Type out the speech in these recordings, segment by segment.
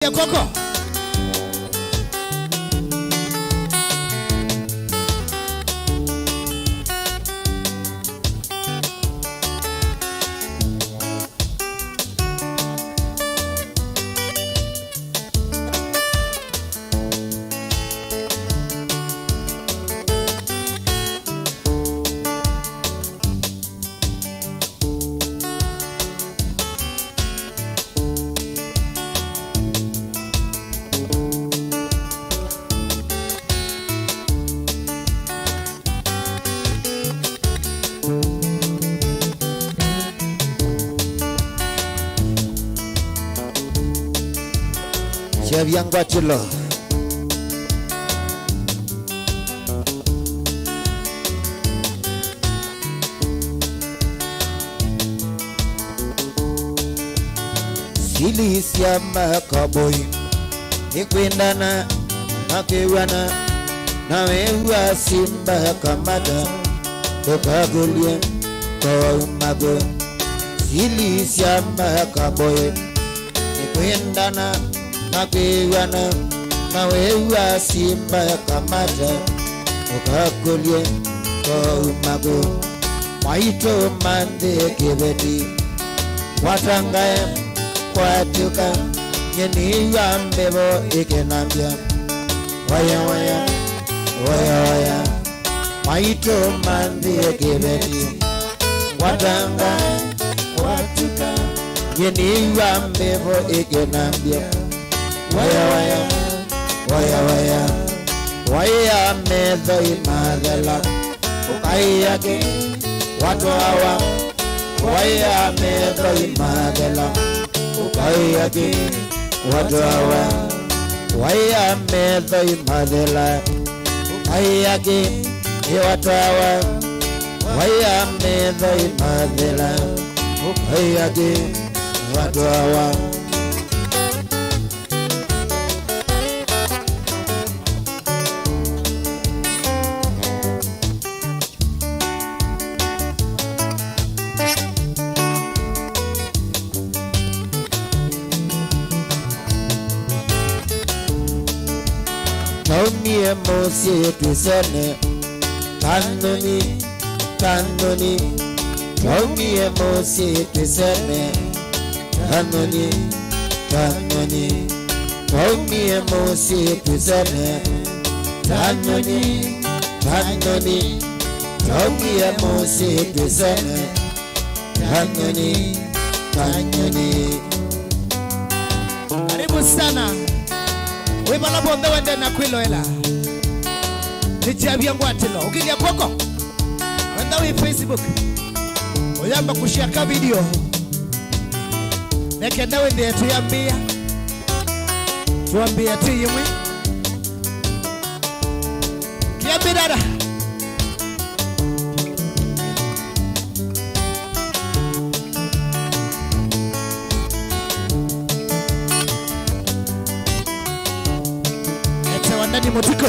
Ya koko. Yang bacilo sili siama kaboy ikwendana makewana na wewa simba kamada tokagulia kwa umago sili siama kaboy ikwendana makewana na wewa simba kamada ukakulie kwa umago maito mande kibeti watangaya kwatuka nyeni yambebo ikenambia waya waya waya waya maito mande kibeti watangaya kwatuka nyeni yambebo ikenambia waya waya waya waya waya medho imadela ukayake watu hawa waya medho imadela ukayake watu hawa waya medho imadela ukayake watu hawa waya medho imadela ukayake watu hawa Taunie mosi twisene kanoni kanoni Taunie mosi twisene kanoni kanoni Taunie mosi twisene kanoni kanoni Taunie mosi twisene kanoni kanoni. Karibu sana. Weba la bonde wende na kwilo ela Nijabia ngwatilo Ukilia koko Wenda wi Facebook Uyamba kushaka video Nekenda wende tuyambia Tuambia tuyimwi Kiambi dada Wandani motiko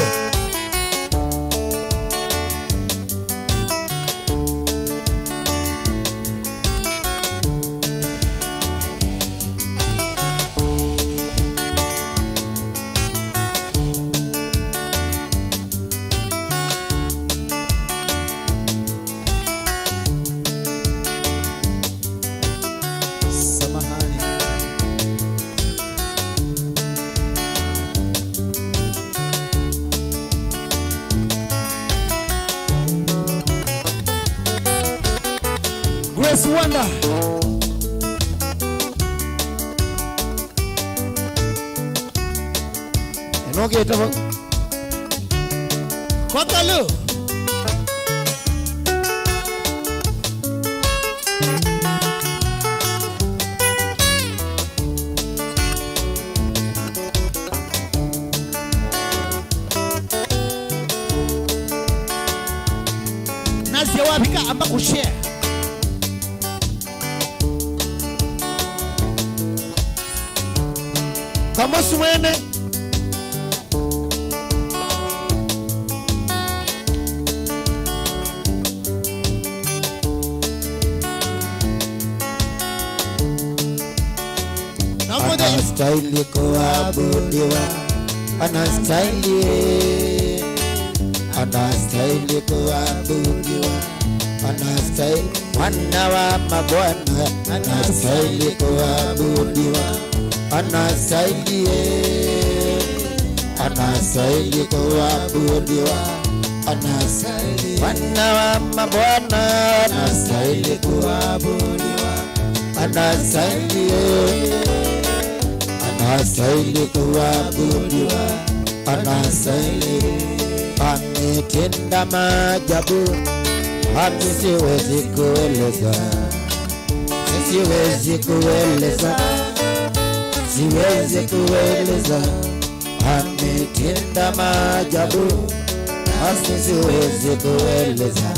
Grace Wanda Enoke tabo Kotalu Nazi wapika amba kushare Kama suwene anastahili kuabudiwa, anastahili, anastahili kuabudiwa, anastahili. Bwana wa mabwana anastahili kuabudiwa, anastahili, anastahili kuabudiwa, anastahili. Bwana wa mabwana anastahili kuabudiwa, anastahili, anastahili kuabudiwa, anastahili. Ametenda maajabu hata siwezi kueleza, siwezi kueleza, siwezi kueleza. Ametenda maajabu hata siwezi kueleza,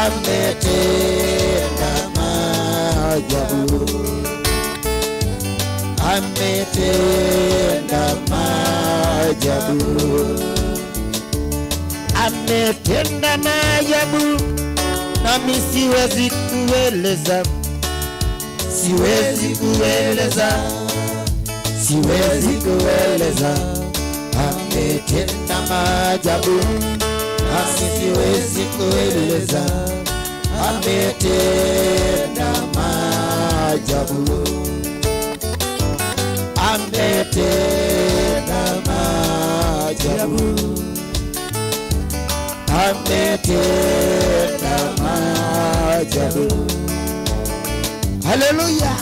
ametenda maajabu, ametenda maajabu, ametenda maajabu, nami siwezi kueleza, siwezi kueleza, siwezi kueleza. Ametenda maajabu, nami siwezi kueleza, ametenda maajabu, ametenda maajabu, ametenda maajabu. Haleluya.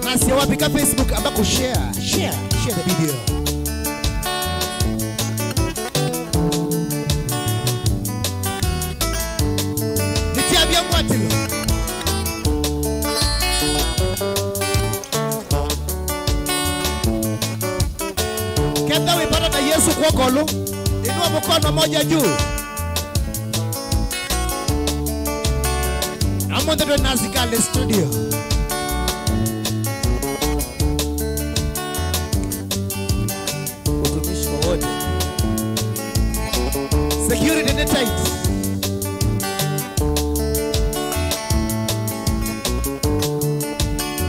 Nasi wapika Facebook ambako share the video. Nitia vya mwatilo. Kenda wipata na Yesu kwa kolo. Inua mkono moja juu. Amonde do Nazikale studio. Utumishi kwa wote. Security in the tight.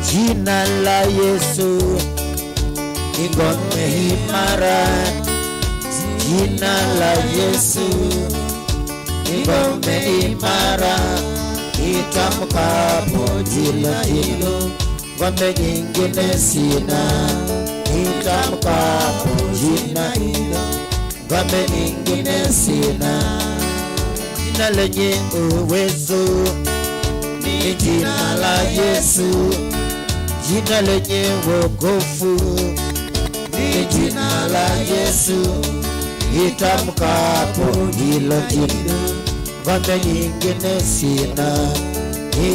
Jina la Yesu ni ngome imara, jina la Yesu ni ngome imara, itamkapo jina hilo ngome nyingine sina, itamkapo jina hilo ngome nyingine sina. Jina lenye uwezo ni jina la Yesu, jina lenye wokovu ni jina la Yesu, itamkapo hilo jina ngome nyingine sina,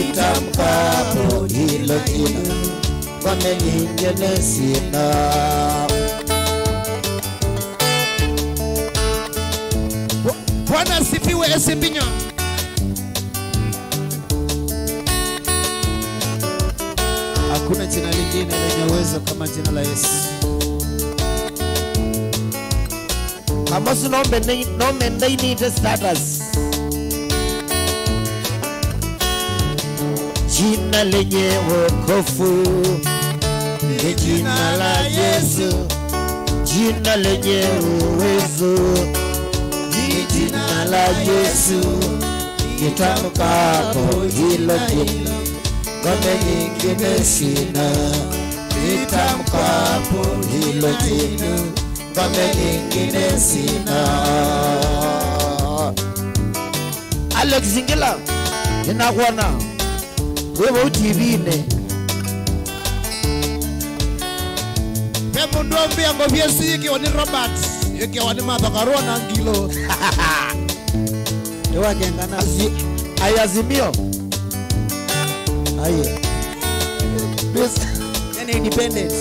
itamkapo hilo jina ngome nyingine sina. Bwana asifiwe. Esimbinyo. Hakuna jina lingine lenye uwezo kama jina la Yesu. Amosi nombe ndai status. Jina lenye wokovu ni jina la Yesu, jina lenye uwezo ni jina la Yesu, itamkapo hilo jina ngome nyingine sina, itamkapo hilo jina ngome nyingine sina. Alex Zingila ninakuona wewe utivine Pemo ndombi yango Yesu yake wani Robert yake wani madhakaro na ngilo. Ewa kengana ayazimio aye this yani independence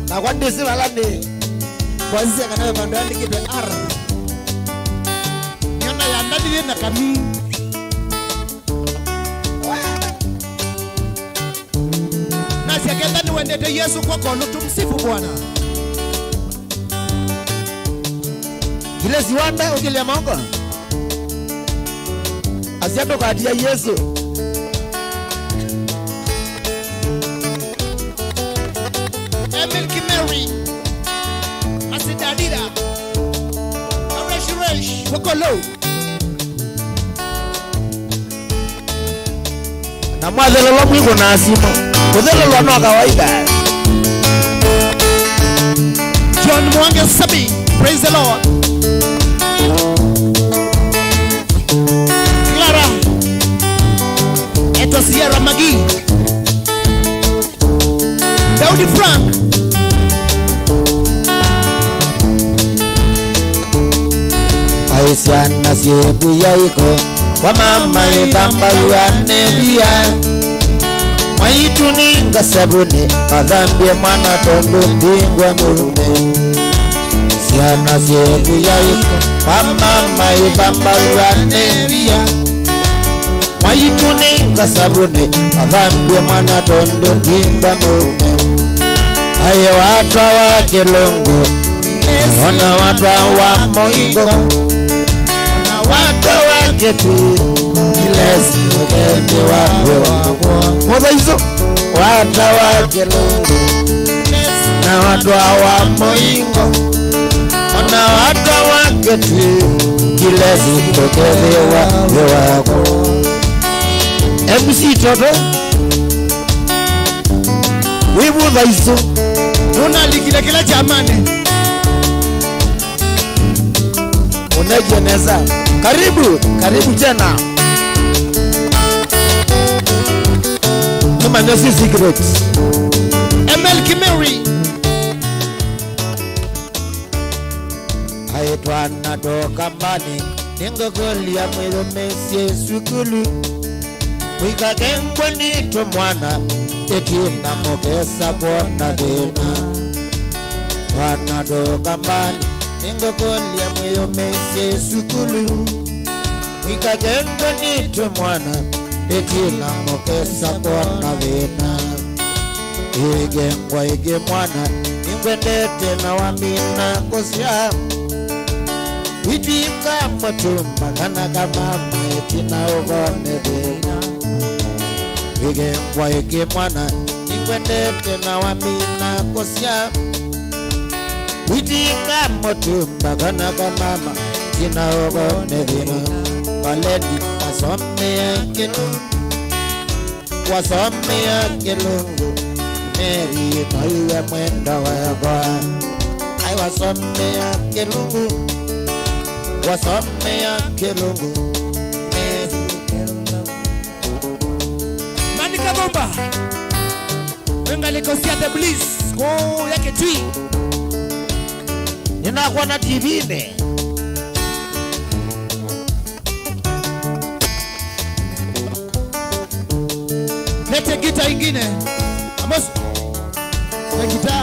na kwa ndisi walani kwa sisi akanawe bandani kipe R nyona ya ndani ye na kami nasi ya kendani wendete Yesu kwa kono tumsifu Bwana. Gile ziwanda ugile ya maungo asiato katia Yesu Kolo. Na mwadhelelo mwiko na asimo. Kudhelelo no kawaida. John Mwange Sabi. Praise the Lord. Clara. Eto Sierra Magi. Daudi Frank. Aisiana siebu yaiko. Wamama itambaluwa nebia. Maituninga sabuni. Kadhambie mwana tondo bingwa murume. Siana siebu yaiko. Wamama itambaluwa nebia. Maituninga sabuni. Kadhambie mwana tondo bingwa murume. Aye watu wa Kilungu. Ona watu wa Moingo. Ona watu wa Ketu. Ilesi mkende wako. Moza hizo watu wa Kilungu. Na watu wa Moingo. Ona watu wa Ketu. Ilesi mkende wako. MC Toto Wibu dhaiso Nuna likile jamani. Unejeneza. Karibu tena. Numa nesi secret. ML Kimeri. Haitwa natoka mbani. Ningogolia mwilo mesie sukulu. Wika gengwa nito mwana. Eti na mokesa kwa dena. Wanatoka mbani. Ningogolia mwilo mesie sukulu. Wika gengwa nito mwana. Eti na mokesa kwa dena. Igengwa ige mwana. Ningwendete na wamina kosya. Witika matumba kana kama mwetina ugone dena. Igengwa ige mwana. Ningwendete na wamina kosya. Witika matumba kana kama mwetina ugone dena. Kaledi wasomea Kilungu. Wasomea Kilungu. Meri maiwe mwenda wako. Ay wasomea Kilungu. Wasomea Kilungu. Meri Kilungu. Manika bomba. Wenga likosia the bliss. Go yake tui. Ninakuwa na TV ne. Lete gita ingine. Amos. Na gita.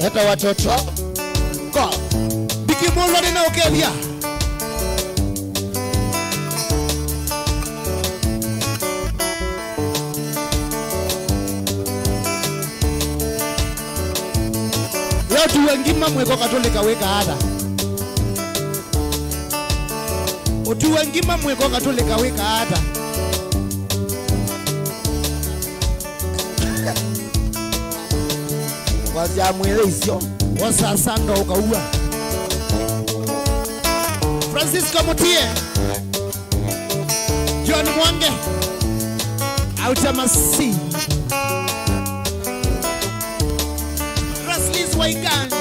Hata watoto. Go. Biki molo ni na okelia. Watu wengima mweko Katolika weka hada. Watu wengima mweko Katolika weka hada. Wazia mwele isio. Wasasanga ukaua. Francisco Mutie. John Mwange. Autamasi. Raslis Waiganjo.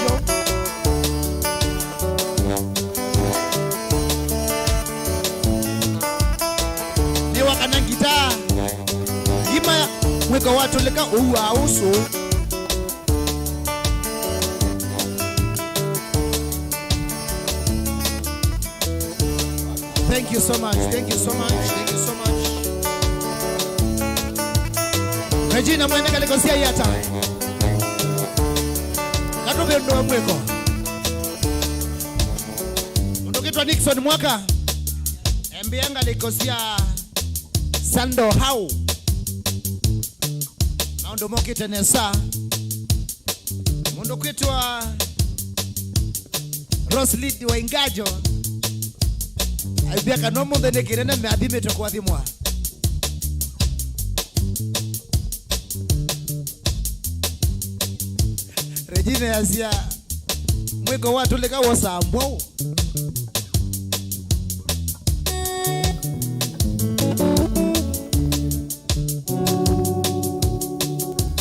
Ni wakana gitaa. Gima mweko watu leka uwa uso. Thank you so much. Thank you so much. Thank you so much. Regina mwene kalikosia yata. Katoke ndo mweko. Ndokitwa Nixon mwaka. Mbianga likosia Sando Hau. Na ndo mokite nesa. Mundo kwitwa Roslid wa Ingajo. Aibia kanomo ndene kirene meadhime tokwa dhimwa. Regine yasia mwiko watu leka wasambwa.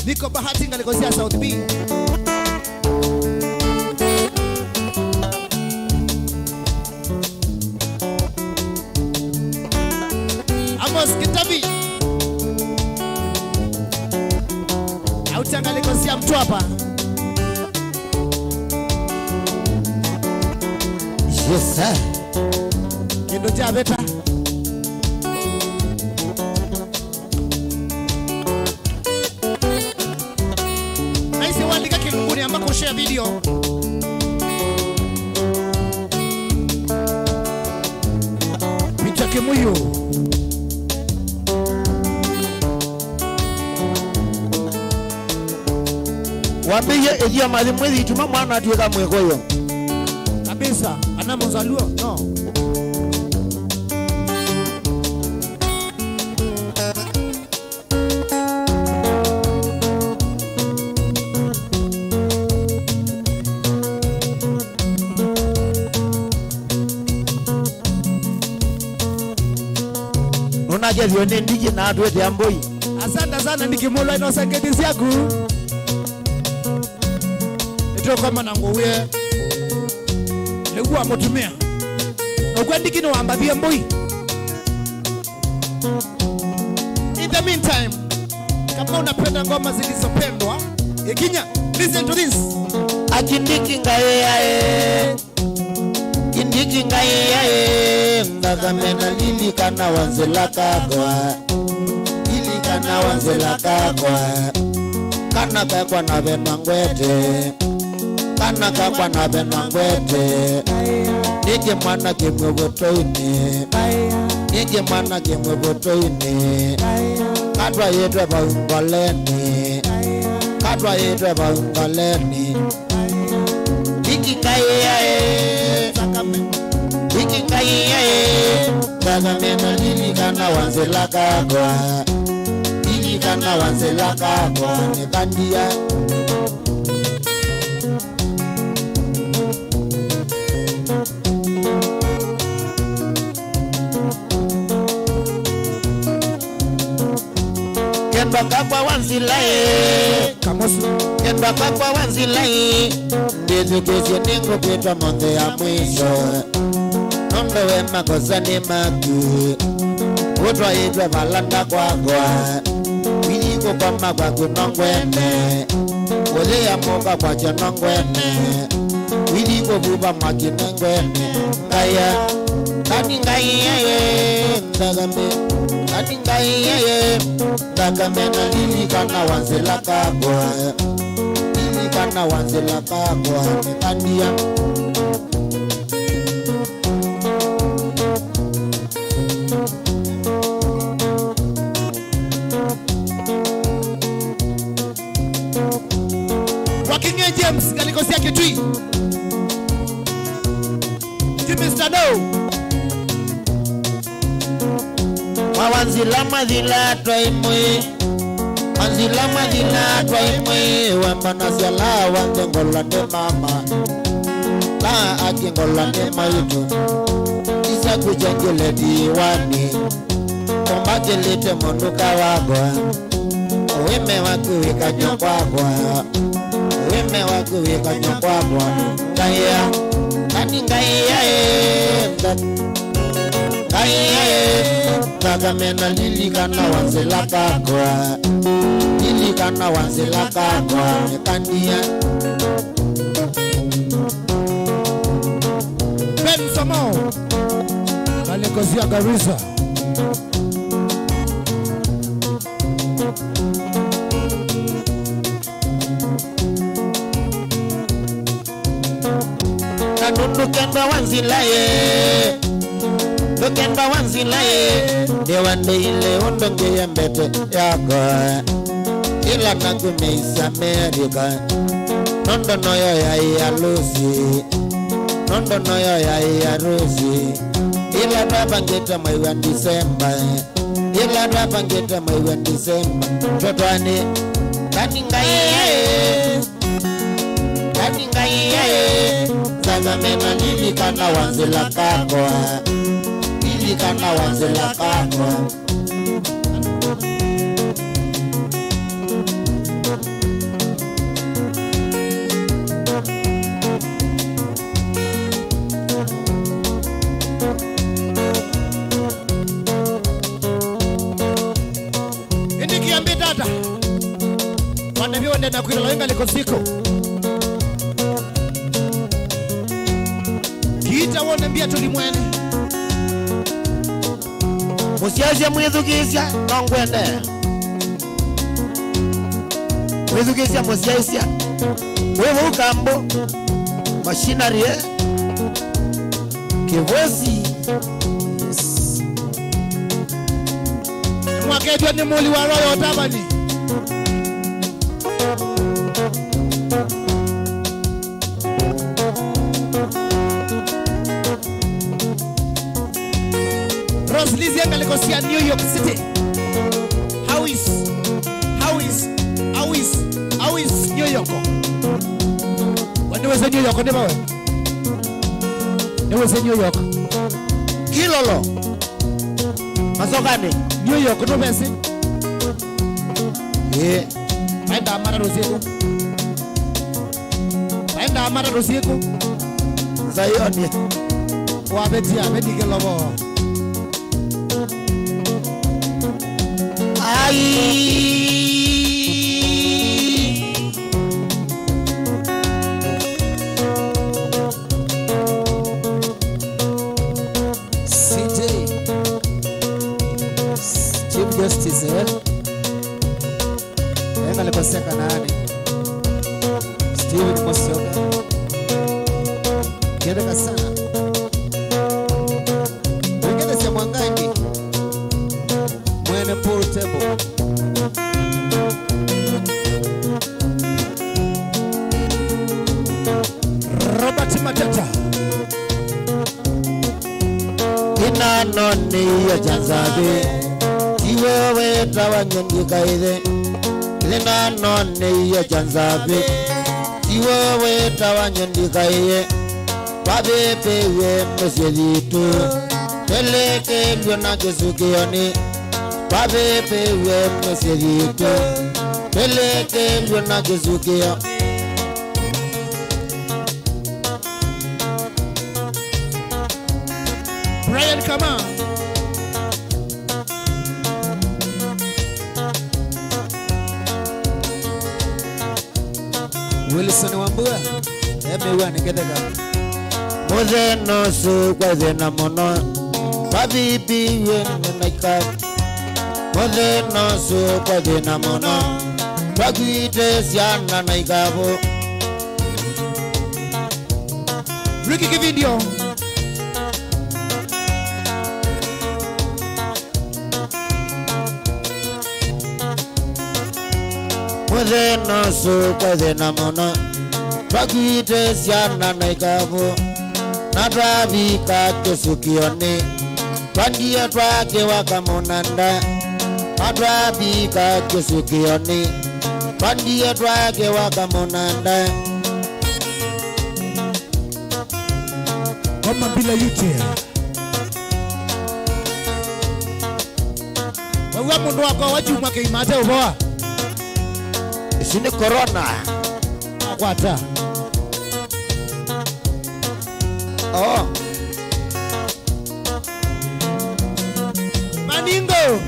Niko bahati ngalikosia South B. Amos Kitabi. Auta ngalikosia Mtwapa. Yes sir. Kindo cha beta. Naisi walika kilunguni ambako share video. Picha Kimuyu. Wambie ejia madhimwezi ituma mwana atuweka mwekoyo. Kabisa, anamozalua, no. Unaje vione ndiji na atuwete ya mboi. Asante sana Nikimulwa inosangeti siaku. Ito kama nangowe legua motumia ogwa ndikino wambabia mboi. In the meantime, kama unapenda ngoma zilizopendwa Ikinya, listen to this. Akindiki ngaye kindiki ngaye ndakamena lili kana wanzela kakwa lili kana wanzela kakwa kana kakwa na benangwete kana kakwa na benangwete nige mwana kimwebotoine nige mwana kimwebotoine kadwa yetwe baungoleni kadwa yetwe baungoleni Takamena lili kana wanzela kakwa lili kana wanzela kakwa nekandia Kenda kakwa wanzilae Kamosu Kenda kakwa wanzilae Ndizu kesi ningu pita monde ya mwisho Nombe wema kosani maki Utwa itwe malanda kwa kwa Winiko kwa magwa kunongwene Wole ya moka kwa chenongwene Winiko buba maki nengwene Ngaya Kani ngaya ye Ndagame Kani ngaya ye Ndagame na lili kana wanzela kakwa Lili kana wanzela kakwa Nekandia Wakinye James kalikosia kitui Mr. No Wanzila madhila twaimwe Wanzila madhila twaimwe Wambana siala wangengola ne mama La akingola ne maitu Isa kujengele diwani Kombajelete monduka wagwa Wime wakuwika nyokwagwa Wime wakuwika nyokwagwa Kaya Kani kaya Takamena lili kana wanzela kakwa Lili kana wanzela kakwa Nekandia Ben Samo kalikosia Garissa Kanundu kenda wanzilaye Lukenda wanzilaye Dewande ile undonge ya mbete yako Ila nakume isa Amerika Nondo noyo ya iya Lucy Nondo noyo ya iya Rusi ila twapangite mwezi wa Disemba, ila twapangite mwezi wa Disemba. Totwani kaningaye sasa mena nilikana wanzila kako, nilikana wanzila kako. Na kuila loinga liko siko Kita wone mbia tulimwene Musiasia mwithukisya nongwende Mwithukisya musiasia Wewe ukambo Machinery Kivosi Mwakejwa ni muli wa royo tabani Rosliz Yenga likosia New York City. How is New York? Waniweze New York ndiba we? Niweze New York. Kilolo. Masokani. New York no besi. Aenda amara rosieko. Zayoni. Wabetia medike lobo. CJ Chief Justice Yenga likoseka nani Steven Mosioka Kiendeka sana Wengine siya Mwangangi Mwene pool table Robert Matata Ina noni ya janzabe Iwewe tawa nyengi kaide Ina noni ya janzabe Iwewe tawa nyengi kaide Wabepewe mesielitu Teleke liona kesukioni Wabepewe mesielitu Teleke liona kesukioni Brian Kama Wilson Wambua Emewa niketeka Mose no su kwa zena mono Wabibi wene naika Mose no su kwa zena mono Wakuite siana naikabo Ricky Kividio Mose no su kwa zena mono Wakuite siana naikabo Natwabika kesukioni Twandia twake wakamonanda Natwabika kesukioni Twandia twake wakamonanda Kama bila yute Wewe mundu wako wajuma keimate uboa Isini corona Akwata Oh Maningo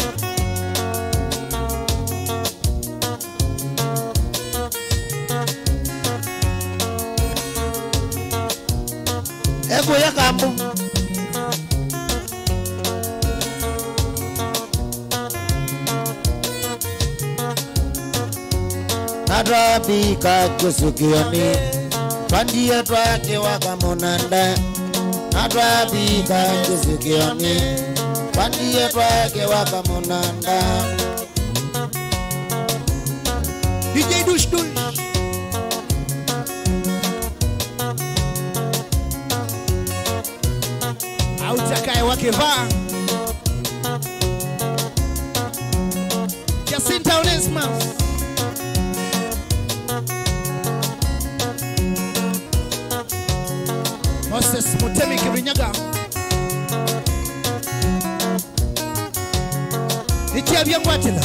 Ego ya kambu Natwabika kesukioni Twandia twake wakamonanda Natwabika kesukioni Twandia twake wakamonanda DJ Dush Dush Autakaye wake Kiva Jacinta Onesmus Moses Mutemi Kirinyaga Ichia Biangwatila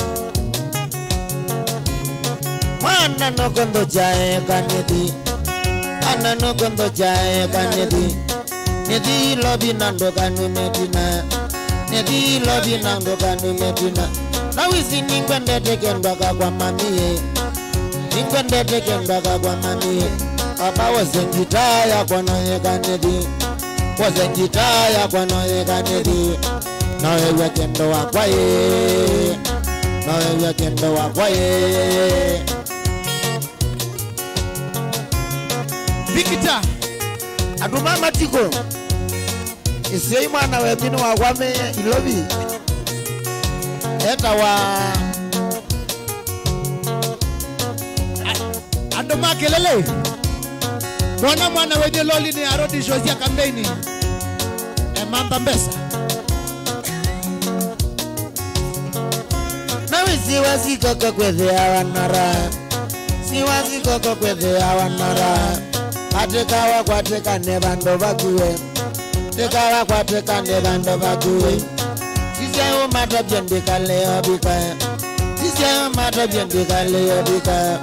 Mana no kondo jae kanedi Ana no kondo jae kanedi Nedi lobi nando kanu medina Nedi lobi nando kanu medina Na wisi ninkwende tekendwaka kwa mami Ninkwende tekendwaka kwa mami Papa wazenjitaya kwa noye kanedi Wazenjitaya kwa noye kanedi Noye wakendo wakwaye Noye wakendo wakwaye Vikita Adumama tiko Isiyo imana webini wawame ilobi Eta wa Adoma kelele Mwana wenye loli ni arodi Josia Kambeni Mamba Mbesa Nawe siwasi koko kweze awanara Siwasi koko kweze awanara Atekawa kwa teka nebando bakuwe Tekawa kwa teka nebando bakuwe Siseo mata biendika leo bika Siseo mata biendika leo bika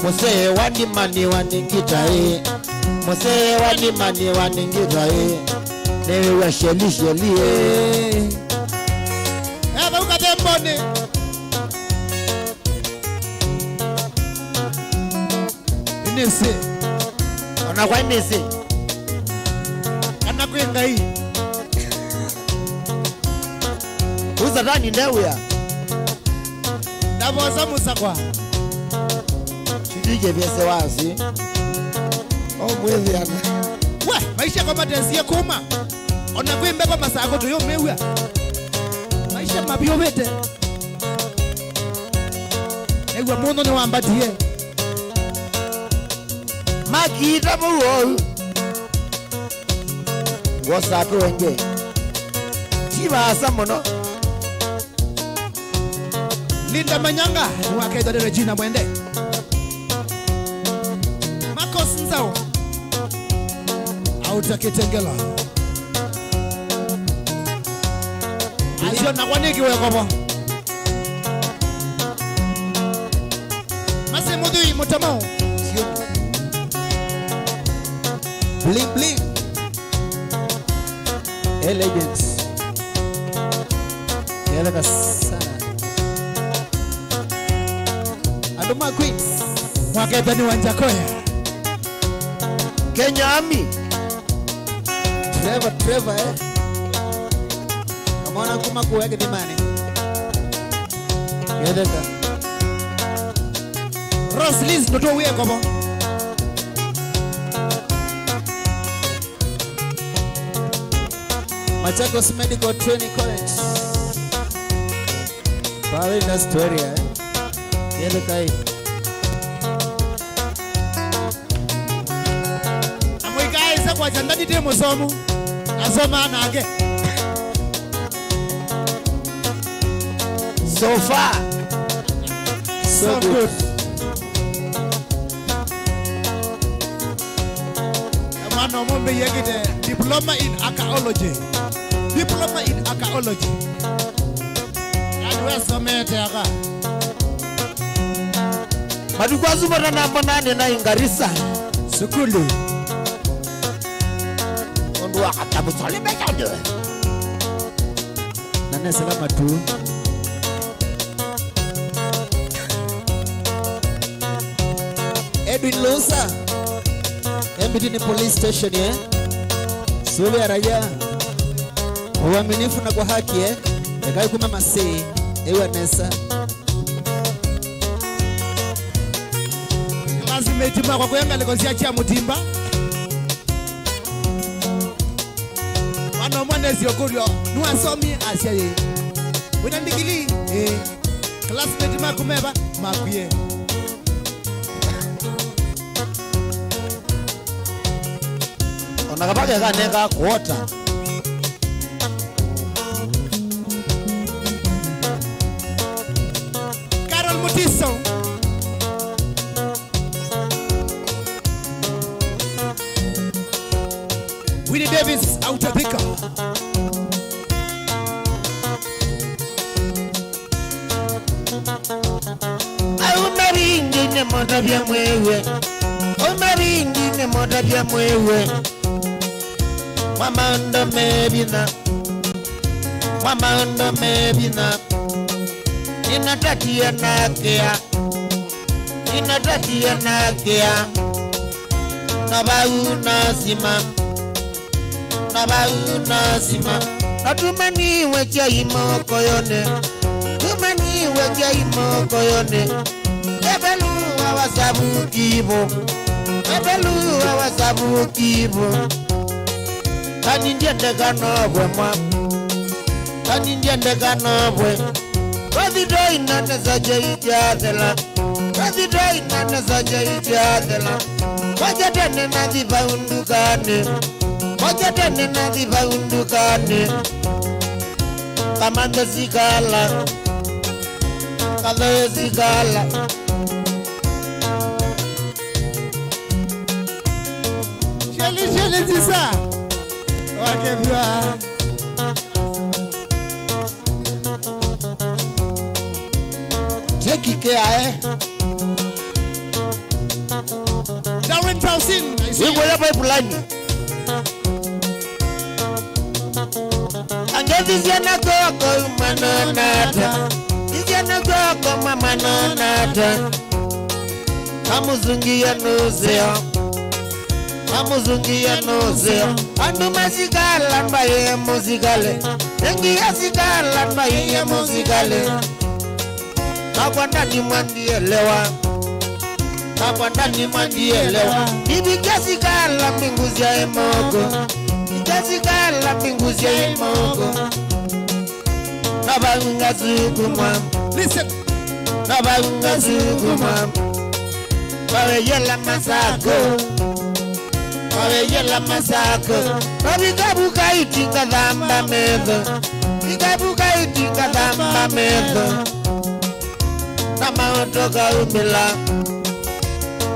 Mose wadi mani waningita Mose wadi mani waningita Newe sheli sheli Eba uka dembone Inese Ona kwa inese Kana kuenga hii Uza dani ndewe ya Davoza musakwa Chidije vyese wazi Mwezi yana We, maisha kwa matensiye kuma Ona kuimbeba masako tuyo mewa Maisha mabio vete Ewa muno ni wambatie Makita muwo Wasatu wenge Chiba asa mono Linda Manyanga Mwakaido de Regina Mwende Marcos Nzao Auta Kitengela Azio na wanegi wekobo Mase Mudui Mutamao Bling bling Elegance Yelaka sana Adoma Queens Mwakaido ni Wanjakoya Kenya Ami Trevor Kamona kuma kuweke dimani Yelaka Ross Liz Noto wekobo Machakos Medical Training College Pale na story Yelaka Amwikaisa kwa chandadi temo somu Asoma anage So far So good Mano mumbe yegide Diploma in Archaeology Diploma in Archaeology Adwe somete aga Madukwazu mwana namba nane na Ingarissa Sukulu Ondu wakatabu soli mekado Nane salama tu Edwin Losa Mbiti ni police station Suli ya raia Uwaminifu na kwa haki Yakai kuma masii Ewa nesa Lazima itima kwa kuyanga likosia chia mutimba Mano mwanezi yokurio Nua somi asya ye Wina ndigili Classmate makumeba Makuye Onakapake ka neka kuota Winnie Davis Autabika. Umaringi ne moda bia mwewe. Umaringi ne moda bia mwewe. Mama ndo mebina. Mama ndo mebina. Inatatia nakea. Inatatia nakea. Nabau nasima. Nabau nasima. Natumani wecha imoko yone. Tumani wecha imoko yone. Ebelu awasabu kibo. Ebelu awasabu kibo. Kani ndiende kanobwe mwa. Kani ndiende kanobwe. Kazi doi nane zaje ijadela. Kazi doi nane zaje ijadela. Waja tene nadhiba undukane. Waja tene nadhiba undukane. Kamande zikala. Kale zikala. Shele zisa. Wakevya. Take care, Darren Towson. we go up plani. Angezizana koko manonata. Izana koko manonata. Kamuzungia nozeo. Kamuzungia nozeo. Andu mazigala mbaye muzigale. Nengi asigala mbaye muzigale. Kabwanda ni mandielewa. Kabwanda ni mandielewa. Bibi kasi kala mbinguzi ya emogo. Kasi kala mbinguzi ya emogo. Nabaunga zugumwa. Listen. Nabaunga zugumwa. Kawe yela masako. Kawe yela masako. Kabikabuka itinga dhamba medho. Kabikabuka itinga dhamba medho. Nama otoka umila.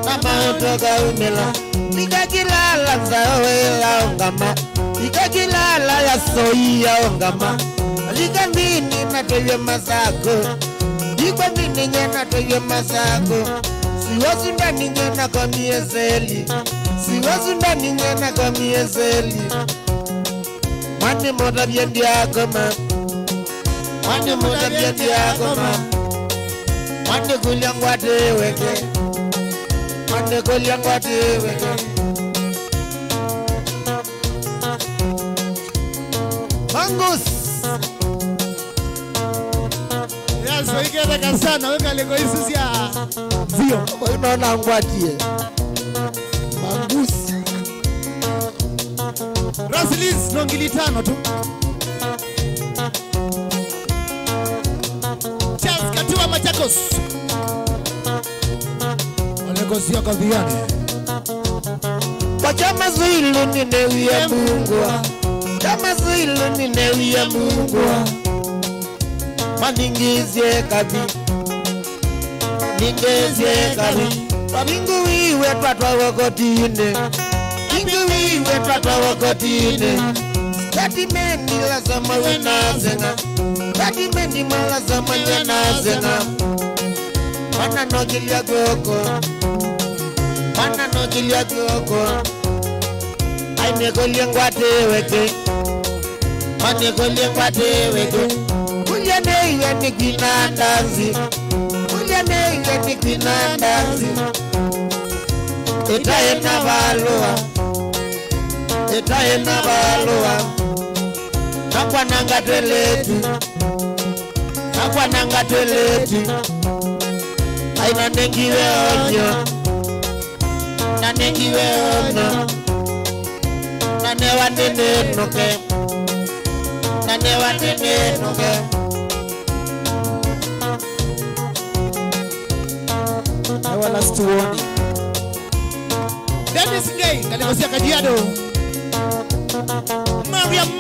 Nama otoka umila. Nikakilala zaoela ongama. Nikakilala ya soia ongama. Likambini natoye masako. Likambini nye natoye masako. Siwasunda ninye na komiezeli. Siwasunda ninye na komiezeli. Mwani moda biendi akoma. Mwani moda biendi akoma. Mwande kuliangwate weke. Mwande kuliangwate weke. Mangus. Yazo ikele kasana weka lego isusia. Zio. Unaona angwatie. Mangus. Roslis nongili tano tu. Charles Katiwa Machakos. Olegosia kaviani. Kwa chama zilu ninewia Mungwa. Chama zilu ninewia Mungwa. Maningizie kabi. Ningezie kabi. Pamingu iwe patwa wakotine. Mingu iwe patwa wakotine. Tati mendi la zama wenazenga. Tati mendi mala zama wenazenga. Mana nogilia goko. Mana nogilia goko. Aine goliangwate weke. Mane goliangwate weke. Kuliane iwe ni kwinandazi. Kuliane iwe ni kwinandazi. Etaye na balua. Etaye na balua. Nakwa nanga tweletu. Nakwa nanga tweletu. Aina nengiwe onyo. Na nengiwe ono. Na newa nene noke. Na newa nene noke. Newa last warning. Dennis Gay Kalegosia Kajiado. Mariam.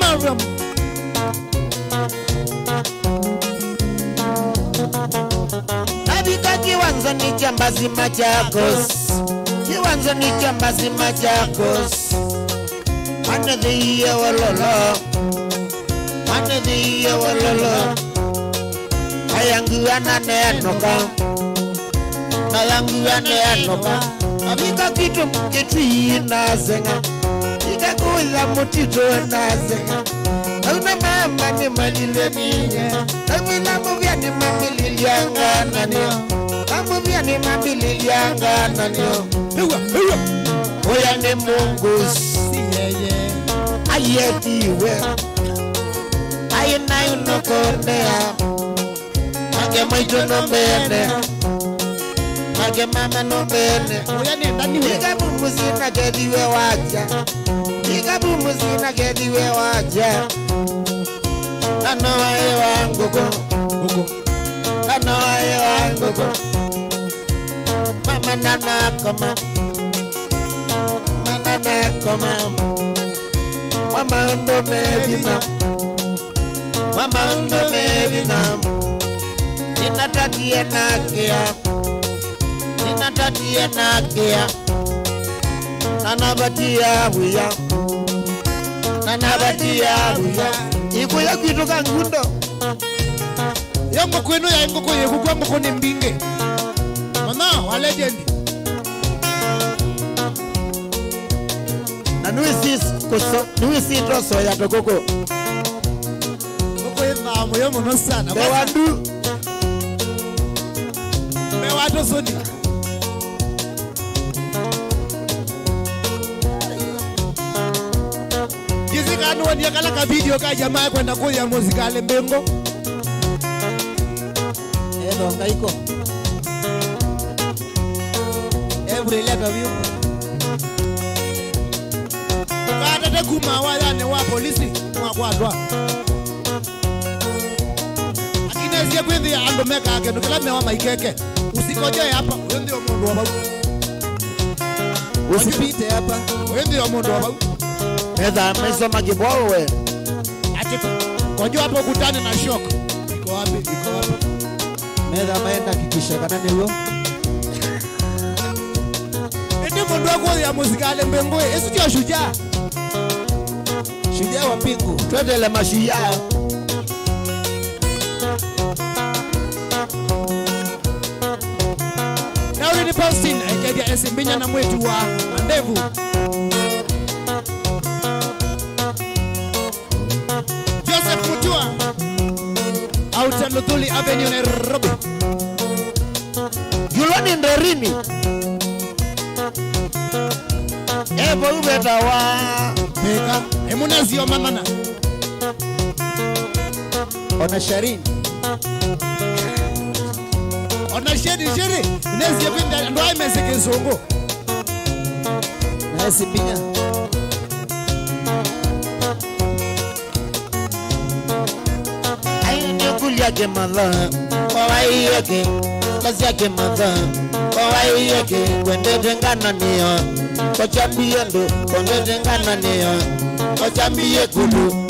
Nabika kiwanza ni jambazi Machakos. Kiwanza ni jambazi Machakos. Manadhiya walolo, manadhiya walolo. Ayangu ananenoka, ayangu ananenoka. Amika kitu mketui na zenga, ika kuila mutito na zenga. Auna mama ni malile niye, amina muvya ni mamililianga nanio, amuvya ni mamililianga nanio. Oya ni Mungu siyeye, ayetiwe, ayena yunokondea, age mwito nombene. Age mama nombene. Oya ni ndaniwe. Ika bumuzi na gediwe waja. Ika bumuzi na gediwe waja. Nanoa ewa ngugo. Nanoa ewa ngugo. Mama nana koma. Mama nana koma. Mama undo mevina. Mama undo mevina. Inatakie na kia. Inatatie na kia. Nanabatia huya. Nanabatia huya. Ikuya kuitoka ngundo. Yango kwenu ya yango kwenye kukua mko ni mbinge. Mana wa legend. Na nuisi toso ya tokoko. Koko yema moyo mono sana. Bewandu. Bewado soni. Kanu wani yakala ka video ka jamaa kwenda kuya muzika ale mbengo. Edo ngaiko. Every letter view. Kada de kuma wala ne wa polisi mwa kwadwa. Akinezi kwendi ya ando meka ake nukula mewa maikeke. Usikoje hapa, wewe ndio mundu wa babu. Usipite hapa, wewe ndio mundu wa babu. Eza mesoma kibowe. Atiko. Kojo hapo kutane na shock. Iko wapi? Iko wapi? Meza maenda kikisha kanani huyo. Ndio mundu wako ya muzika ale mbengo. Yesu ndio shujaa. Shujaa wa pingu. Twendele mashujaa. Nauli ni posting aikedia esimbinya na mwetu wa mandevu. Joseph Mutua Outer Luthuli Avenue Nairobi. Juloni Nderini. Ebo ubeta wa Peka emunazio manana. Ona Sharini. Ona sheri inezi kwenda ndo aimezeke zongo. Na simbinya. Ayo kulia ke madha. Kwa yake. Kazi yake madha. Kwa yake kwende tengana niyo. Kwa chambie ndo kwende tengana niyo. Kwa chambie kulu.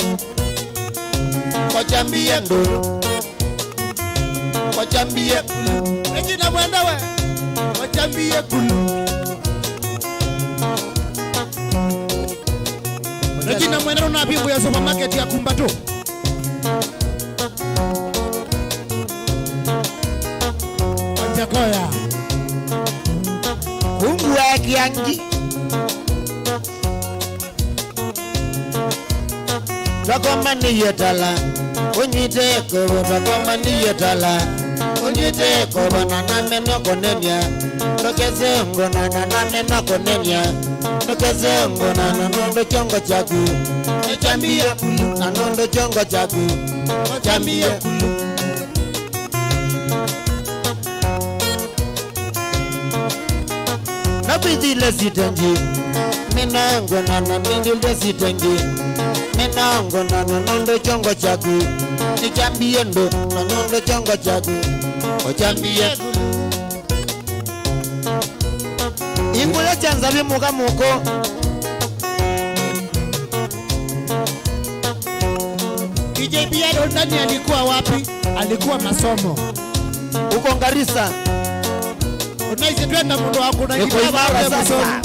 Kwa chambie ndo. Kwa chambie kulu. Ejina mwenda we. Wachambie kulu. Ejina mwenda unabibu ya supermarket ya Kumbato. Wanjakoya. Mungu wa kiangi. Takoma ni yetala. Unyite kobo takoma ni yetala. Unyite kobo na nameno konenia. Tokeze ngona na nameno konenia. Tokeze ngona na nondo chongo chaku. Nichambie kulu na nondo chongo chaku. Nichambie kulu. Napidile sitenji. Minango na namindile sitenji. Minango na nondo chongo chaku. Nichambie ndo na nondo chongo chaku. Ochambie Imbula chanza bimuka muko. DJ Biado ndani alikuwa wapi? Alikuwa masomo. Uko Garissa. Unaishi twenda mundu wako na Niko Imara sasa.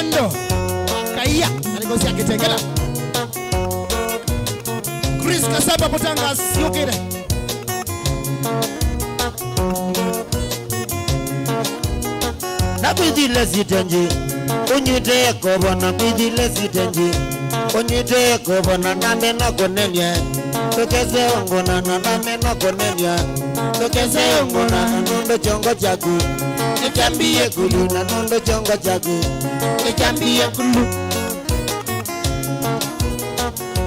Mondo Kaya alikosia Kitengela Chris Kasaba Potanga Siokere Nabidile sitenji Unyite kobona bidile sitenji Unyite kobona namena konelia Tukeze ongona namena konelia Tukeze ongona nundo chongo chaku Nichambie kulu na nundo chongo chaku Nichambie kulu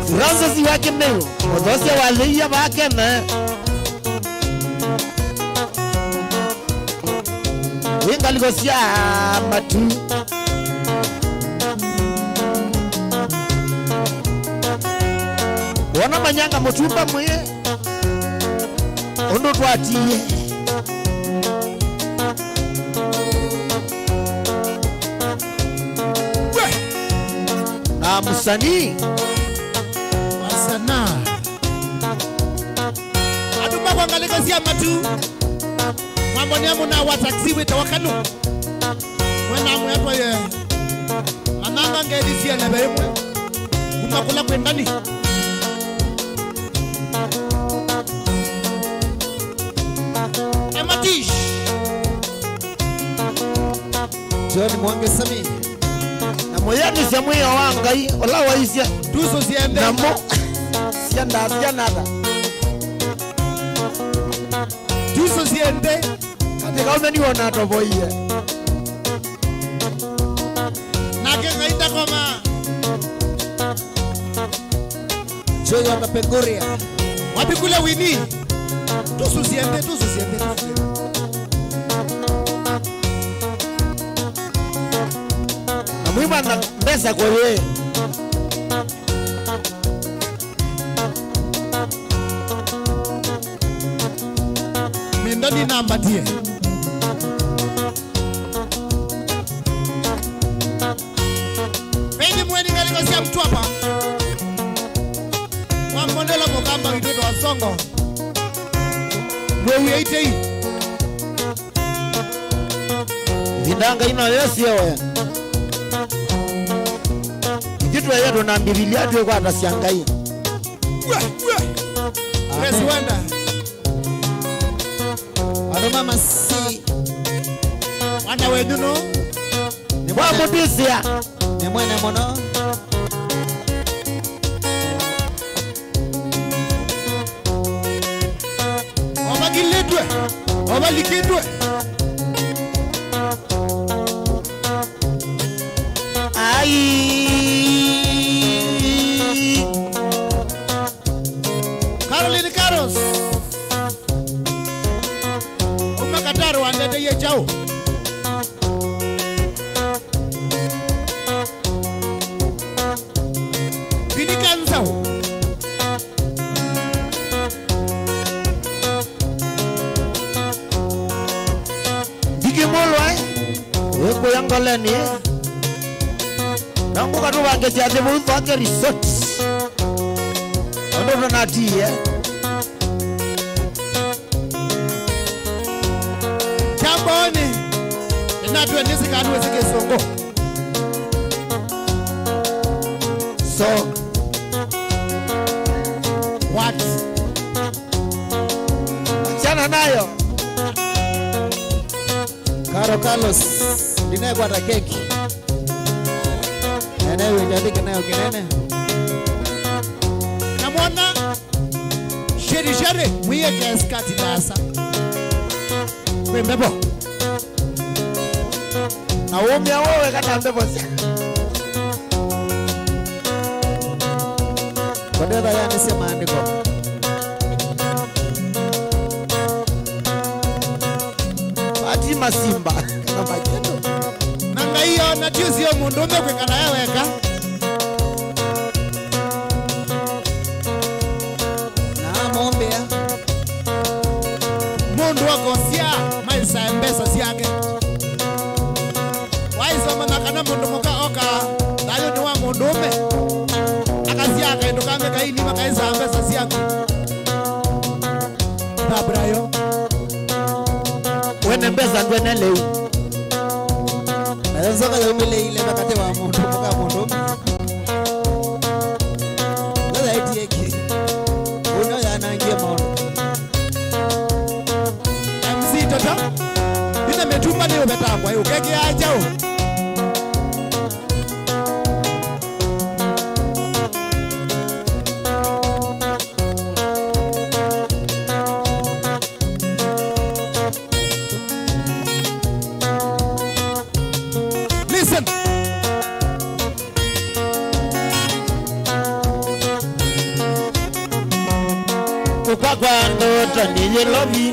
Fransa siwake meo Odose waliya wakeme Wingalikosia matu Wana manyanga mutumba mwe Ondo twatiye Na musani Wasana Aduma kwa ngalikosia matu Mwamboni amu na wataksi wita wakanu Mwena amu yato ye Mananga ngelisia nebe mwe Umakula kwendani Ematish John Mwange Sami Na moyani siya mweya wangai Ola waisia Tuso siende Na mo Sianda sianada Tuso siende Katika umeni wana atoboie Nake ngaita koma Joyo akapenguria Wapi kule wini Tuso siende Na mwima na mbesa kwewe Mindoni namba die Pendi mweni ngalikosia mtu hapa Mwamondela mokamba witoto wa songo Mwewe ite hii Vindanga ina yesi yewe Kitu ya yeto na mbibilia tuwe kwa atasiangai Presi wenda Adoma masi Wanda weduno Ni mwa mudisia Ni mwene mono Oba giledwe Oba likidwe Caroline Caros Umakataro wandete ye chao Binikanzao Dikimolwa Weko yangoleni Nangu katu wangesi ate mwifu wake resort Ondo natiye Chamboni Inatwe nisi kanuwe sike songo So What? Chana nayo Caro Carlos Dine kwa ta keki Enewe jadike nayo kinene Namwana Sheri Mwiye keskati nasa Kwembebo Na umya wewe kata mbebo siya Kodeda yani sema andiko Fatima Simba Kama majendo Nanga hiyo na juzi yo mundume kwekana yaweka Na mombea Mundu wako siya Maisa mbesa siyake Waisa manakana mundu muka oka Dayo niwa mundume Akasiyaka indukame kaini makaisa mbesa siyake Babrayo Wene mbesa ndwene leu Azoka ya umile ile bakate wa mundu muka mundu. Lada etieki. Uno ya nangie mundu. MC Toto. Nina metumba niyo betangwa yo keke aja o. Listen. Kwa ndoto ni lobi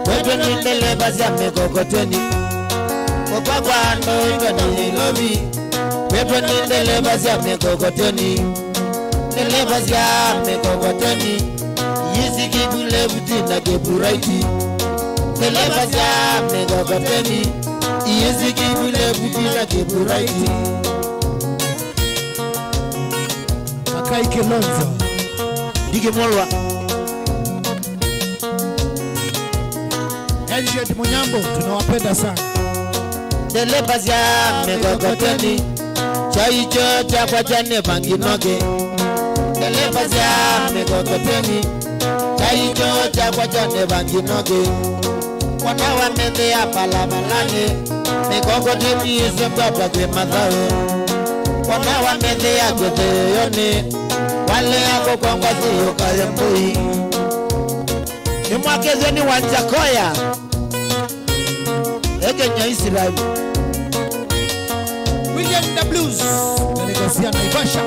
wewe nindele basi amekokoteni kwa ndoto ni lobi wewe nindele basi amekokoteni nindele basi amekokoteni yisi kibule buti na keburaiti nindele basi amekokoteni yisi kibule buti na keburaiti Akai Kilonzo dige molwa Agent Munyambo tunawapenda sana. Delebazia megokoteni chaicho chakwa chane banginoge Delebazia megokoteni chaicho chakwa chane banginoge Wanawa mende ya palamalane megokoteni yeso baba kwe madhao Wanawa mende ya kote yone wale yako kwa ngwazi yoka yambui Nimwakezeni wanjakoya Kenya Israel William the Blues Delegacia Naivasha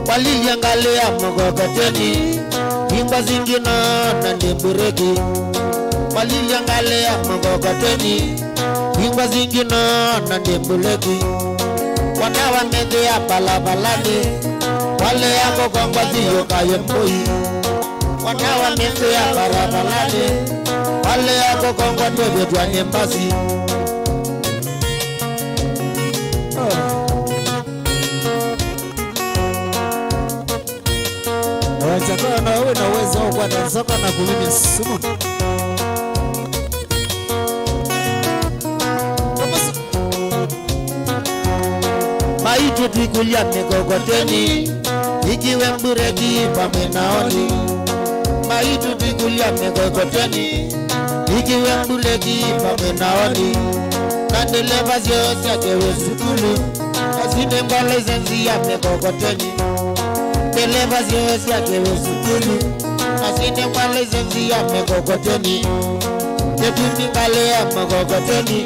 Waliliangalia mgogoteni Imba zingina na ndembureki Waliliangalia mgogoteni Imba zingina na ndembuleki Wanawa mende ya palabalani Wale yako kwa ngwazi yoka yemboi Wanawa mende ya barabalani Wale yako kwa ngwazi yoka nyembasi Wachakua na uwe na uwezo wa kwa tansoka na kumimi sumu. Maitu tikulia mekokoteni Ikiwe mbureki pamenaoni Maitu tikulia mekokoteni Ikiwe mbureki pamenaoni Kandele bazio siakewe sukulu Asine mbale zenzi ya mekokoteni Kandele bazio siakewe sukulu Asine mbale zenzi ya mekokoteni Ketumi mbale ya mekokoteni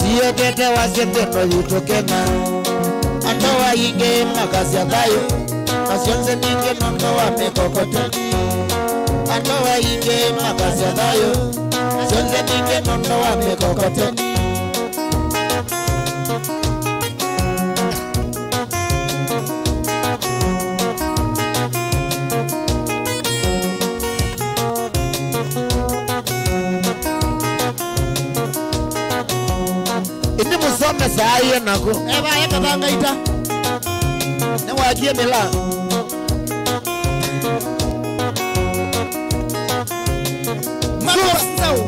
Siyo tete wasete no yutokena Andoa inge makasi akayo Kasionze ninge nondo wa mekokoteni Andoa inge makasi akayo Kasionze ninge nondo wa mekokoteni Ini musome saa hiyo nako Eba eka banga ita Wajie mila Mama Sau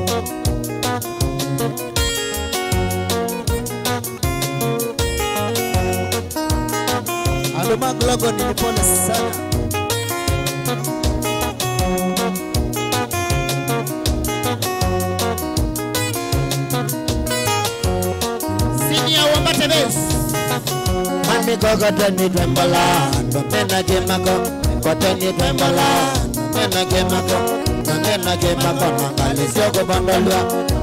Adoma Glogo ni pole sana. Senior Wambate Base Mami kokoteni twembala Mena gemako Koteni twembala Mena gemako Mena gemako Nangali sioko bondolua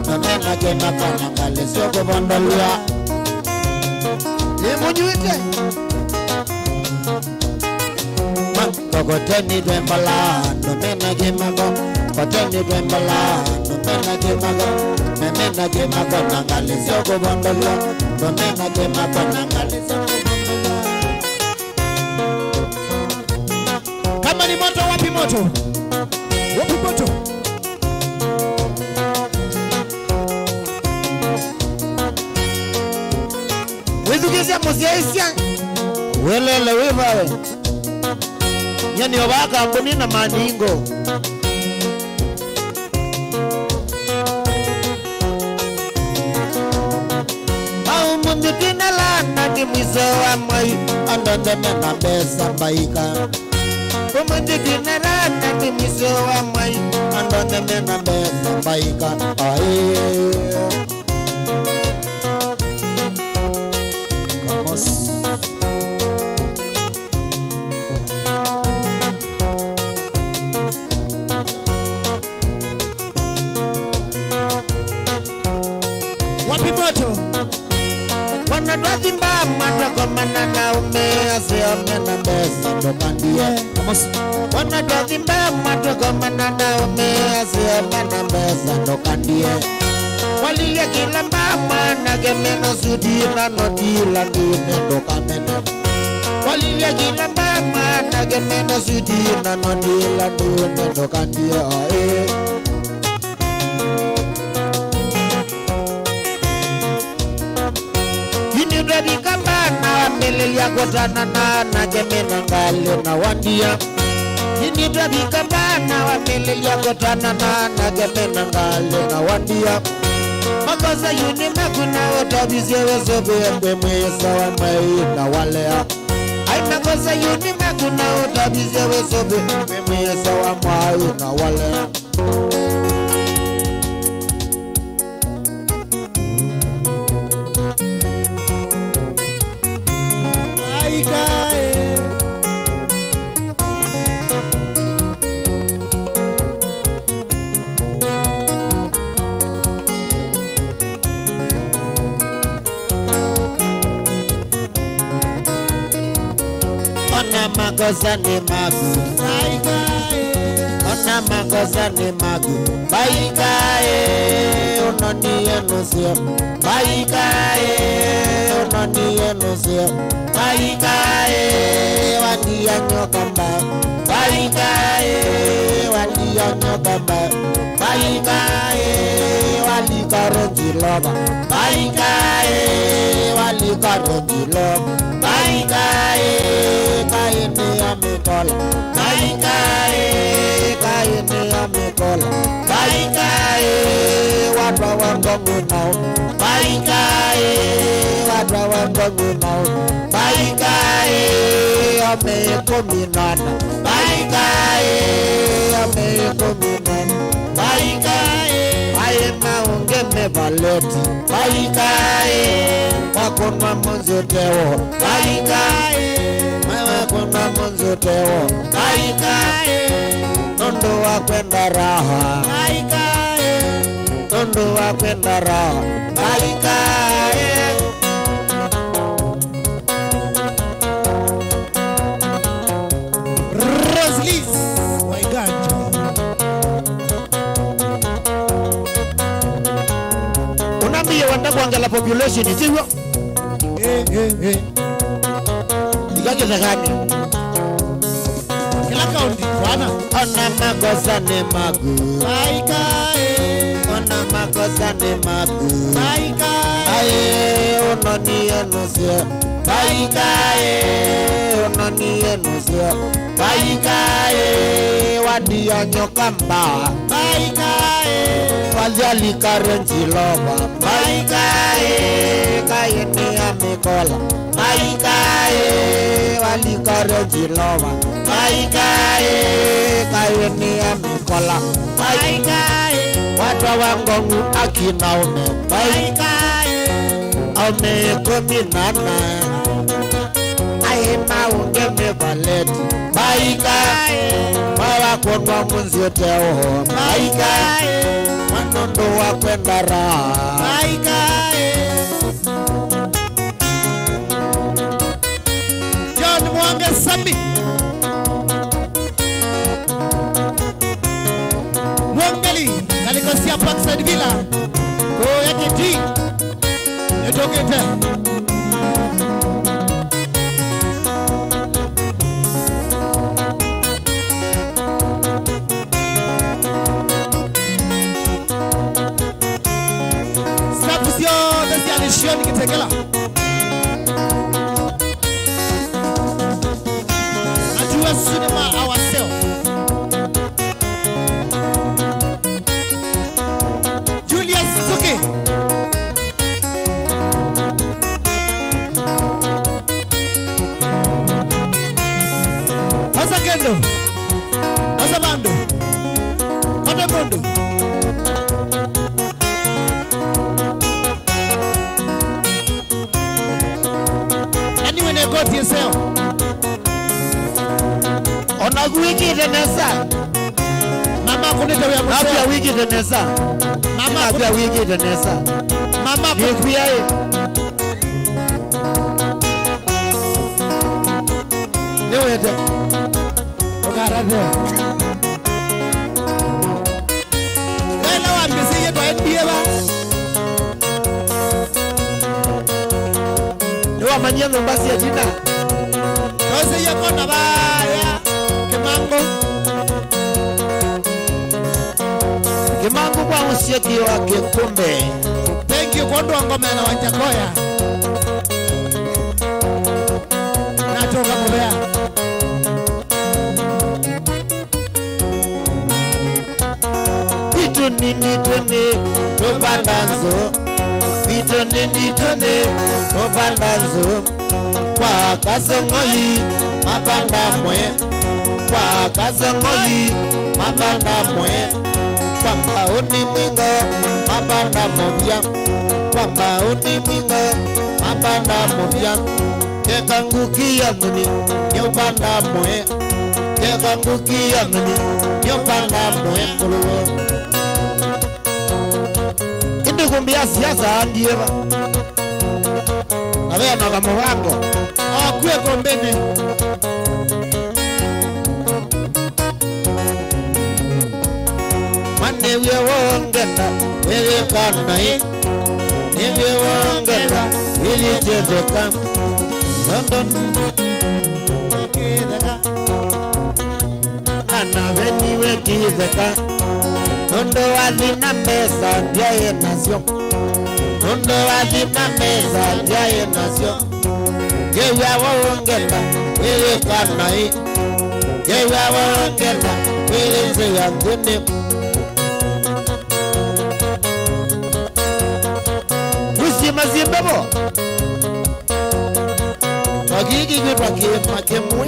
Mena gemako Nangali sioko bondolua Limunyuite Kokoteni twembala Mena gemako Koteni twembala Mena gemako Mena gemako Nangali sioko bondolua Mena gemako Nangali sioko bondolua Kama ni moto wapi moto Wapi moto Wizugizia musiaisia Welele wivawe Yani wabaka mbuni na maningo jina lana ni mwizo wa mwai andonde mena besa baika Umundu jina lana ni mwizo wa mwai andonde mena besa baika ae Vamos Wapi moto Wanadwazimba matoko manana umease omena besa ndokandie Vamos Wanadwazimba matoko manana umease omena besa ndokandie Walilia kila mama nagemeno sudira nodila ndine ndokamene Walilia kila mama nagemeno sudira nodila ndine ndokandie ae Baby kambana melelia kotana na gemena ngale na wandia Ini baby kambana melelia kotana na gemena ngale na wandia Makosa yuni makuna otabizi wezo bembe mwesa wa mai na walea Ai makosa yuni makuna otabizi wezo bembe mwesa wa mai na walea Makosa ni magu Ona makosa ni magu Baikae Unoni enusio Baikae Unoni enusio Baikae Wadia nyokamba Baikae Wadia nyokamba Baikae Walikaro jiloba Baikae Walikaro jiloba Baikae Kaine amikola Baikae Kaine amikola Baikae Wadwa wangongu nao Baikae Wadwa wangongu nao Baikae Amekominana Baikae Amekominana Baikae Aina ungeme baleti Baikae Wakonwa monzo tewo Baikae Wakonwa monzo tewo Baikae Nondo wakwenda raha Baikae Nondo wakwenda raha Baikae Roslis Waiganja Unambia wanakuangala population isiyo Igake zakani Kila kaundi wana Ona makosa ni magu Baikae Ona makosa ni magu Baikae Ae unoni enusio Baikae Unoni enusio Baikae Wadia nyokamba Baikae Wajali karenji loba Baikae Kaini amikola Baikae Wali karenji loba Baikae Kaini amikola Baikae Wadwa wangongu akinaume Baikae Ome kominana Aina ungeme baleti Baikae Mawa konwa munzio teo Baikae Manondo wakwenda raha Baikae John Mwange Sambi Mwangeli Kalikosia Parkside Villa Go yake G Netokete Sapusio Desi Alishoni Kitekela Najua cinema ourselves Julius Suki Otiendo. Asabando. Otemondo. Anyway, they got yourself. On a wiki the Nessa. Mama kunita ya After mseo. wiki the Nessa. Mama After wiki the Nessa. Mama Kuya. No it. Ogarade. Ela wa mbisi yeto NBA. No amanyendo basi ya jina. Kose yako na baya. Kimango. Kimango kwa usieki wa Kikumbe. Thank you kwa ngome na Wanjakoya. Natoka Mbeya. Vitu nini tuni tubandanzo. Vitu nini tuni tubandanzo. Kwa kasongoi mabanda mwe. Kwa kasongoi mabanda mwe. Kwa mauni mwingo mabanda mobya. Kwa mauni mwingo mabanda mobya. Keka ngukia muni nyobanda mwe. Keka ngukia muni nyobanda mwe kuluo. Indi kumbia siasa andieva. Nawea magamu wango. Kue kombene. Mane we wongenda, wewe kanai. Newe wongenda, wewe jedeka. London, ana veni we kizeka. Nondo wazina mesa, ndiaye nasyo. Nondo wazina mesa, ndiaye nasyo. Yewe wongenda, wewe kanai. Yewe wongenda, wewe zeyangene. Mazimbabo Magigi make mwe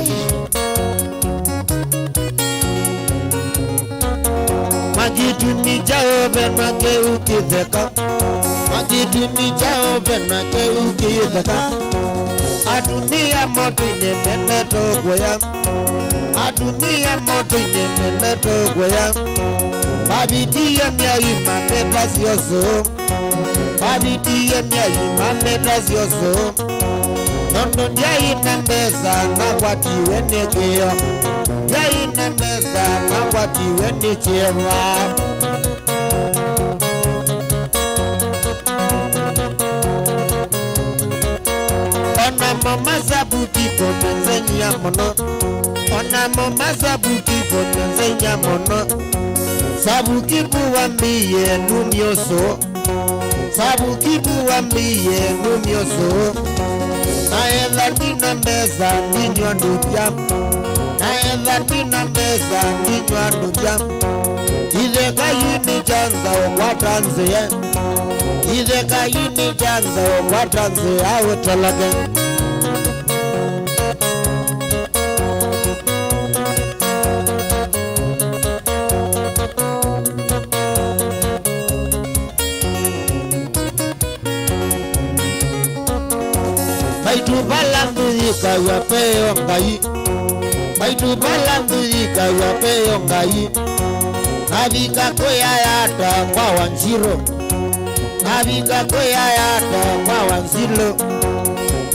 Magitu ni jao ben make ukizeka Magitu ni jao ben make ukizeka Adunia moto inemene togoya Adunia moto inemene togoya Babitia miaima metas yoso Babitia miaima metas yoso Nondo ndiai nembeza na kwati wene kio Ndiai nembeza na kwati wene chewa Ona mama sabuki ponenzenya mono Ona mama sabuki ponenzenya mono Sabuki buwambiye numioso Sabuki buwambiye numioso Naenda nina meza ninywa nduja Naenda nina meza ninywa nduja Ideka yini janza okwatanze Ideka yini janza okwatanze awe talage Baitu balandu yika yapeyo ngai Baitu balandu yika yapeyo ngai Nabika koya yata kwa wanjiro Nabika koya yata kwa wanzilo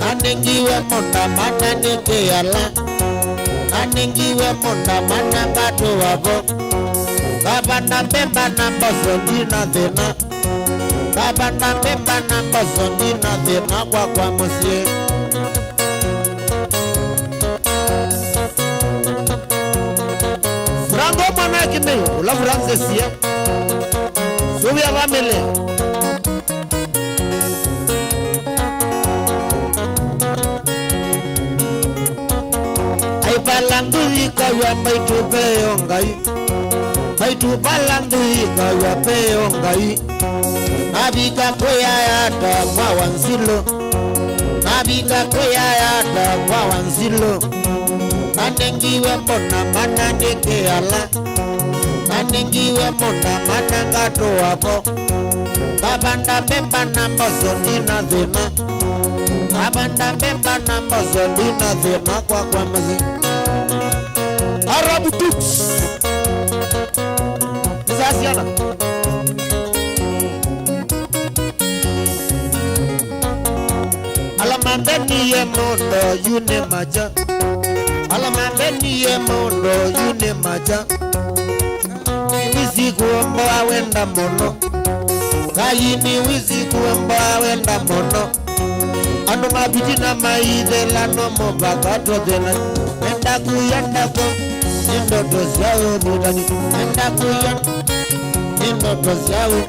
Nanengiwe monda mana neke yala Nanengiwe monda mana gato wabo Baba na bemba na mboso dina dhena Baba na bemba na mboso dina dhena kwa musie Frango mana kime ula franze siya Subi avamele Ay balandu ika ya maitu peyo ngai Maitu balandu ika ya peyo ngai Nabika koya yata kwa wanzilo Nabika koya yata kwa wanzilo Nanengiwe mbona mana ndeke ala Nanengiwe mbona mana ngato wako Babanda bemba na mbozo nina dhina Babanda bemba na mbozo nina dhina kwa mazi Arabu Tuks Nizasiana Alamambeni ye mondo yune maja Alamambeni ye mondo yune maja Wizi kuombo awenda mono Kayini wizi kuombo awenda mono Ano mabiti na maide lano mobagato dena Menda kuyanda ko Nindo dozyawe nidani Menda kuyanda Nindo dozyawe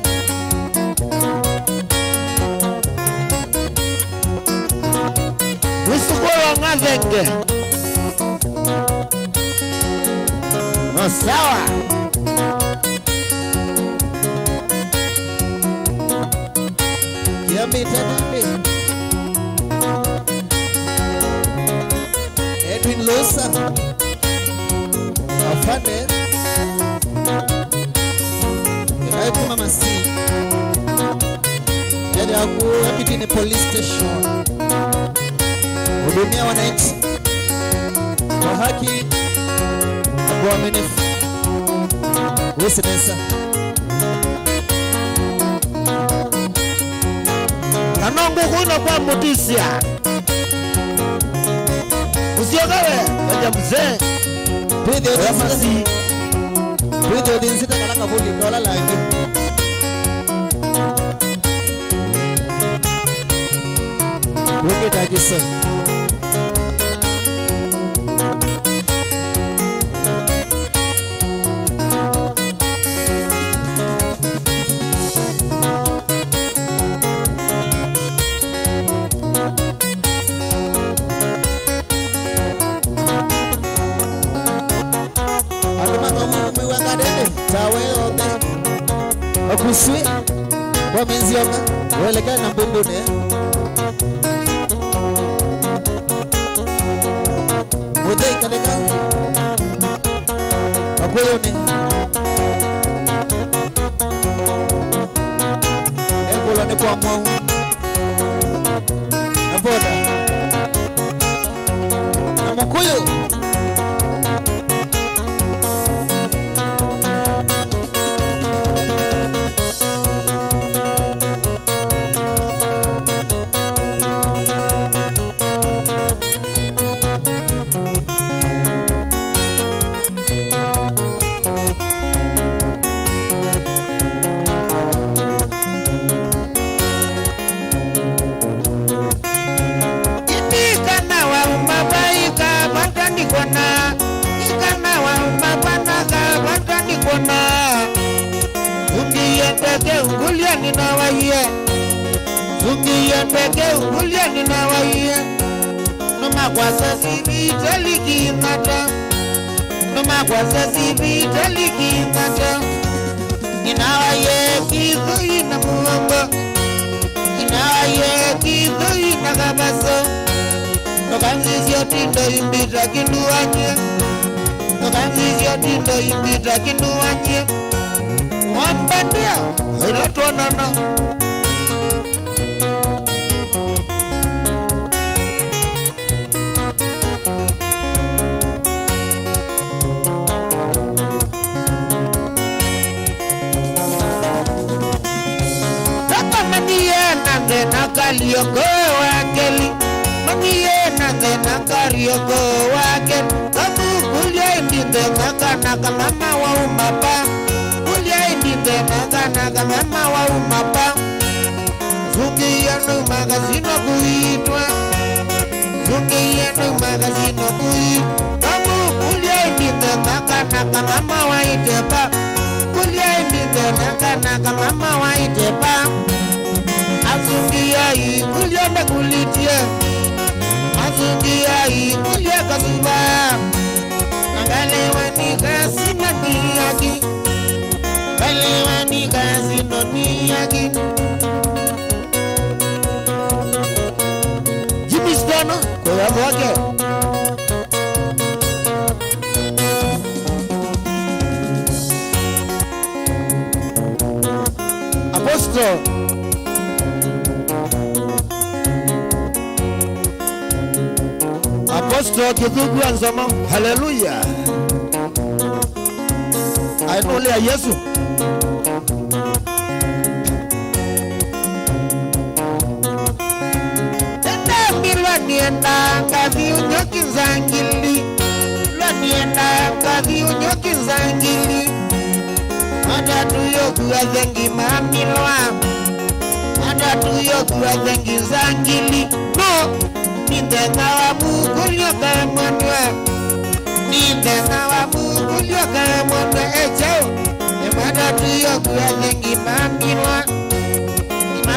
Wisukuro ngazenge No sawa Yami Tanambi Edwin Losa Afande Yaiku Mama C Yadi aku Yapiti ni police station Hudumia wananchi kwa haki na uaminifu. Usinesa Kanongo kuna kwa mutisia Usiogawe Kaja mzee Pwede odinsita kalaka buli Kola langi Wiki takise Okusui kwa menzioka welekea na mbundune Udei kaleka Akweyoni Ebola ni kwa mwahu Naboda Na mkuyu Apostle. Apostle Kithugu Anzama. Hallelujah. Ainulia Yesu. Nienda kazi unyoki zangili, nienda kazi unyoki zangili. Ada tuyo kuwa zengi mamilwa, ada tuyo kuwa zengi zangili. No, nitenga wa Mungu yoka mwanwa, nitenga wa Mungu yoka mwanwa. Echo, ada tuyo kuwa zengi mamilwa,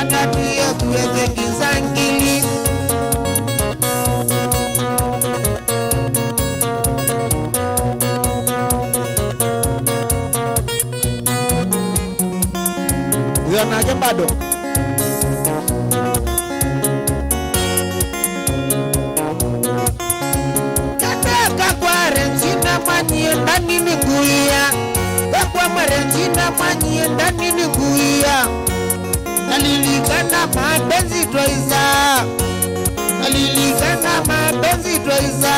ada tuyo kuwa zengi zangili. Naja bado kata kwa renjina manye ndani nikuia, kwa marenjina manye ndani nikuia. Alilikana mapenzi toiza, alilikana mapenzi toiza.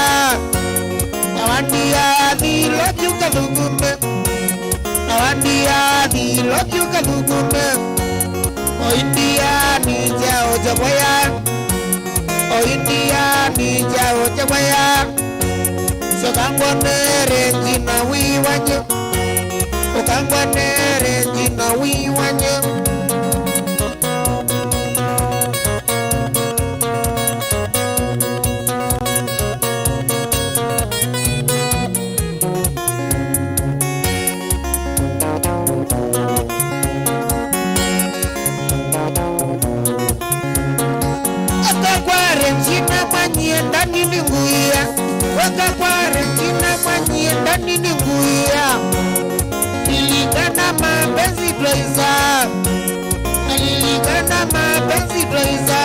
Nawandia nilojuka dhugume, nawandia nilojuka dhugume. O India ni jao jabaya, o India ni jao jabaya. Sokangwane renjina wiwanye, okangwane renjina wiwanye. Ndani ni nguia, waka kwa renjina manye ndani ni nguia. Nilikana mapenzi toiza, nilikana mapenzi toiza.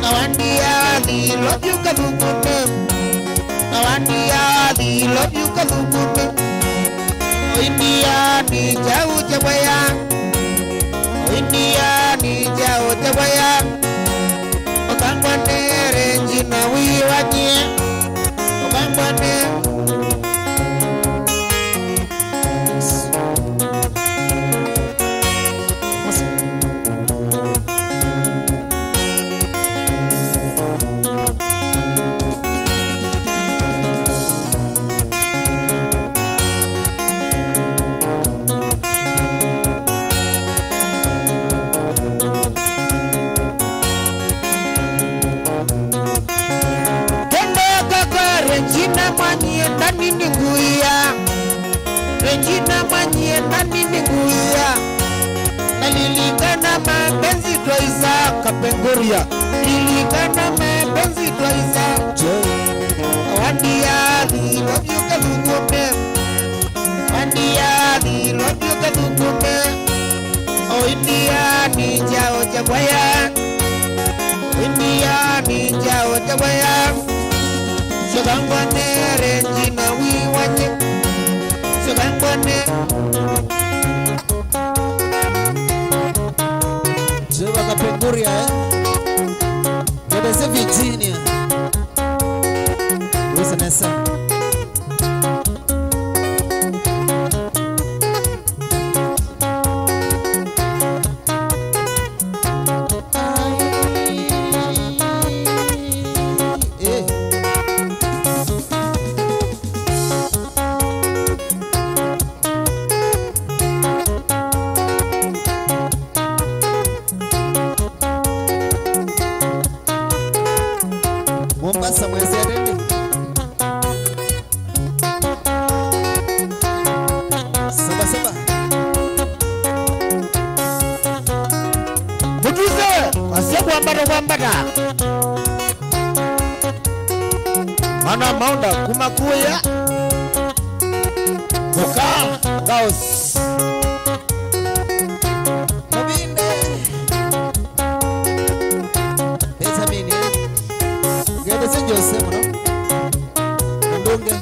Nawandia the love you kalukume, nawandia the love you kalukume. O India ni jao jabaya, o India ni jao jabaya. Okangwane renjina wiwanye, okangwane. Regina manye ndani ni nguia, Regina manye ndani ni nguia. Nalilikana mapenzi toiza Kapenguria, lilikana mapenzi toiza. Wandia the love you kalukume, wandia the love you kalukume. O India ni jao jabaya, India ni jao jabaya. Sokangwane renjina wiwanye, sokangwane. Jeva Kapenguria Gedese Virginia Wisenesa Mombasa mwezi adende Saba saba Mutuze Wasebu wambada Mana maunda kumakuya Muka Gaos Mabinde Betamini Gedese Jose mno Ndunge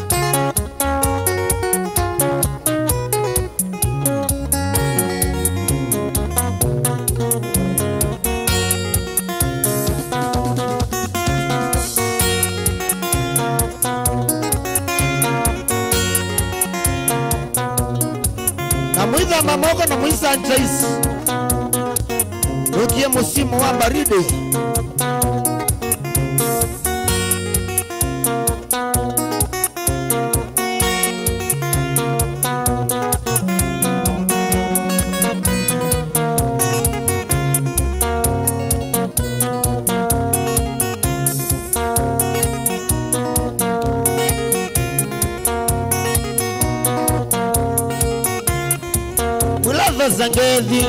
na muidha mamoko na muisa nchaisi ukie musimu wa baridi. Zangezi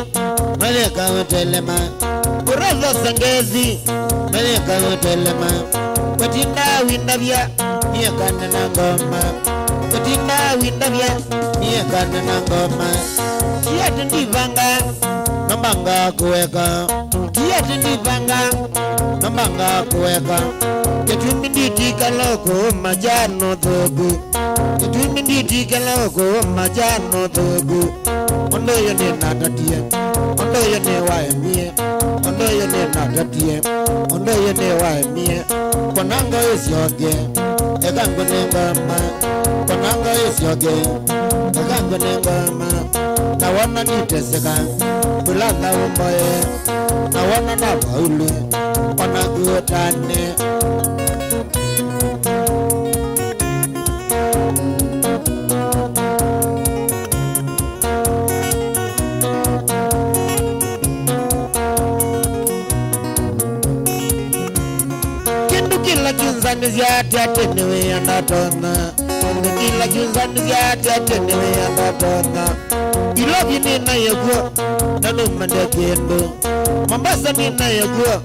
maleka hotelema buraza zangezi maleka hotelema kwatinda windavya niekana na ngoma kwatinda windavya niekana na ngoma kiatu ndivanga nambanga kuweka kiatu ndivanga nambanga kuweka ketumi nditika loko majano thogu ketumi nditika loko majano thogu ondo yone natatie ondo yone waemie ondo yone natatie ondo yone waemie konanga esioge egango nengama konanga esioge egango nengama nawana niteseka bulala umboye nawana na baulu onagutane Junzani ziyati atenewe anatona kila junzani ziyati atenewe anatona Ilobi nina yegua nanu mandekendo Mombasa nina yegua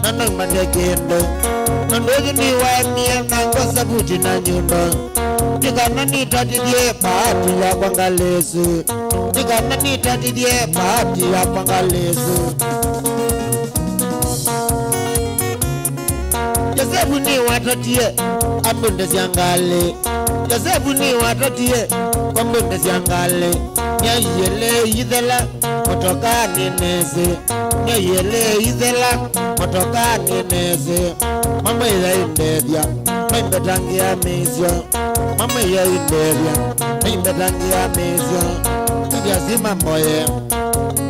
nanu mandekendo Nandogi ni waemia nangosa buti na nyundo Nikana nitatidie bahati ya kwangalesu Nikana nitatidie bahati ya kwangalesu Yosefu ni watatie abunde siangale Yosefu ni watatie abunde siangale Nyayele idela motoka ninese Nyayele idela motoka ninese Mama ya indedia Maimbe tangi ya misyo Mama ya indedia Maimbe tangi ya misyo Tabia sima mboye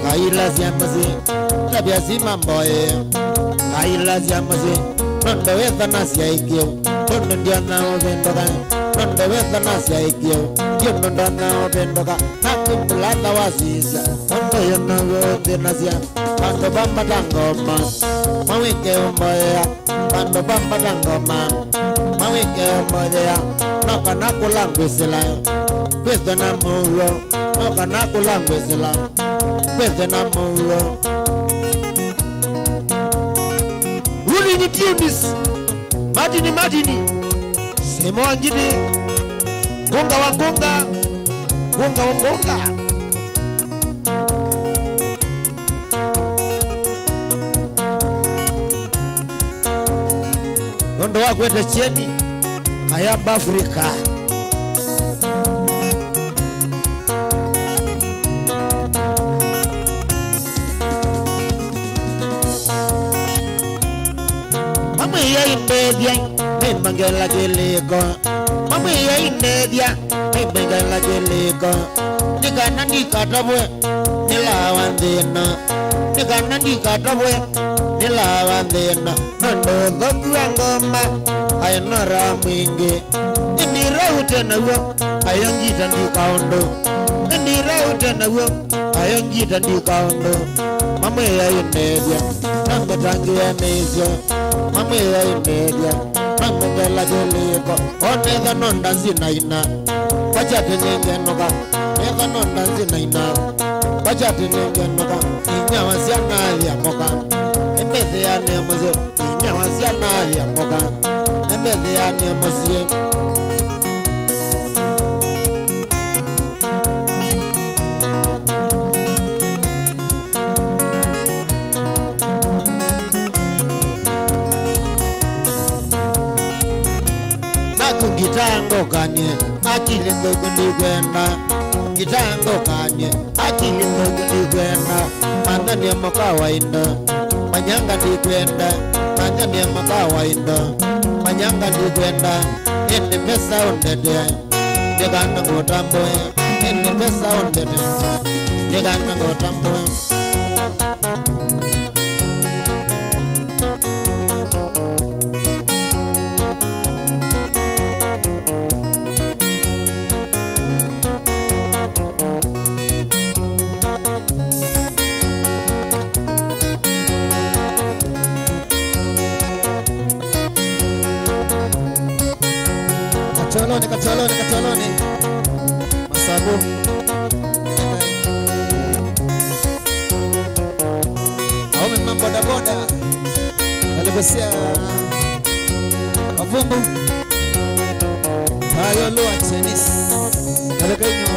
Kaila siamasi Tabia sima mboye Kaila siamasi Nondo weza nasi ya ikio Nondo ndio nao bendoka Nondo weza nasi ya ikio Nondo ndio nao bendoka Nakumbulanda wasisa Nondo yonago nasi ya Bando bamba tangoma Mawike umboya Bando bamba tangoma Mawike umboya Noka nakulangwisila Kweste na mulo Noka nakulangwisila Kweste na mulo Ni tunis Madini Semo wangine Gonga wa gonga Nondo wa kwenda cheni Hayaba Afrika Mama ya indedia Mangala geliko Mama ya indedia Mangala geliko Nikana nikatabwe Nilawandina Nikana nikatabwe Nilawandina Nondo dhogwa ngoma Ayanora mwingi Indira utena uo Ayongita ndikaundo Indira utena uo Ayongita ndikaundo Mama ya indedia Namba tangi ya misyo Mama ya indedia Mama ngala geliko Onega nonda zinaina Bachate nengenoka Nega nonda zinaina Bachate nengenoka Inyawa siya ya moka Embeze ya nemoze Inyawa siya ya moka Embeze ya nemoze Gitango kanye akili ndogo ndikwenda Gitango kanye akili ndogo ndikwenda Mandani ya makawaida Manyanga ndikwenda Mandani ya makawaida Manyanga ndikwenda Ende pesa ondede Ndegana ngutamboe nene pesa ondete Negana gotambo Kacholoni Masabu Aume mambo da boda Nalibesia Avumbu Hayo luwa tenis Kaleka inyo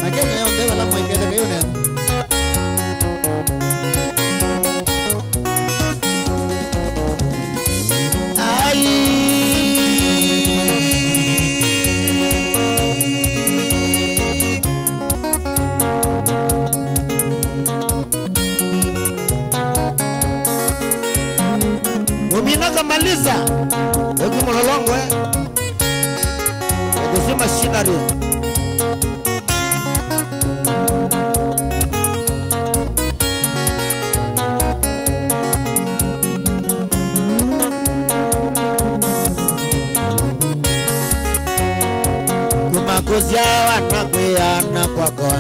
Nagenya yao ndewa lamo ikeleka yune Maliza Egu mololongo Egu si machinery Kumakuzia wanakuiana kwako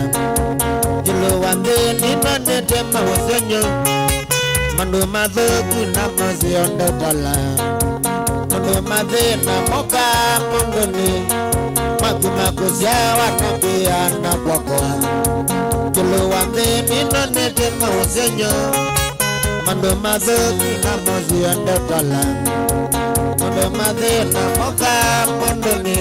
Jilu wambini nanete mawazenyo Manu madhuku na mazionda tala Manu madhina moka munguni Makumakuzia wanakuiana kwako Jilu wambini nanete mawazenyo Manu madhuku na mazionda tala Manu madhina moka munguni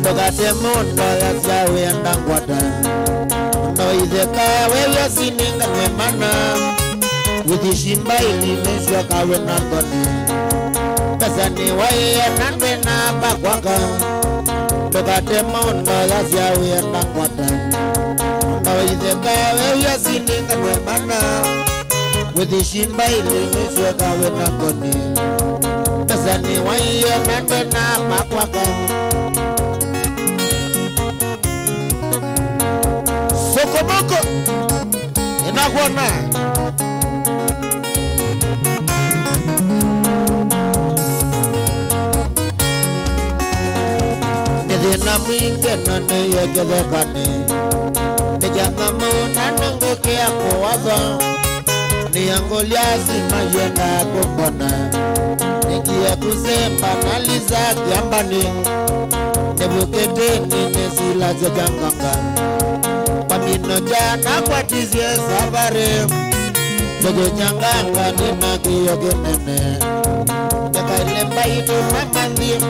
Togate mundo ya siawe andangwada Mundo izeka wewe sininga mwemana Withishimba ilimeswa kawe nangoni Pesani wae nande na bakwaka Togate mundo ya siawe andangwada Mundo izeka wewe sininga mwemana Withishimba ilimeswa kawe nangoni Pesani wae nande na bakwaka Sokomoko Inagwana Nidhina mwinge nane yegedekane Nijanga muna nanguke ya kuwaza Niangolia sima yenda kumbona Nikia kusemba naliza kiambani Nebukete nine sila janganga Pamino jana kwa tizie sabare Jogo nyanganga nina kiyoge nene Jaka ilemba ito mamandi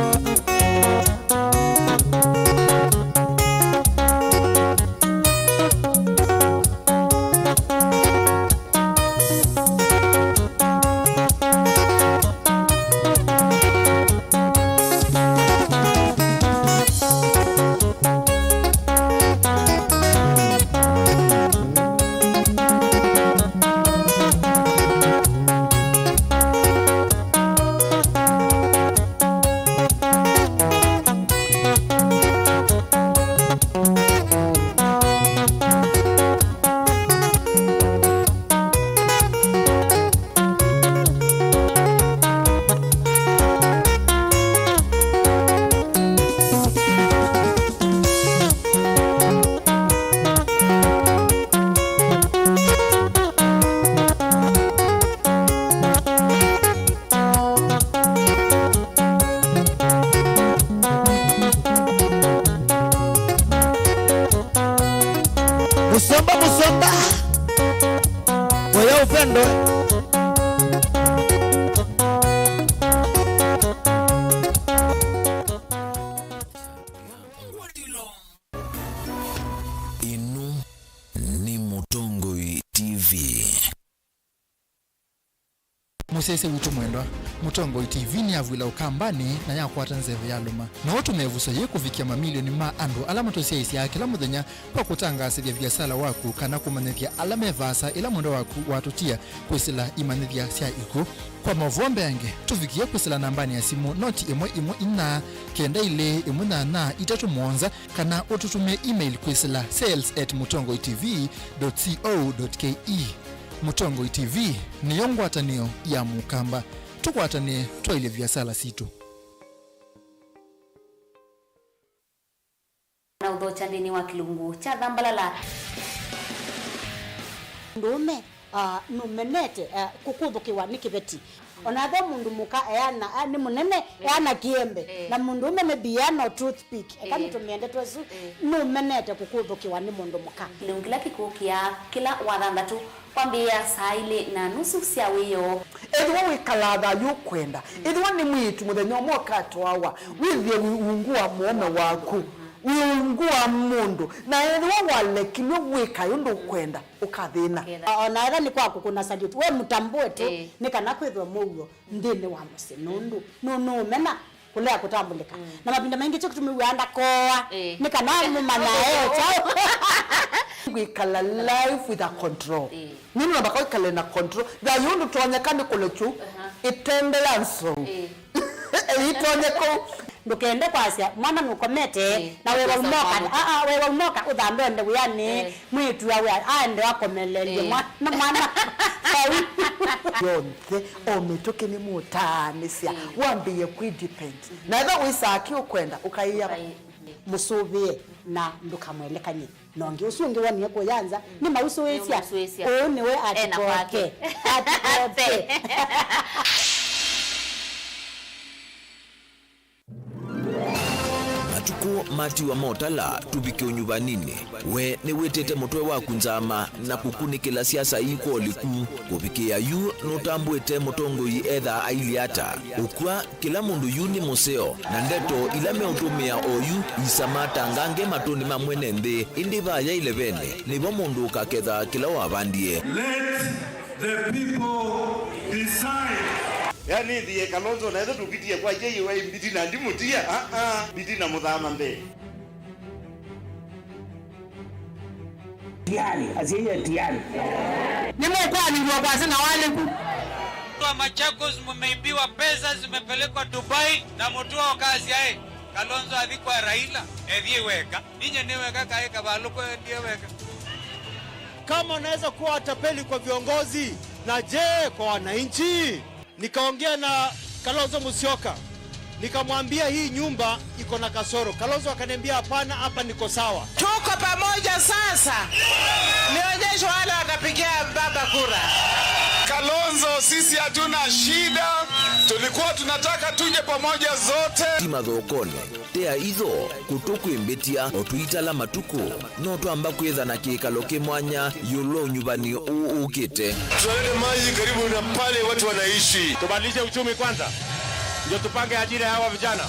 Musomba Moya upendo Inu ni Mutongoi TV. musese witu mwendwa Mutongo TV ni avwila ukambani na yakwata nzeve ya luma na watu mevusa ye kufikia mamilioni ma andu alama tosiaisi ya kila muthenya kwa kutangasithia biasala waku kana kumanithia alama evasa ila mwendo waku watutia kwisila imanithia sia iku kwa mavombe yange tufikia kwisila nambani ya simu noti imwe ina kenda ile imunana itatu mwonza kana ututumia email kwisila sales@mutongoitv.co.ke. Mutongo TV ni yongwatanio ya mukamba tukwatane twaile biasala situ na udhochandini wa kilungu cha dhambalala ndume numenete kukuthukiwa ni kibeti onathe mundu muka eyana ni munene eyana kiembe na mundu ume ne biano toothpick ekani tumiende twesu numenete kukuthukiwa ni mundu muka kilungu kila kikukia kila wathandatu kwambia saile na nusu cia wiyo edwa wikalaga yukwenda edwa ni mwitu muthenya umwe katwawa withie wiungua muome waku wiungua mundu na edwa walekilwe wika yundu kwenda ukathina ona era ni kwaku kuna salute we mutambue tu ni kana kwithwa mugo ndini wa musinundu no mena kulea kutambulika na mapinda mengi cyo kutumiwanda koa ni kana mumanya chao wikala life with a control nini na bakao kale na control ga yundu tonyekane kulechu itembelanso itonyeko ndukende kwasia mwana nukomete na wewe umoka wewe umoka udambende uyani mwitu wawe aende wakomelelie mwana yonke ometoke ni mutanisia wambiye kwidepend na eba wisaki ukwenda ukaiya musubie na ndukamwelekanye nonge usungi wani yako yanza ni mausuwesia niwe atikoke Matuko mati wa motala tubike unyubanini we ni wetete motwe waku nzama na kukunikila siasa iko liku kubikia yu notambwete Mutongo yi edha ailiata ukwa kila mundu yuni museo na ndeto ilame utumia oyu isamata ngange matoni mamwene nde indi vaya ilevene nibo mundu kaketha kila wabandie. Let the people decide. Yani ndiye Kalonzo na ndio tukitie kwa yeye wa mbiti na ndimutia mbiti na muthama mbe tiari aziye tiari ni mwa ndio kwa sana wale wa Machakos mmeibiwa pesa zimepelekwa Dubai na mtoa kazi yae Kalonzo alikwa Raila edhiweka ninye niweka kaeka baluko ndiweka. Kama unaweza kuwa watapeli kwa viongozi na je kwa wananchi? Nikaongea na Kalonzo Musyoka nikamwambia hii nyumba iko na kasoro. Kalonzo akaniambia hapana, hapa niko sawa. Tuko pamoja sasa. Nionyeshe wale watapigia baba kura. Kalonzo, sisi hatuna shida. Tulikuwa tunataka tuje pamoja zote. Tima dhokone tea idho kutuku imbetia otuitala matuko noto ambako yedha na kikaloke mwanya yolo nyubani ukite tulete maji karibu na pale watu wanaishi. Tubadilishe uchumi kwanza ndio tupange ajira ya hawa vijana.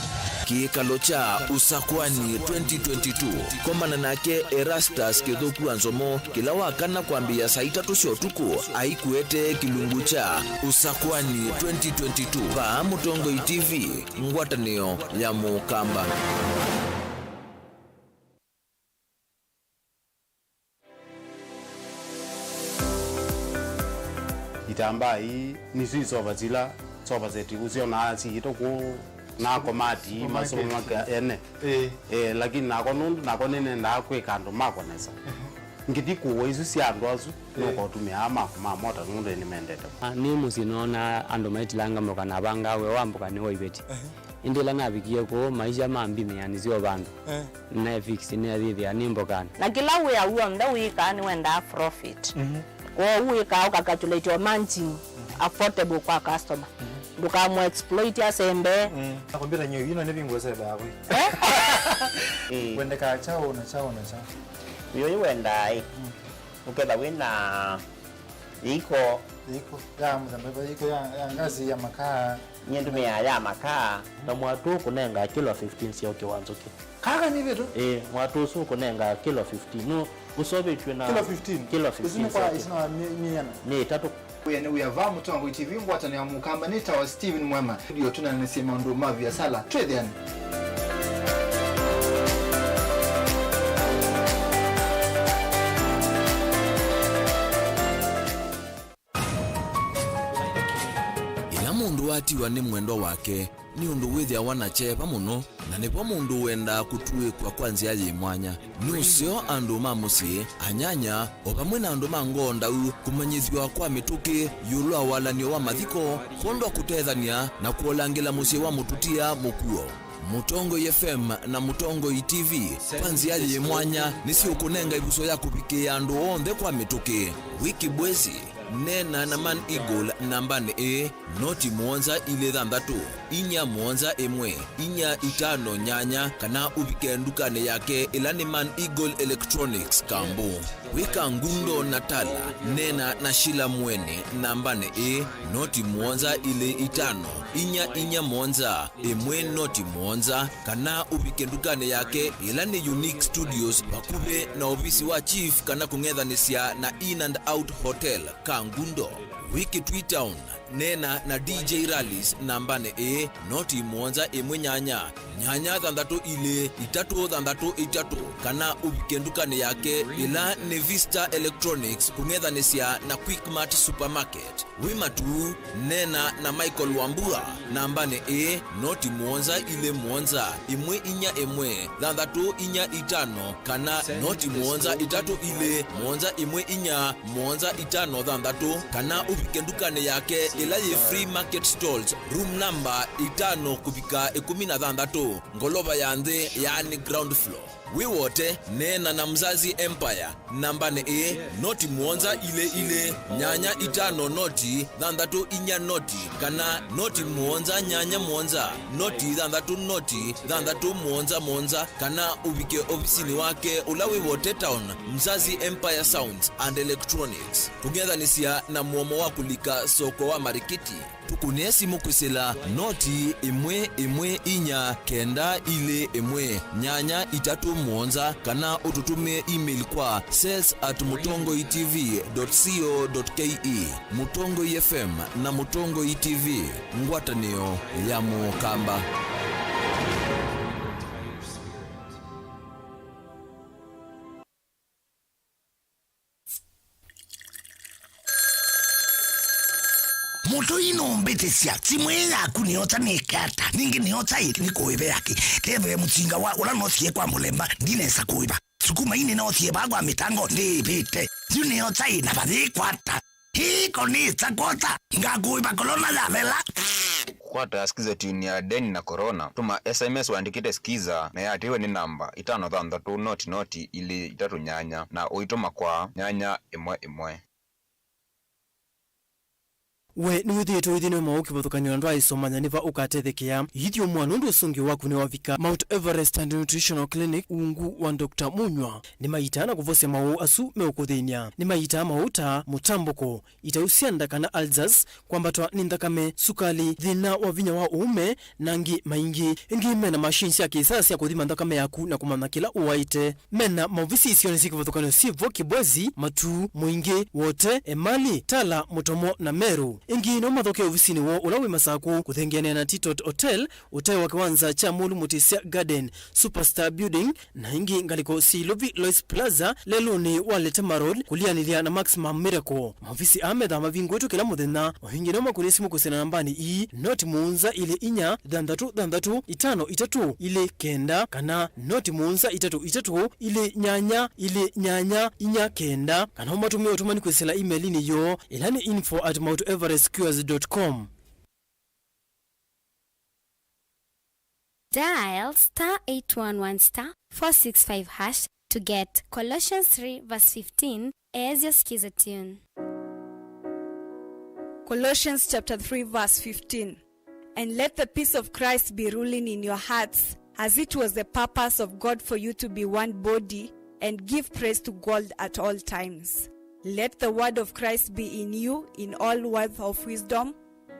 Kikalo cha Usakwani 2022 komana nake Erastus Kithuku Anzomo kila wakana kwambia saita tushotuko aikuete kilungu cha Usakwani 2022 pa Mutongo TV ngwatanio ya mukamba. Itamba hii ni sisi soba zetu uzio na itoko na komati masomo maka ene lakini nako nene ndakwe kando mako nesa ngiti kuwo isu si andu azu noko tumia ama mota ngunde ni mendete ni musinona ando maitilanga moka na banga we wambuka ni woibeti indila nabikie ko maisha mambi meani sio bandu na fix ni adhithi animbokana na kila we ya uonda wika ni wenda profit kwa wika ukakatulate managing affordable kwa customer dukamu exploit ya sembe nakwambia nyewe yino ne bingwese bawe wenda ka chao na chao yoyi wenda ukeda wina iko ya mzambeba iko ya ngazi ya makaa nyendume ya makaa na mwatu kunenga kilo 15 sio kiwanzoke kaka ni vitu mwatu su kunenga kilo 15 no usobe tuna kilo 15 kilo 15 isino kwa isino miana ni tatu Uye ni uyava Mutongo TV ngwatani ya mukambanita wa Steven Mwema. Ndio tunanasema ndo mavi ya sala. Trade yani. Mundu watiwa ni mwendo wake ni undu withia wanachepa muno na nipo mundu wenda kutuikwa kwa nzia yimwanya nusio andu mamusi anyanya opamwe na andu mangonda kumanyithwa kwa mituki yulu awalanio wa mathiko kondo kutethania na kuolangila musi wa mututia mukuo. Mutongo FM na Mutongo TV panzia yimwanya nisio kunenga ibuso ya kupikia andu onde kwa mituki wiki bwezi nena na Man Eagle nambani noti mwonza ile dhambatu inya mwonza emwe inya itano nyanya kana ubike ndukane yake ilani Man Eagle Electronics kambu wika ngundo natala nena na Shila Mwene nambani noti mwonza ile itano inya mwonza emwe noti mwonza kana ubike ndukane yake ilani Unique Studios bakube na ofisi wa chief kana kungethanisia na In and Out Hotel Kangundo wiki Tweetown nena na DJ Rallies nambane noti mwonza emwe nyanya thandatu ile itatu thandatu itatu kana ubikendukane yake ila Nevista Electronics kungethanisia na Quickmart Supermarket wimatu nena na Michael Wambua nambane noti mwonza ile mwonza emwe inya emwe thandatu inya itano kana noti mwonza itatu ile mwonza emwe inya mwonza itano thandatu kana ubikendukane yake ila ye Free Market Stalls room number 5 kubika 16 ngoloba yande yani ground floor wiwote nena na Mzazi Empire nambane noti mwonza ile nyanya itano noti thandatu inya noti kana noti mwonza nyanya mwonza noti thandatu noti thandatu mwonza kana ubike ofisini wake ula wiwote town Mzazi Empire Sounds and Electronics kungethanisia na muomo wa kulika soko wa marikiti tukunie simu kusela noti emwe inya kenda ile emwe nyanya itatu mwonza kana ututume email kwa sales@mutongoitv.co.ke. Mutongo FM na Mutongo TV ngwatanio ya mukamba. Moto inombete sia timwe yaku niota nekata ningi niota iki nikoibe yake keve mutsinga wa ula nothie kwa mulemba ndinesa kuiba sukuma ini nothie bagwa mitango ndipite niota ina badikwata hiko ni tsakota ngakuiba kolona ya vela kwata skiza tuni ya deni na corona tuma SMS waandikite skiza na yatiwe ni namba 5 noti ili itatu nyanya na uituma kwa nyanya emwe we ni withieto withine mauki bathukanyo ndo aisomanya niva ukatethekia yithio mwana ndo sungi waku ni wavika Mount Everest and Nutritional Clinic ungu wa Dr. Munywa ni maitana kuvose mau asu meukuthenia ni maita mauta mutamboko itausianda kana alzas kwambatwa ni ndakame sukali thina wa vinya wa uume nangi maingi ingime na machines ya kisasa ya kuthima ndakame yaku na kumana kila uwaite mena mavisi isioni siku bathukanyo sivo kibwezi matu mwingi wote emali tala mutomo na meru ingino mathoke ofisini wo ulawe masaku kuthengeana na Titot Hotel utai wa kiwanza cha Mulu Mutisia Garden Superstar Building na ingi ngaliko Silovi Lois Plaza leloni walete marod kulianilia na Maximum Miracle mafisi amedha mavingo yetu kila muthenya wahingino makunisi mukusena nambani noti muunza ile inya dhandatu itano itatu ile kenda kana noti muunza itatu ile nyanya inya kenda kana umatumia utumani kwesela email ni yo ilani info@mounteverestcures.com. Dial *811*465# to get Colossians 3:15 as your skiza tune. Colossians chapter 3 verse 15. And let the peace of Christ be ruling in your hearts, as it was the purpose of God for you to be one body and give praise to God at all times. Let the word of Christ be in you in all words of wisdom,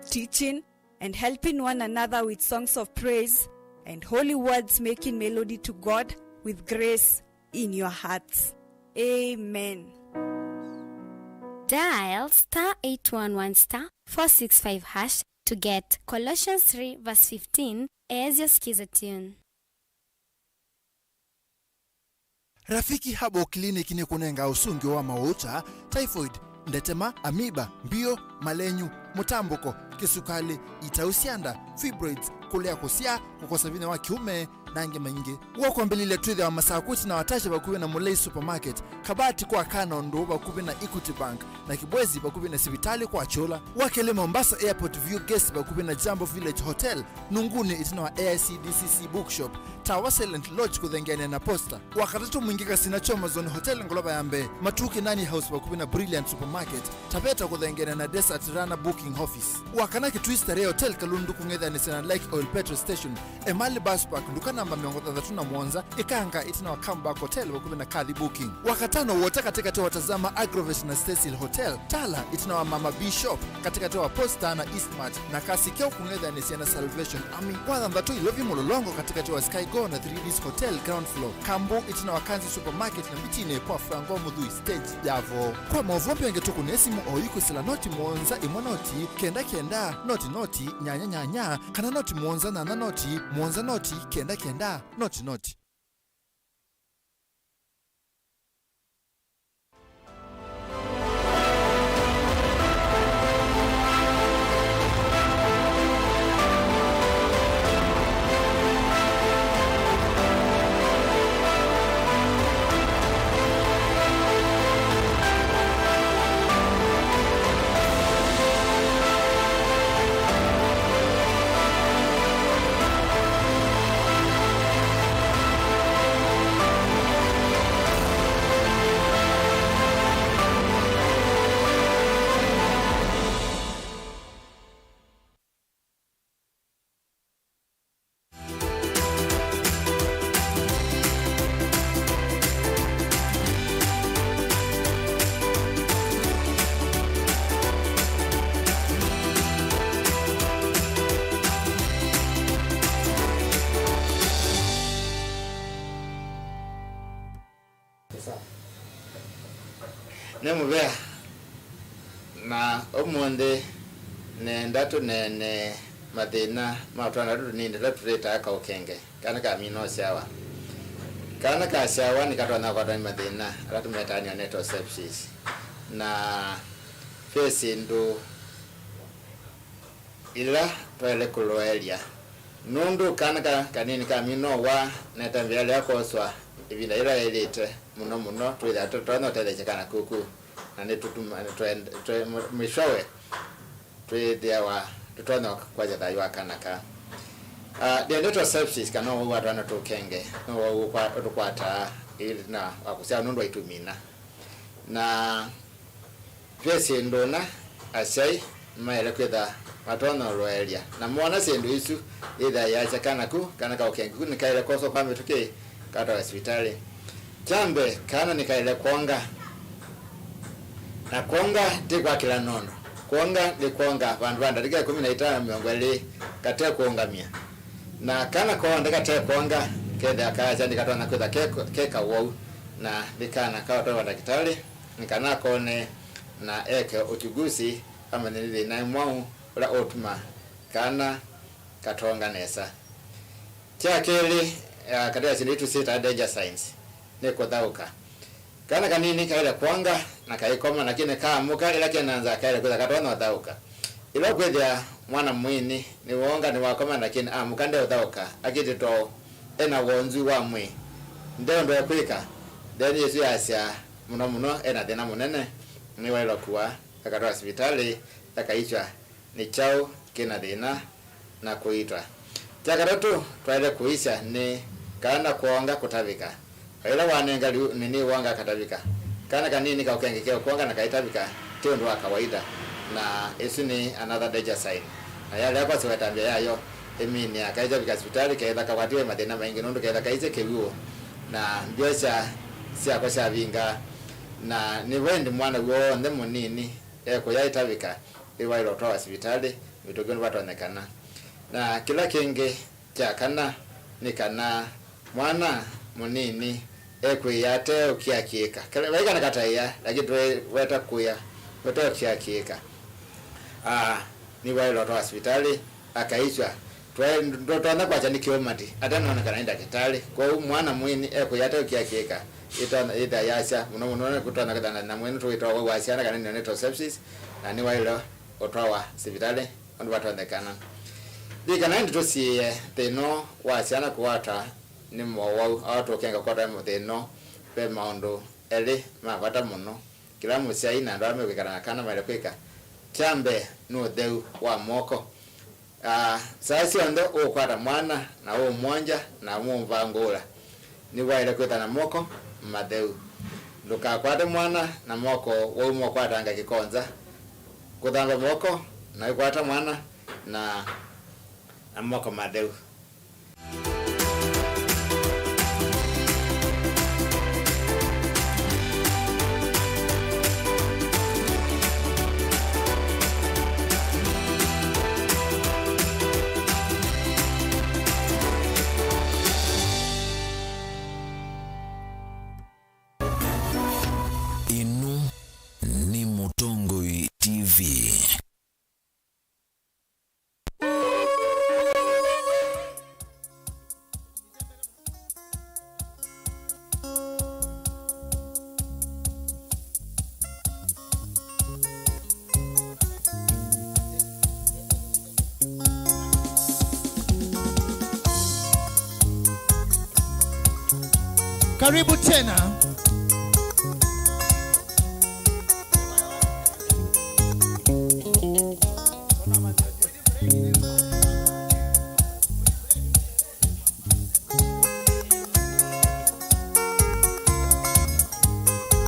teaching and helping one another with songs of praise and holy words, making melody to God with grace in your hearts. Amen. Dial *811*465# to get Colossians 3 verse 15 as your skiza tune. Rafiki Habo Clinic ni kunenga usungi wa mauta, typhoid, ndetema, amiba, mbio, malenyu, mutambuko, kisukali, itausianda, fibroids, kulea kusia, kukosa vina wa kiume, nange maingi. Wako mbelile tuidhe wa masakuti na watasha bakubi na Mulei Supermarket, kabati kwa Kanondo bakubi na Equity Bank, na Kibwezi bakubi na Sibitali kwa Chola, wakele Mombasa Airport View Guest bakubi na Jambo Village Hotel, Nunguni itina wa AICDCC Bookshop, Tower Silent Lodge kudhengene na Posta. Wakatatu mwingika Sinachoma Zone Hotel Ngoloba Yambe, Matuki Nani House bakubi na Brilliant Supermarket, Tabeta kudhengene na Desert Rana Booking Office. Wakanaki Twister Hotel Kalundu kungedha ni Sena Lake Oil Petrol Station, Emali Bus Park ndukana namba 33 Mwanza, Ikanga itina wa Comeback Hotel bakubi na Kadhi Booking. Wakatano wote katika watazama Agrovet na Cecil Hotel, Tala itina wa Mama Bishop katika wa Posta na Eastmart, na Kasikeo kungedha ni Sena Salvation Army. Wadhambatu ilovi mulolongo katika wa Sky Go na 3Ds Hotel ground floor. Kambo itina wa Kanzi Supermarket na mitine kwa Frango Mudhui stage yavo. Kwa mavombi wangetuku nesimu oyuko sila noti Mwanza imonoti kenda noti nyanya kana noti Mwanza na noti Mwanza noti kenda noti. Nemubea na omonde ne ndatu ne madina matwana ru ni ndatu reta ka okenge kana ka mino shawa kana ka shawa ni katwana kwa madina ratu metania neto sepsis na fesi ndo ila pale kuloelia nundu kana ka kanini ka mino wa netambele yakoswa ibinda ila elite muno twida totona telechekana kuku na netutuma mwishowe twida wa tutona kwa jadai wa kanaka the netto sepsis kana wa twana tokenge no kwa ta ili na akusia nundu itumina na pesi ndona asai maele kweda matona roelia na mwana sendu isu ida ya chakana ku kana ka okenge ni kaile koso kwa metuke kata hospitali jambe kana nikaile kuonga na kuonga tikwa kila nono kuonga ni kuonga vandu vandika 15 miongwele kate kuongamia na kana kuonga kate kuonga kenda akaja nikatoa na kwenda keka wau na nikana kawa toa daktari nikana kone na eke uchuguzi ama nili na mwau ula otuma kana katonga nesa chakeli katika sinitu sita danger signs niko dhauka kana kanini kaile kuanga na kaikoma lakini kaamuka ila kenaanza kaile kwa katona dhauka ila kwedya mwana mwini ni wonga ni wakoma lakini amukande dhauka akiti to ena wonzu wa mwi ndo yakwika then yesu yasia muno ena dena munene ni wailo kuwa akatoa hospitali akaichwa ni chao kina dena na kuitwa Chakarato twaile kuisha ni kana kuonga kutabika. Ila wanenga nini wanga katabika. Kana kanini ka ukengekea kuonga na kaitabika tio ndo kawaida na isi ni another danger sign. Na yale hapa siwatambia yayo emini akaitabika hospitali kaenda kawatiwe madena mengi ndo kaenda kaize keguo na mbiocha si akosha vinga na ni wendi mwana wo ndemo nini eko yaitabika iwa ilo toa hospitali mitogoni watu wanekana na kila kenge cha kana ni kana mwana munini ekwe yate ukiakika kale waika nakataya lakini weta kuya watokia kieka ni wailo to hospitali akaishwa ndo na kwacha nikiomati atanaona kana ndakitali kwa mwana mwini yata kieka ita yasha muno kutana kadana na mwenu to itawa wasiana kana neonatal sepsis na ni wailo otwawa hospitali ndo watondekana dikana ndo si teno wasiana kuwata ni mwawa atokenga kwata teno pe maundo ele mavata muno kila musiai na ndo amekana kana male kwika chambe no deu wa moko sasa ndo okwata mwana na mwanja na mumvangula ni waile kwita na moko madeu nduka kwata mwana na moko wo mokwata anga kikonza kudamba moko na kwata mwana na moko madeu. Inu ni Mutongoi TV. Karibu tena.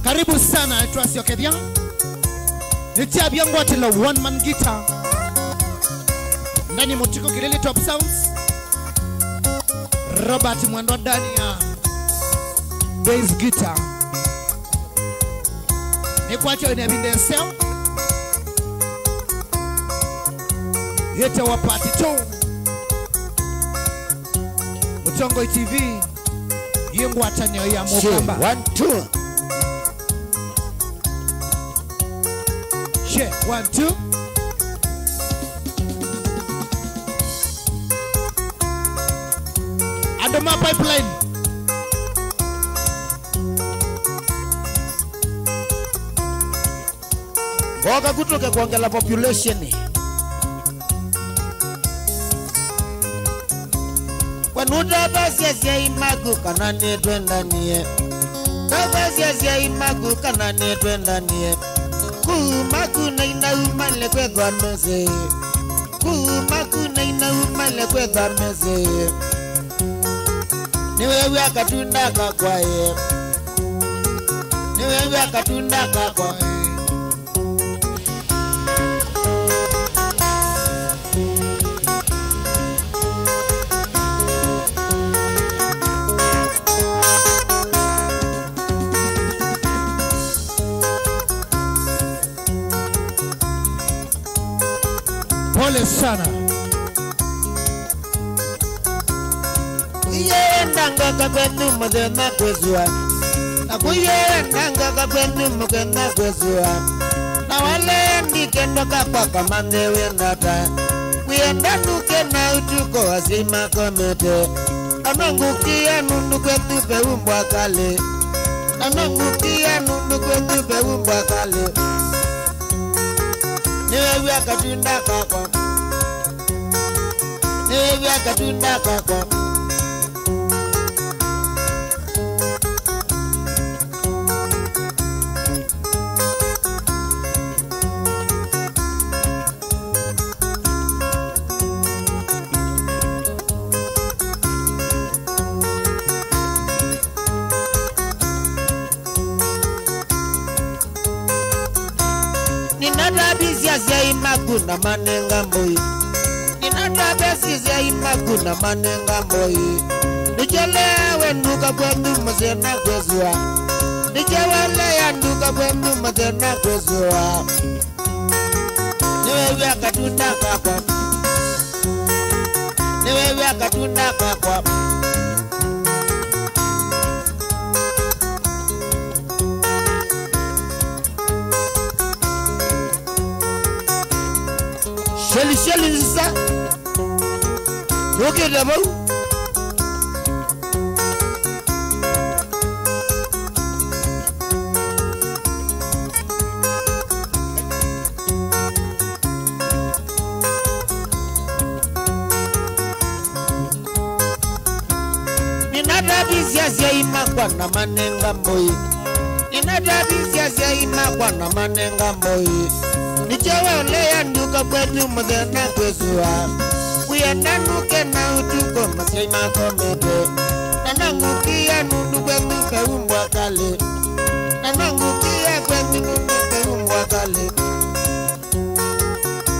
Karibu sana Trust Your Kedia. Nitia byangu atila one man guitar. Ndani Mutiko Kilele Top Sounds. Robert Mwando ndani ya bass guitar. Nikwacho ina bindesel. Yete wa party 2. Mutongoi TV. Yengu atanyo ya Mukamba. 1 2 Check 1 2. Adoma pipeline. Ngoga kutoka kuongela population. Wanuda basi ya imagu kanane twendanie. Basi ya imagu kanane twendanie. Kumaku na ina umale kwe dhameze. Kumaku na ina umale kwe dhameze. Niwewe akatunda kakwae. Niwewe akatunda kakwae. Pole sana. Nanga kakwenu mugena kwezua. Nanga kakwenu mugena kwezua. Na wale ndikendo kapa kamande wenata. Kuyenda nuke na utuko wasima komete. Anangukia nundu kwetu peumbwa kale. Anangukia nundu kwetu peumbwa kale. Niwewe akatunda kakwa. Niwewe akatunda kakwa. Ninadabizia imagu na manenga mboi. Ninadabizia imagu na manenga mboi. Nichelewe nduka kwenu mzena kwezua. Nichelewe nduka kwenu mzena kwezua. Niwewe akatunda kakwa. Niwewe akatunda kakwa. Sheli sisa Look at the Siasia imakwa na manenga mboi Inadadi siasia imakwa na manenga mboi Nichewe olea nyuka kwetu mdhena kwezua Kuyenda nuke na utuko masia imako mebe Nanangukia nundu kwetu keumbwa kale Nanangukia kwetu nundu keumbwa kale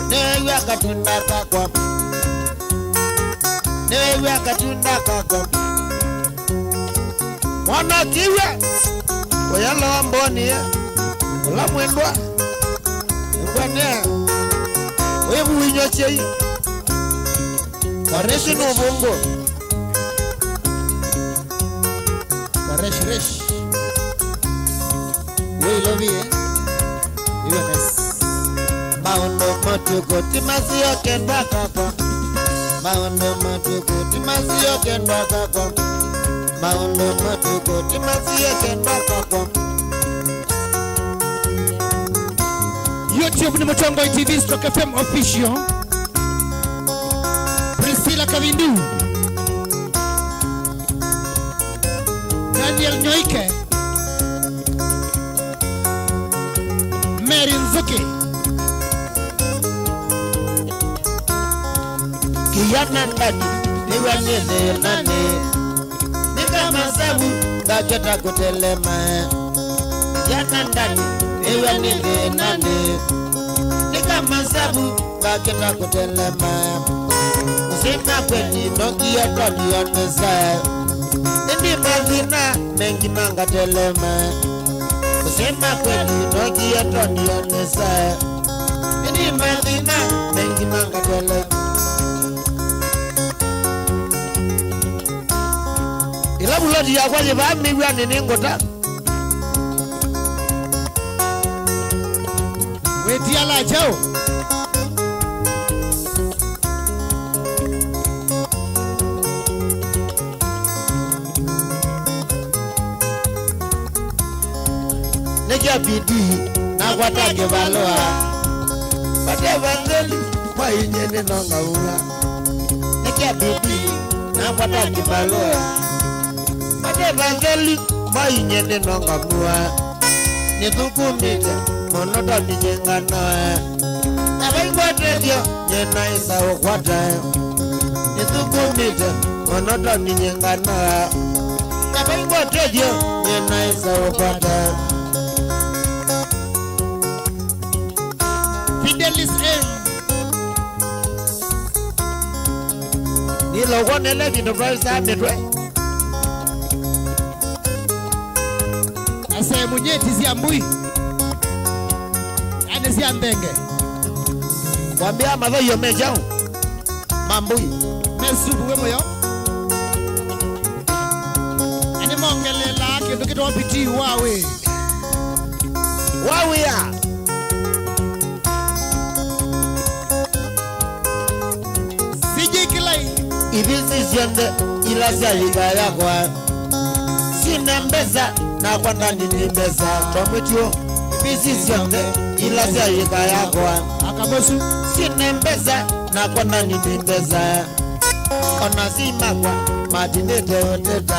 Newe akatunda kakwa Newe akatunda kakwa Wana kiwe Oyala wamboni Ola mwendwa Mwane Oye muwinyo chei Kareshi no bongo Kareshi resh Oye lovi Iwe nes Maondo matuko Timasiyo kendwa kakwa Maondo matuko Timasiyo kendwa kakwa Maondo matuko Timasiyo kendwa kakwa YouTube ni Mutongo TV Stroke FM official. Priscilla Kavindu, Daniel Nyoike, Mary Nzuki, Kiyana ndani Niwa nene nane Nika masabu Gajota kutelema Kiyana ndani Niwa nene nane Nika masabu Gajota kutelema Kusema kweni Nogi ya toli onesa Ndi mazina Mengi manga telema Kusema kweni Nogi ya toli onesa Ndi mazina Mengi manga telema Ilabu lodi ya kwaje ba miwa nini ngota Weti ala chao Nekia bidi na kwata kebaloa Bate vangeli Kwa inyene nonga ula Nekia bidi na kwata kebaloa Bate vangeli Kwa inyene nonga mua Nitukumite Monoto nijenga noe Nabaingwa tredio Nyena isa ukwata Nitukumite Monoto nijenga noe Nabaingwa tredio Nyena isa ukwata Fidelis M Nilo wanele University Midway Ase munyeti ziambui Ane ziambenge Wambia madho yome jao Mambui Mesubu wemo yo Ane mongele lake Nukito wapiti wawe Wawe ya Siji kilai Ibisi siende Ilasi aligaya kwa Sina mbeza Na kwa ndani ni mbeza Tomwitio Ibisi siende Ilasi aligaya kwa Akabosu Sina mbeza Na kwa ndani ni mbeza Ona sima kwa Madinete oteta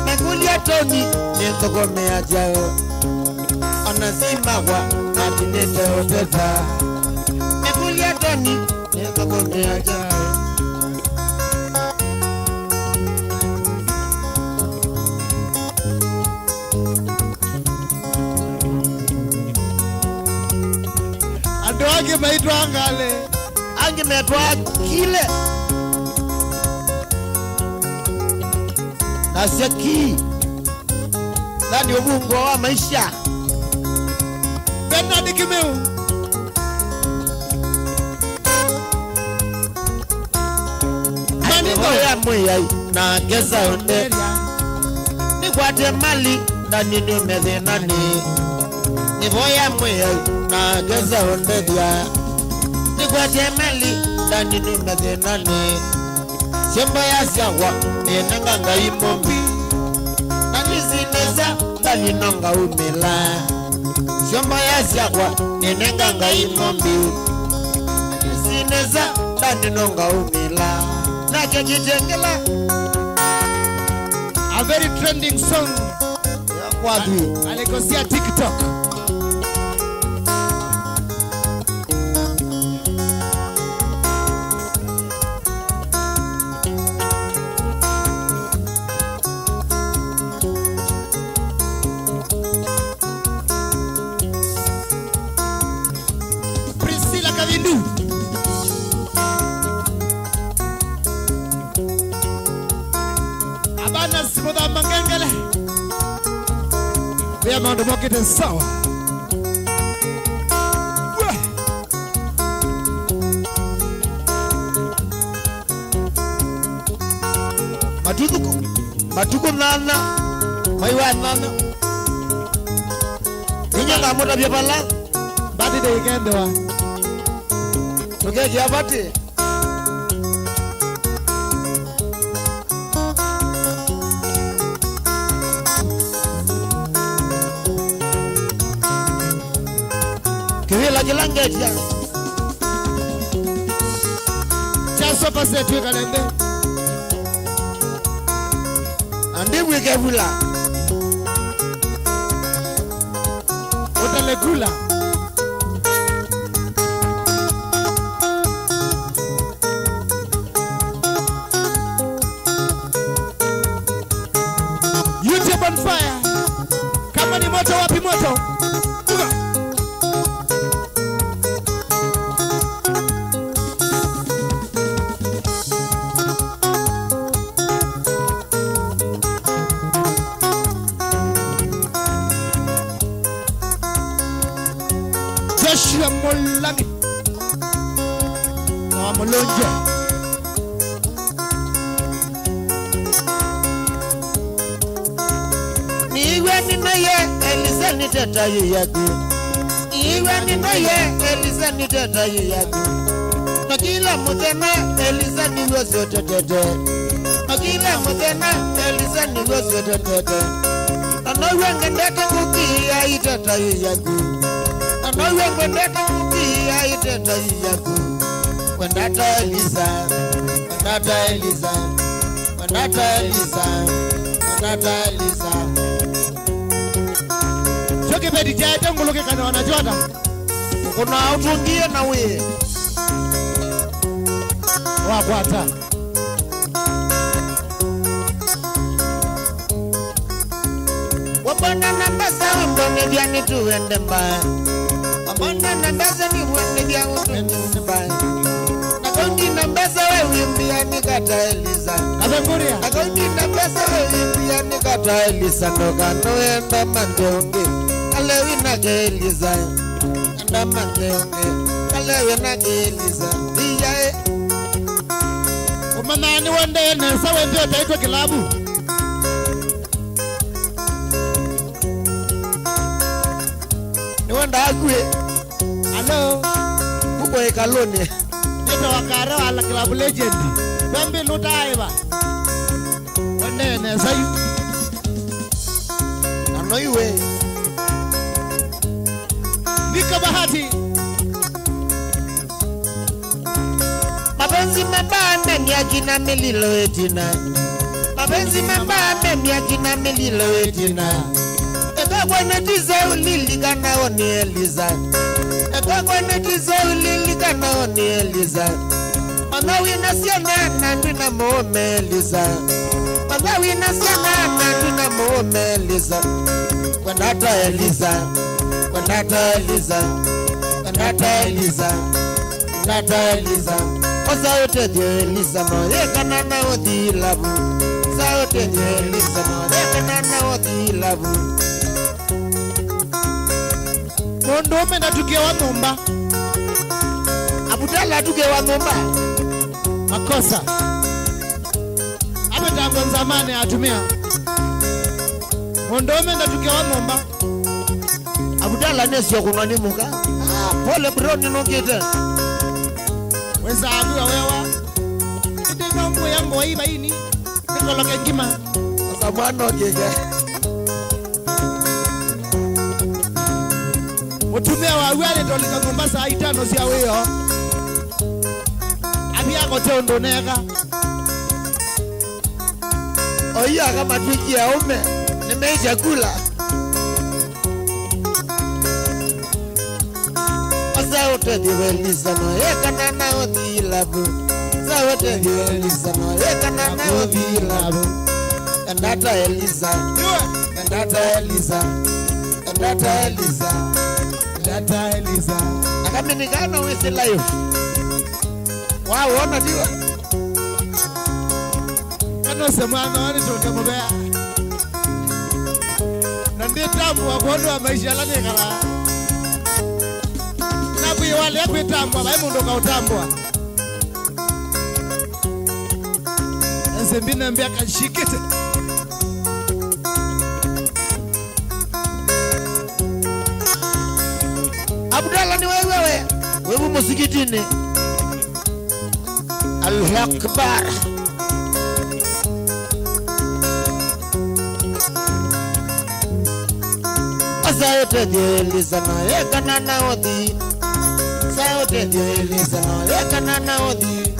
Mekulia toni Nintoko mea jao Ona sima kwa Madinete oteta Mekulia toni Nintoko mea jao Ange maitwa ngale Ange metwa kile Naseki Nani ubungo wa maisha Bernard Kimeu Manigo ya mweyai Na geza onde Ni kwate mali Na nini umeze nani Ni boya mweyai Na geza onde dia kwa temeli ndani numethenane Shemba ya siawa nenanga ngai mombi Nani sineza ndani nanga umela Shemba ya siawa nenanga ngai mombi Nani sineza ndani nanga umela Nake kitengela A very trending song Wapi alikosia TikTok. Priscilla Kavindu. Abana Simoda Mangengele. We are going to make it sawa. Matuko nana Maiwa nana Ninyanga moda bia bala Badi de weekend wa Tukeji abati Kivila kilangetia Chaso pase tuwe kalembe Andi wike vula Otale gula YouTube on fire. Kama ni moto wapi moto? Joshua Molami na Molonjo Niwe ninaye Elisa niteta yaku Niwe ninaye Elisa niteta yaku Na kila mutena Elisa niwe sote tete Na kila mutena Elisa niwe sote tete Na nowe ngendete kukia iteta yaku Na nowe ngendete kukia iteta yaku Wendata Elisa Wendata Elisa Wendata Elisa Wendata Elisa Choke bedi jaje nguluke kana wanajota Kuna utungie na we Wakwata Wabona nambasa wambone vya nitu wende mbaya Wabona nambasa ni wende vya utuende mbaya Nakondi nambasa we wimbia nikata Elisa Kabenguria Nakondi nambasa we wimbia nikata Elisa Noka noenda mandeonge Kalewi nage Elisa Enda mandeonge Kalewi nage Elisa Diyae Umanani wende nesa wende otaitwa kilabu Niwenda akwe Hello Kubo ekaloni Nito wakare wala kilabu legend Bambi lutaiba Wende nesa yu Anoiwe Nika Bahati Mapenzi mabana ni akina mililo etina Mapenzi mabana ni akina mililo etina Eka kwa netize ulili kana oni Eliza Eka kwa netize ulili kana oni Eliza Mangawi nasiana na ndina muome Eliza Mangawi nasiana na ndina muome Eliza Wendata Eliza Wendata Eliza Wendata Eliza Wendata Eliza Osa yote dio Elisa mo Yekana na odi labu Osa yote dio Elisa mo Yekana na odi labu Mondume na tukia wa numba Abudala tukia wa numba Makosa Ame tango nzamani atumia Mondume na tukia wa numba Abudala nesi yokunganimuka Pole bro ninokite Wezagu wewa. Ite mambo yangu iba ini. Nikoloke ngima. Sasa bwana okege. Mutumia wa wale tolika Mombasa 5 cia wiyo. Abia gote ndonega. Oya kama twiki ya ume. Nimeisha kula. Sawote diwelisa no ekana na odilabu. Sawote diwelisa no ekana na odilabu. Endata Eliza. Endata Eliza. Endata Eliza. Endata Eliza. Akaminikana wisi life. Wow, ona diwa. Kano semana wani tukamubea. Nandi tamu wa kuondoa maisha lani kala. Nabuye wale kwitambwa bae mundu kautambwa. Nsembina mbia kashikite. Abdalla ni wewe. Wewe msikitini. Allahu Akbar. Sayote diwelisa no ekana na odi. Sayote diwelisa no ekana na odi.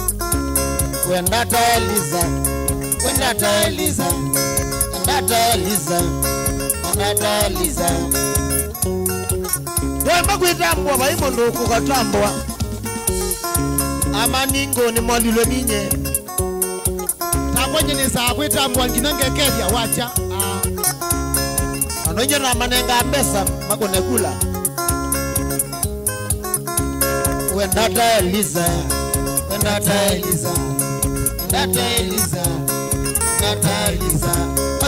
Wendata Eliza. Wendata Eliza. Wendata Eliza. Wendata Eliza. Wema kwitambwa baimondo kukatambwa. Amaningo ni mwalilo ninye. Takwenye ni saa kwitambwa nginangekedia wacha. Anonye na manenga mbesa makone kula. Wendata Eliza. Wendata Eliza. Wendata Eliza. Wendata Eliza.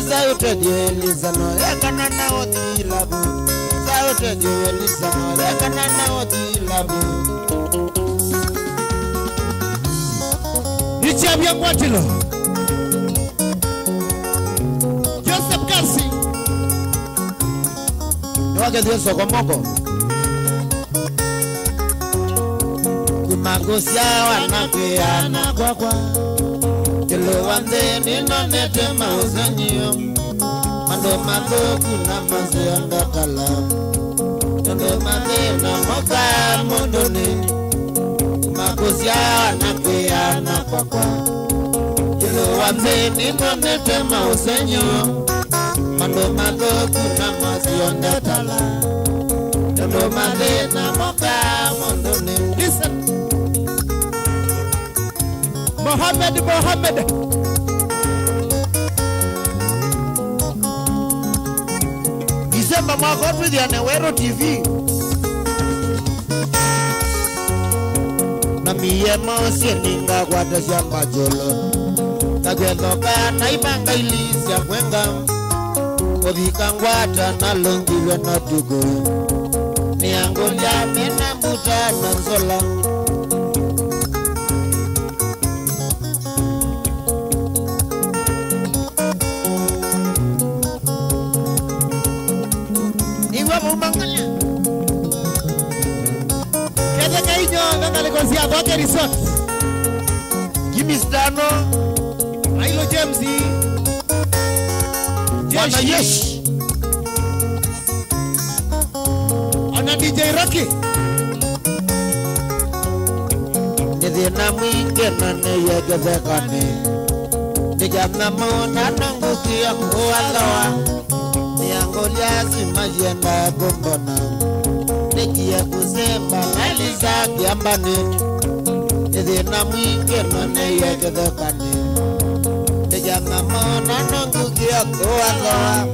Sayote diwelisa no ekana na odilabu. Sayote diwelisa no ekana na odilabu. Nichabia kwatilo. Joseph Kasi. Nwake diyo sokomoko. Kumagosia wanapeana kwa kwa. Kilo wande nino nete mauzanyo. Mando mando kuna maze andakala. Mando maze na moka mondoni. Kumagosia wanapeana kwa kwa. Kilo wande nino nete mauzanyo. Mando mando kuna maze andakala. Mando maze na moka mondoni. Listen. Mohammed. Disemba mwaka otu ya Newero TV. Na miye mosi ninga kwa tashamba jolo. Kagwetoka na ibanga ilisi ya kwenga. Kodhika ngwata na longilwe na tugo. Niangolia mena mbuta na nzola. Kete kainyo ngangale konsia boke resort. Jimmy Stano. Ailo James. Wana Yesh. Ana DJ Rocky. Nidhina mwinge na neyegezekane. Nijamna mona nangukia kuwalawa. Niangolia simajenda gombona. Nikia kusemba naliza kiambani. Nidhina mwinge na neyegezekane. Nijamna mona nangukia kuwalawa.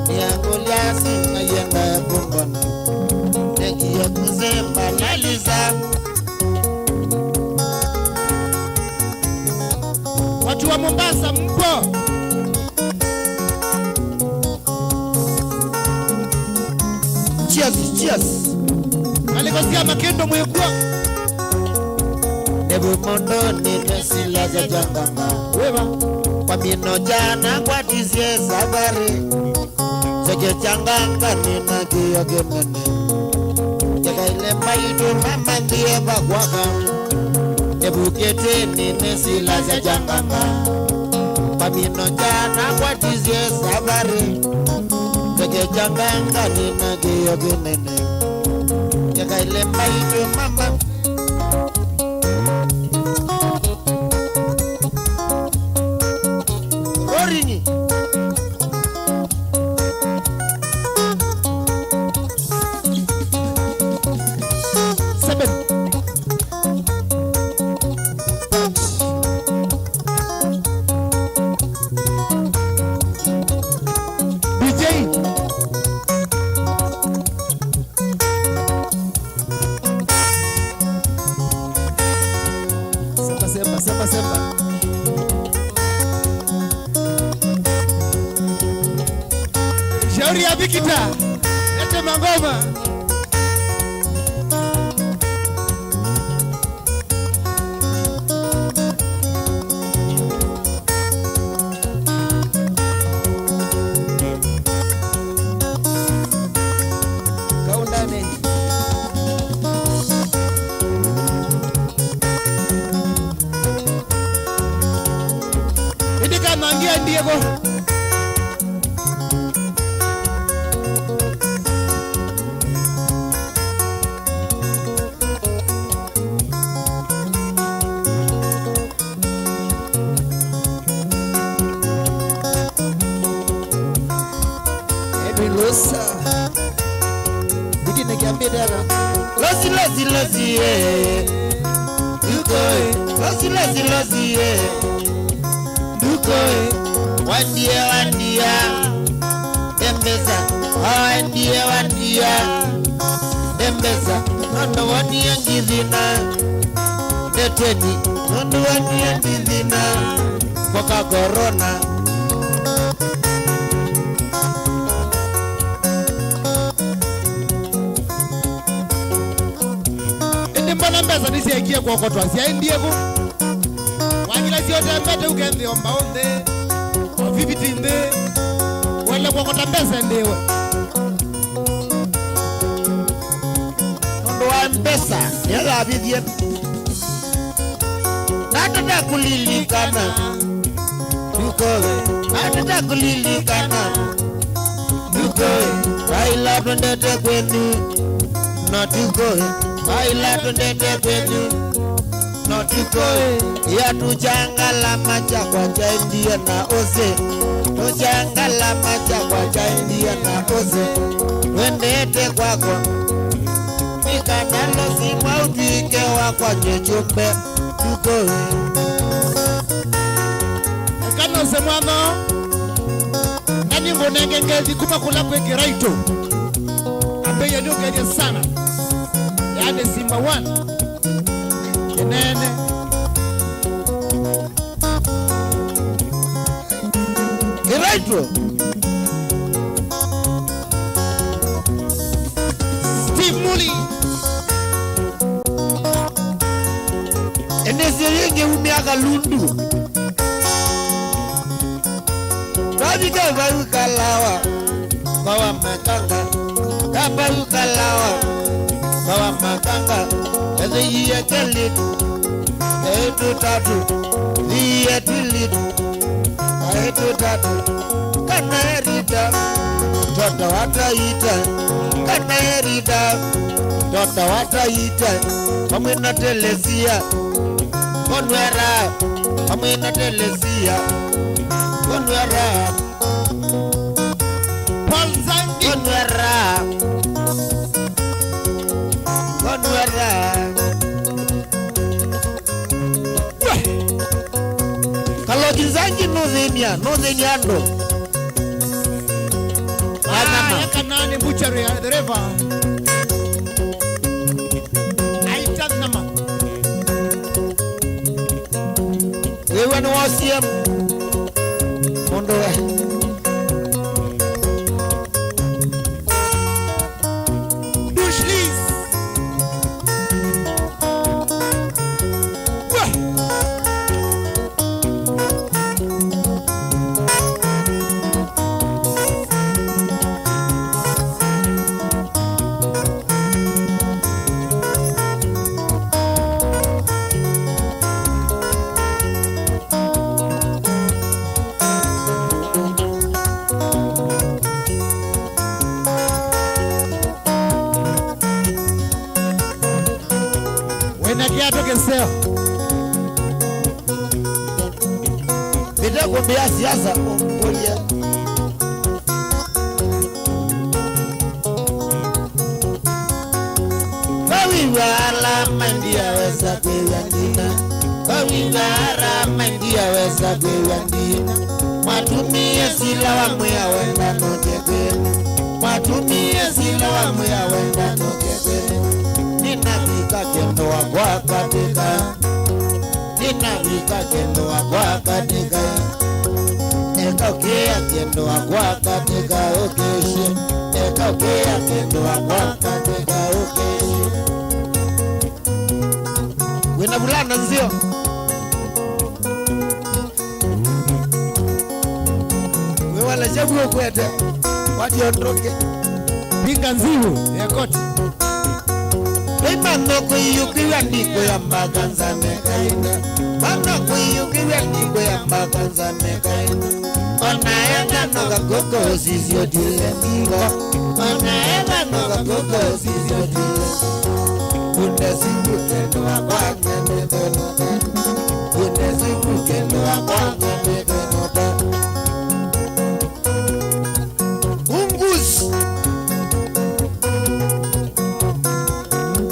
Niangolia simajenda gombona. Nikia kusemba naliza. Watu wa Mombasa mpo. Cheers. Alikosia makendo mwekua. Nebu mondo ni nesila za janganga. Weba. Kwa mino jana kwa tizie sabari. Sege janganga ni nagiyo genene. Jaka ile maidu mama ndiye bakwaka. ebukete nine sila za janganga pamino jana kwa tizie sabari tege janganga nina geyo genene yaga ile maido mama orini Semba. Shauri ya Bikita. Lete mangoma. Kaundane. Mangia Diego. Ebilosa. Bigine kiambedara. Losi eh. Losi eh. Wandia Embeza wandia Embeza nondo wandia ngizina Deteni nondo wandia ngizina Koka corona Indi mbona mbeza nisi ekia kwa kotwa siya indiego Wangila siyote mbete ukendi omba onde Vivitinde wale kwa kota mbeza ndiwe Nondo wa mbesa Yala abidye Natata kulilikana Dukowe Natata kulilikana Dukowe Raila tundete kwenu Notukowe Raila tundete kwenu Notukowe Ya tujangala macha kwa chaindia na oze Tujangala macha kwa chaindia na oze Wendete kwako Mikanalo sima utwike wakwa nyechumbe Tukowe Kano semwano Nani ngonenge ngezi kuma kula kweke raito Ambeya nyo genye sana Yade Simba 1 Kenene Kiraito Steve Muli Enesirenge umiaka lundu Rabika varukalawa Kawa makanga Kabarukalawa Kawa makanga Eze yiye kelidu Etu tatu Liye tilidu Etu tatu Kana erida Tota wataita Kana erida Tota wataita Pamwina telesia Konwera Pamwina telesia Konwera Paul Zangi Konwera Konwera Kalogizangi Nozenia ndo Yaka nani butchery ya dereva Aitan nama Wewe ni wasiem Mondo Dushlis kia toke seo Bida kumbia siasa umbulia Kawiwala mandia weza kweyandina Kawiwala mandia weza kweyandina Mwatumie sila wa mwea wenda nojegwenu Mwatumie sila wa mwea wenda nojegwenu Ninavika kendo wa kwa katika Ninavika kendo wa kwa katika Eka ukea kendo wa kwa katika ukeshe Eka ukea kendo wa kwa katika ukeshe Wina vulana nzio Wewala jabu ukwete Wadi ondroke Pinga nzivu ya koti Mano kuyukiwa ndiko ya maganza mekaina Mano kuyukiwa ndiko ya maganza mekaina Onaenda noga koko zizio dile migo Onaenda noga koko zizio dile Unesiku kendo wa kwanga medonoda Unesiku kendo wa kwanga medonoda Ungus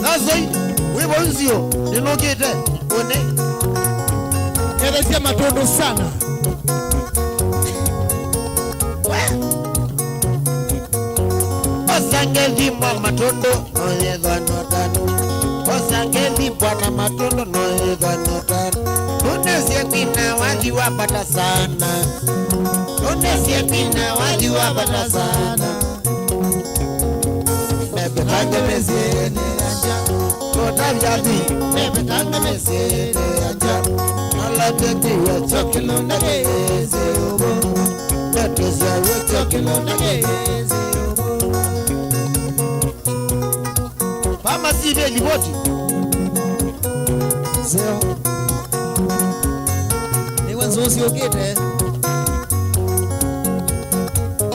Nazoi, wibonzio, ninogete, one Elezia matondo sana Osange vimwa matondo, noyedwa notano Osange vimwa na matondo, noyedwa notano Unesie mina wadi wapata sana Unesie mina wadi wapata sana Mepetanga mesiene anja Kota vyabi Mepetanga mesiene anja Nalateti ya chokilo nageze ubo Netuzia ya chokilo nageze ubo Mama sibe liboti Zeo Niwe nzozi ogete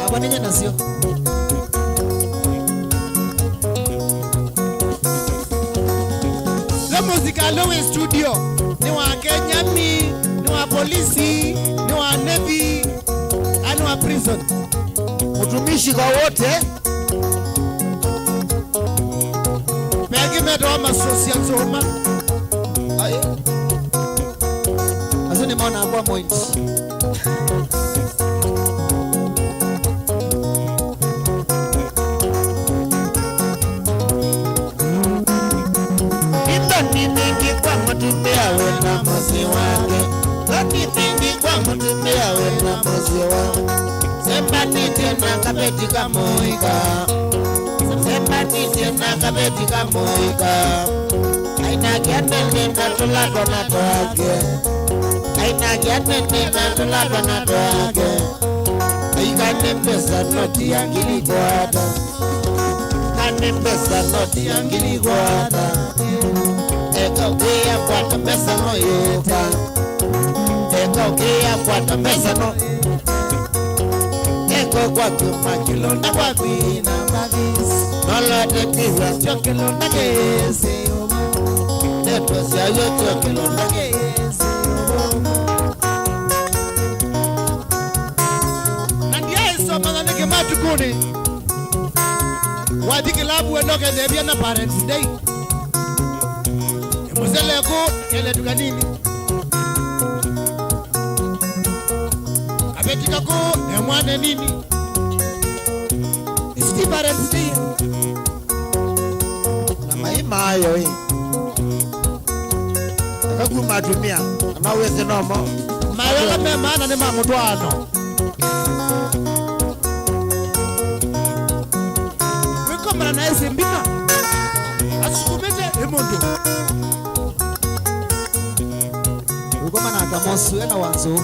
Abaninye nasio La música lo en studio Ni wa Kenya ni wa polisi Ni wa Navy Ni wa prison Mutumishi kwa wote Pegi medoa masosia nzoma Aye Azo ni maona abwa mointi Mutumia wena mosi wake Kati mingi kwa mutumia wena mosi wake Sempati tena kabeti kamoika Sempati tena kabeti kamoika Aina kiatende na tulako na toake Aina kiatende na tulako na toake Aika nembesa noti ya ngili kwata Kanembesa noti ya ngili kwata Eka ukea kwata mesa no yuta Eka ukea kwata mesa no Eka kwa kumakilo na kwa kuina magis Nolote kiwa chokilo na gezi Neto siya yo chokilo na gezi Nandiya iso mga nikimatu kuni Wadi kilabu wenoke nebia na Parents Day Muzele ko kele tukanini Abetika ko emwane nini Isti Parents Day Na maima ayo hii Kaku matumia Anaweze nomo Mayola me maana ni mamutwano Wiko mara na ese mbina Asukumete emundo Wiko mana akamosu ena wanzo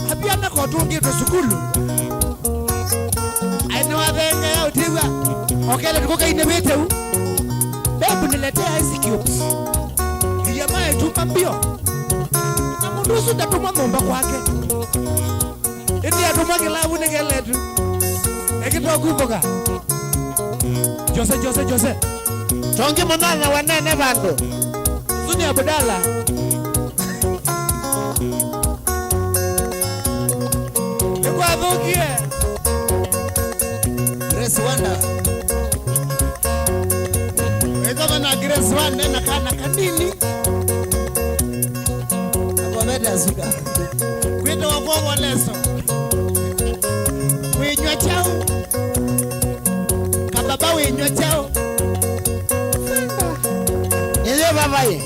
Habiana kwa tungi to sukulu Aina wabenge ya utiwa Okele tukoka inebete u Bebu niletea ice cubes Iyamae tuma mbio Na mundusu tatuma momba kwake Indi atuma kilabu negeletu Ekito kuboka Jose Tongi monana wanene bando Mani Abdalla. Kwa vukie. Grace Wanda. Eka na Grace Wanda na kana kanini. Kwa beta zika. Kwito wakogo leso. Wenywa chao. Kababa wenywa chao. Ndio baba ye.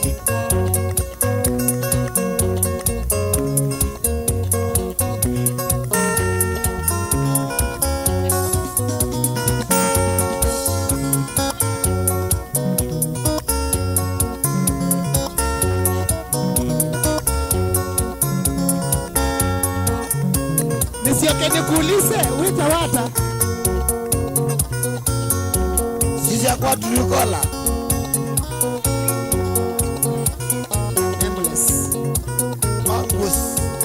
Nisioke nikuulize, wita wata. Sisi kwa tulikola.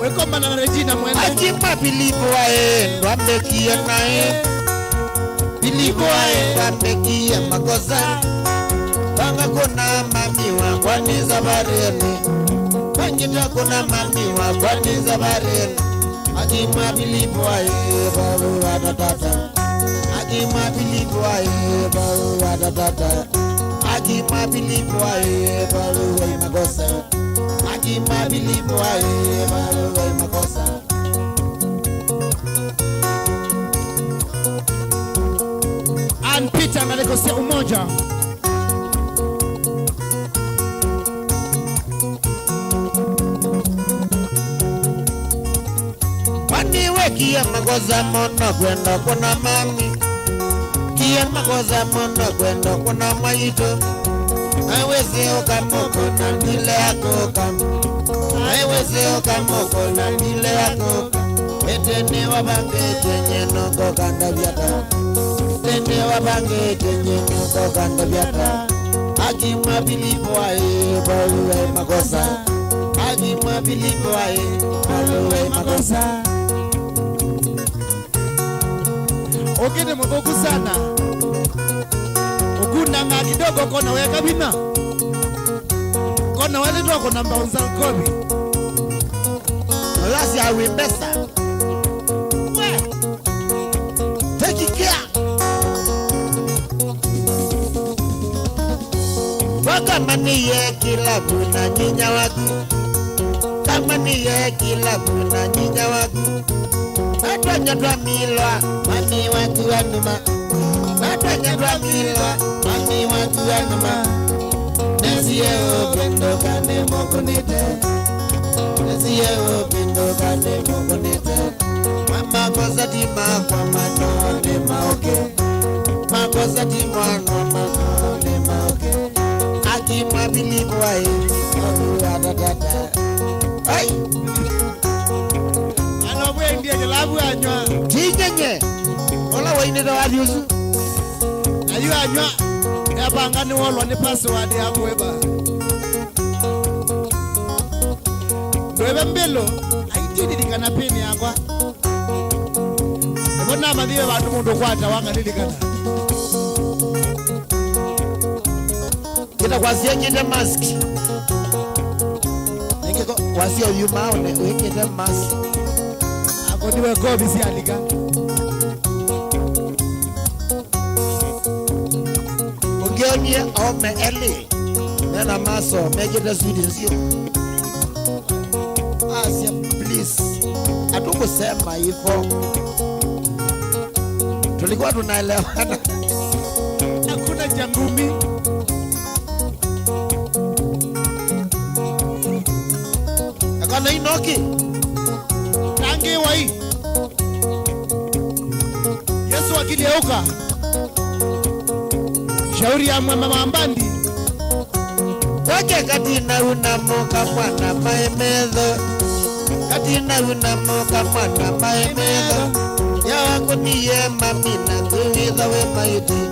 Weko mana Regina mwende. Akima bilipo wae, wamekia nae. Bilipo wae, wamekia makosa. Banga kuna mami wa kwani zabareni. Bangita kuna mami wa kwani zabareni. Akima bilipo wae, baru watatata. Akima bilipo wae, baru watatata. Akima bilipo wae, baru wae makosa. Akima bilipo wae, baru wae makosa. Ann Peter analikosia umoja. Waniwe kia makosa mono kwenda kuna mami. Kia makosa mono kwenda kuna maito. Aweze okamoko na nile yako kama. Aweze okamoko na nile yako kama. Etene wabange tenye nongo kanda vyata. Etene wabange tenye nongo kanda vyata. Akima bilipo wae, baruwe makosa. Akima bilipo wae, baruwe makosa. Ogene mbogu sana. Oguna nga kidogo kona weka bina. Kona wale tuwa kona mbaunza kobi. Lasi awe besa. Take care. Kama niye kila kuna nyinya waku. Kama niye kila kuna nyinya waku. Natanya dwa milwa, mami watu anuma. Natanya dwa milwa, mami watu anuma. Nesiye upendo kane mokunite. Nesiye upendo kane mokunite. Mama kosa tima kwa mano ne maoke. Mama kosa tima kwa mano ne maoke. Akima bilipo wae, oru atatata. Ay! Anobwe ndiye jelabu anywa. Tinyenye. Ola waine da wadiusu. Ayu anywa. Ebanga ni wolo ni password ya kweba. Bebe mbelo, aitini dikana pini yakwa. Ebona madhiwe bantu mundu kwata wanga didikana. Kita kwasia nyende mask. Ningeko kwasia yuma one wekete mask. Akodiwe gobi si alika. Ogionye ome eli. Nena maso mejete sweetensio. Asia please. Atuko sema hivyo. Tulikuwa tunaelewana. Hakuna jangumi. Akana inoki. Tangi wai. Yesu akigeuka. Shauri ya mama mbandi. Wake katina unamoka mwana maemedho. Katina unamoka mwana maemedho. Ya wangu niye mamina kuwitha we maiti.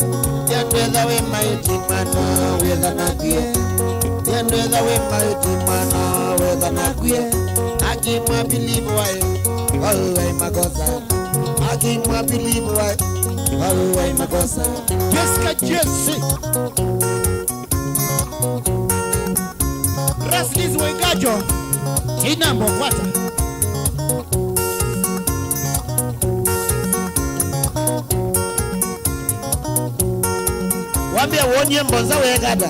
Ya ndwetha we maiti mwana wetha nakie. Ya ndwetha we maiti mwana wetha nakie. Akimwa bilivu wae, wae makosa. Akimwa bilivu wae, wae makosa. Jessica Jesse. Skills Wengajo inambo kwata wambia wonye mbonza wegada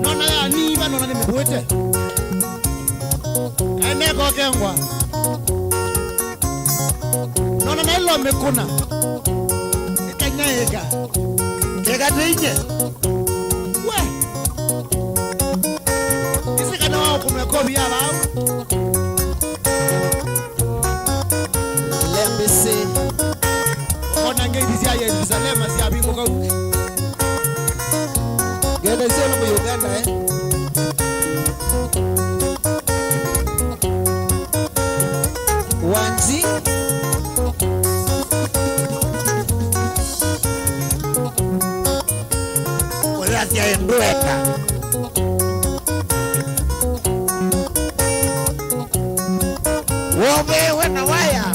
nona ya niba nona ni mbuete eneko kengwa nona na ilo mekuna ikanyayega kega tuinye we isi kana wao kumekobi ya lao lembese ona ngedi siya Yerusalem siya bingo ka gede selo mu Uganda wanzi ya endueka wobe wena waya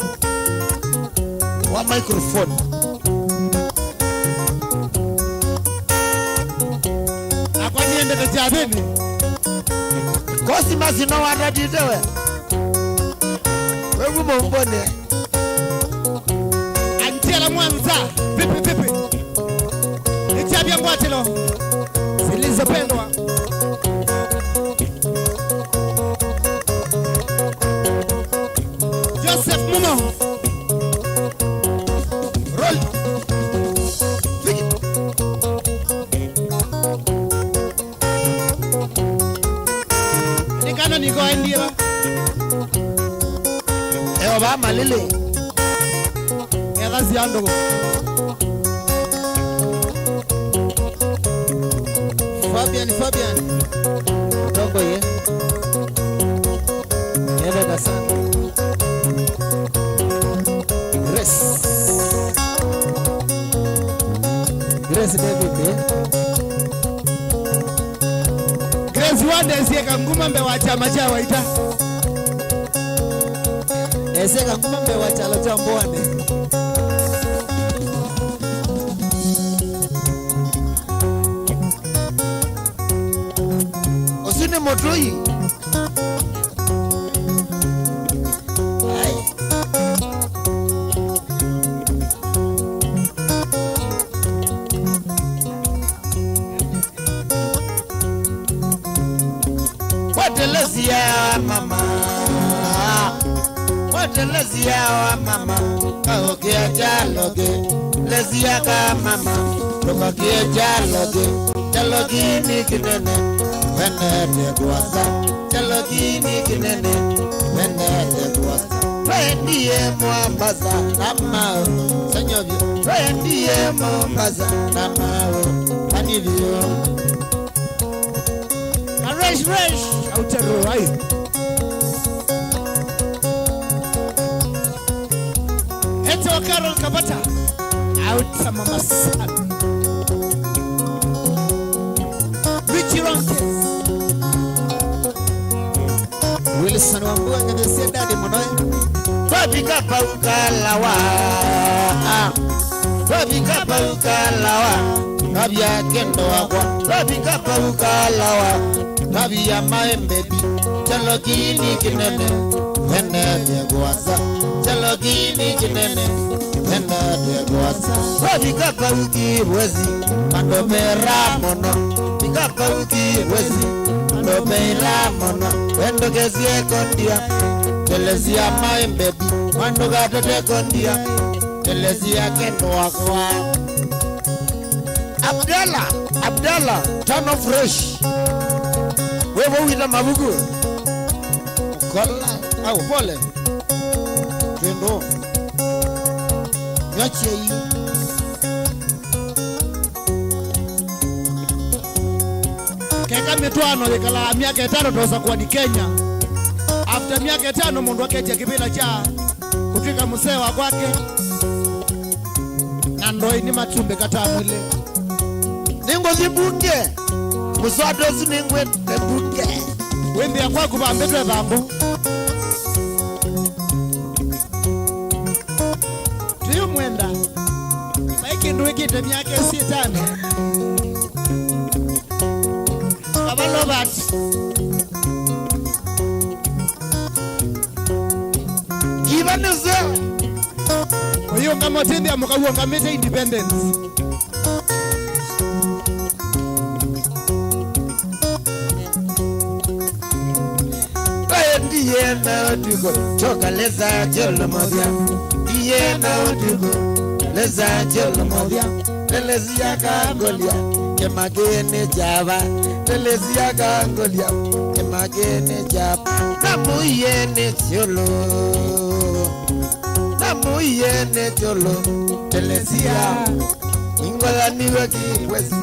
wa microphone akwanyende kajabeni kosi masino wadaditewe wewe mbone antiela mwanza pipi ichabia ngwatelo zilizopendwa Joseph Mumo roll nikana niko endiwa ewa ba malile ngazi yandogo Fabian Tongo ye Eva Gasan Grace David Grace wande sieka nguma mbe wa chama cha waita Eseka nguma mbe wa chalo cha mbwane Osine motoi Lezia wa mama kaokia jaloge lezia ka mama lokakia jaloge ni kinene wende kuwasa jalogi ni kinene wende kuwasa twendie Mombasa namao sanyovyo twendie Mombasa namao anivyo resh autero ai Eto Carol Kabata out sa mama sana Richie Ronkes Wilson Wambua ngabese dadi monoe Babika paukalawa Babika paukalawa Kabia kendo wakwa Babika paukalawa Kabia maembebi Chalogini kinene Wende teguasa Chalogini kinene Wende teguasa Babika pauki wezi Mandopera mono Bika pauki wezi Mandopera mono Wendo kesie kondia Telesia maembebi Mando gatete kondia Telesia kendo wakwa Abdallah Tano fresh Wewe wita mabuku Kola au pole Twendo Nyache hii Keka mitwano likala miaka 5 toza kuwa ni Kenya After miaka 5 mundu waketia kibila cha kufika musewa kwake na ndoi ni matumbe kata mwile Ningo zibunge Muswado ziningwe nebunge Wembe ya kwa kubambetwe bambo Tuyu mwenda Maiki nduwe kite miaka 6 Abalobat. Kibanuzo. Oyo ngamotende amukawo ngamete independence. Diena otugo choka leza jolo modia. Diena otugo leza jolo modia. Telezia kangolia kemagene java. Telezia kangolia kemagene java. Namuyene jolo. Namuyene jolo. Telezia ingola niwe kiwezi.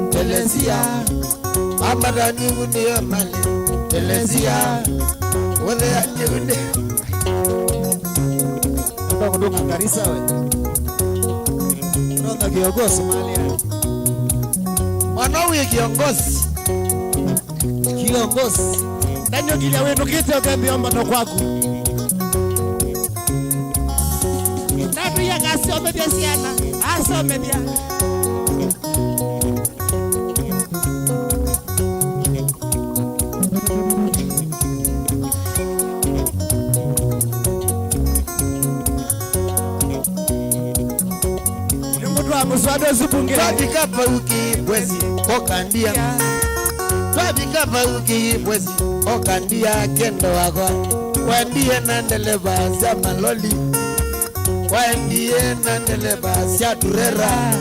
Telezia amada niwe niyo mali. Telezia wale anyunde ndo kutoka Garissa we ndo kiongozi Somalia wanawe kiongozi ndio kile wewe tukite ukambiomba ndo kwako ndio ya kasi obediana asome bia muswado zipunge twabika pauki bwezi okandia twabika pauki bwezi okandia kendo wako wandie nandeleba za maloli wandie nandeleba za durera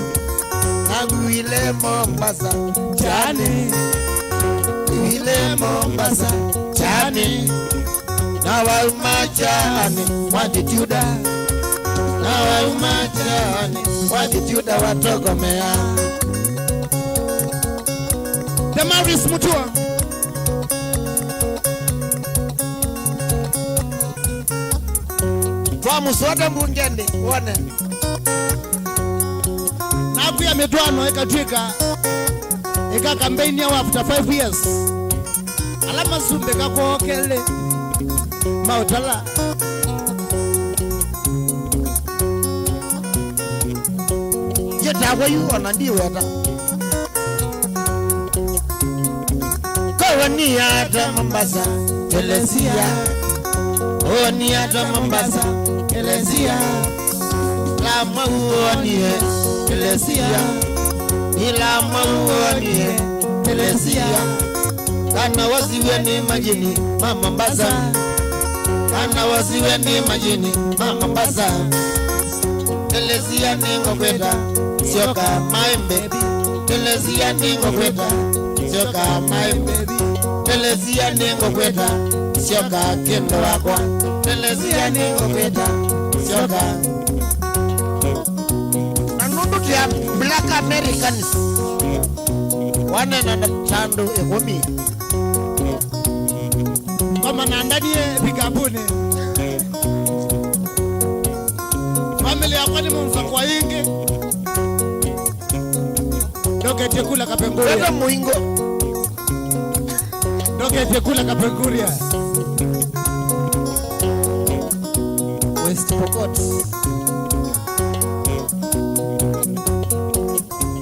nanguile Mombasa chani ile Mombasa chani na waumachani wadituda na waumachani wadituda watogomea Damaris Mutua kwa muswada mbungende uone naku ya medwano ekatwika eka campaign yao after 5 years alama zumbe kakokele mautala yetawe yuona ndiweta kawani hata Mombasa Telesia oni hata Mombasa Telesia la mauonie Telesia ila mauonie Telesia kana wasiweni majini mama Mombasa kana wasiweni majini mama Mombasa Telesia ningo kweta sioka my baby Telesia ningo kweta sioka my baby Telesia ningo kweta sioka kendo wako Telesia ningo kweta sioka nanundu kia Black Americans wane na chando ekomi kama nandanie bigabune family yako ni mumsa kwa ingi ndoke tekula kapenguria ndoke muingo ndoke tekula kapenguria West Pokot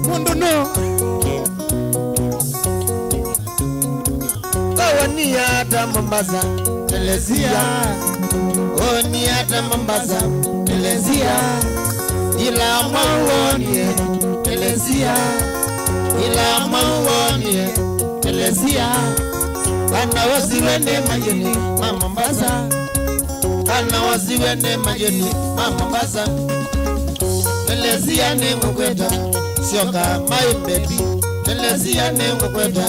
Mundo no kawani hata Mombasa Telesia oni hata Mombasa Telesia ila mauonie Telesia ila mauonie Telesia kana wasiwende majini mama Mombasa kana wasiwende majini mama Mombasa Telesia ningo kweta sioka my baby Telesia ningo kweta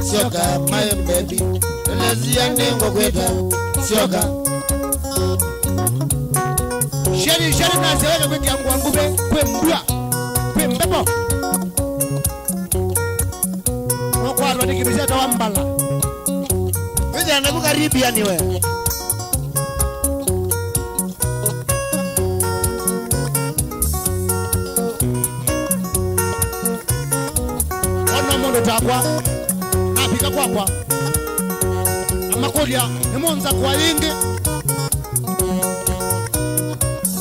sioka my baby Telesia ningo kweta sioka Sheri na zewe kwa kiangu angube kwe mbua kwe mbebo mwako warwa nikibizia tawa mbala Weza anabuka ribia niwe ono mondo takwa napika kwa amakolia nimonza kwa ingi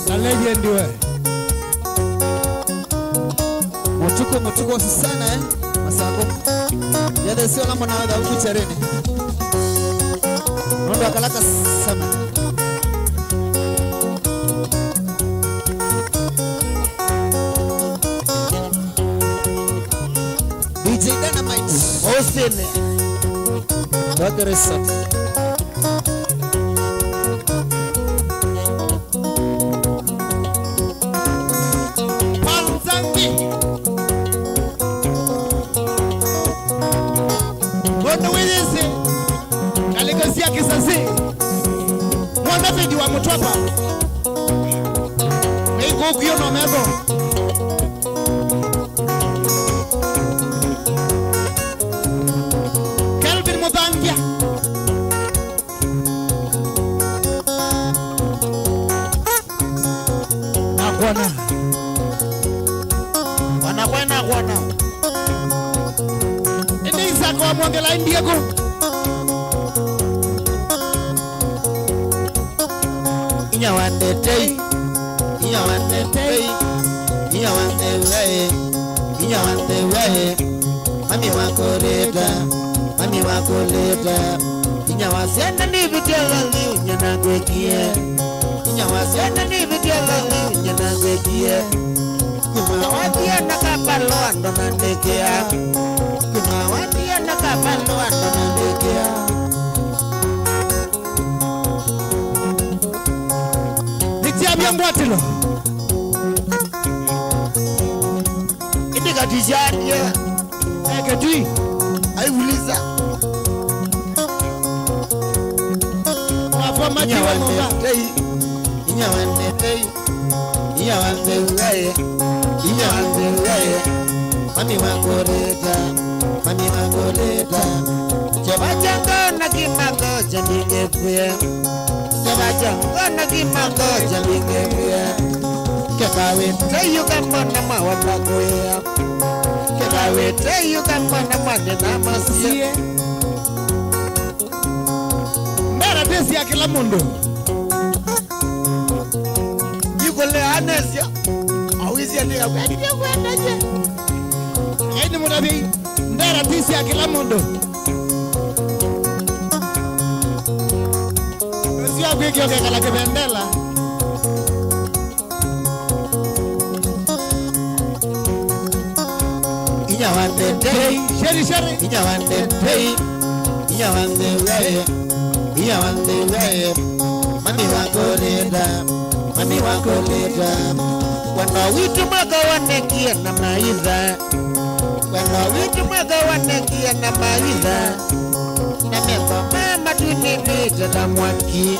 na legend we mutuko sana masako Yada sio la mwana da ukuchareni. Ndo akalaka sama. DJ Dynamite. Osene. Dr. Resort. Kalikosia kisasi mwana vidi wa mutwapa Mego kuyo no mego Kelvin Mubangia Nakwana Wana Indi isako wa mwangela indiako Inyawandetei mami wako leta inyawasenda nibitela liunya nagwekie kumawatia nakapaloando nandekea Nikiambia mbwatilo Indikatijani Eketui Aiuliza Wafoma jiwa monga Inyawandetei Mami wako leta Chabachanga na kimako chandingekuye Kebawete yukambona mawatakuya Kebawete yukambona mwadena masie Mbera desi ya kila mundu Yukole anesya Awizi ya liya kwendaje Haini mudabi Mbera desi ya kila mundu Sio kwiki yoke kala kibendela Inyawandetei Sheri Inyawandetei Mami wako leta Wana witu mwaka wanekia na maidha Na meza mama tunibite za mwaki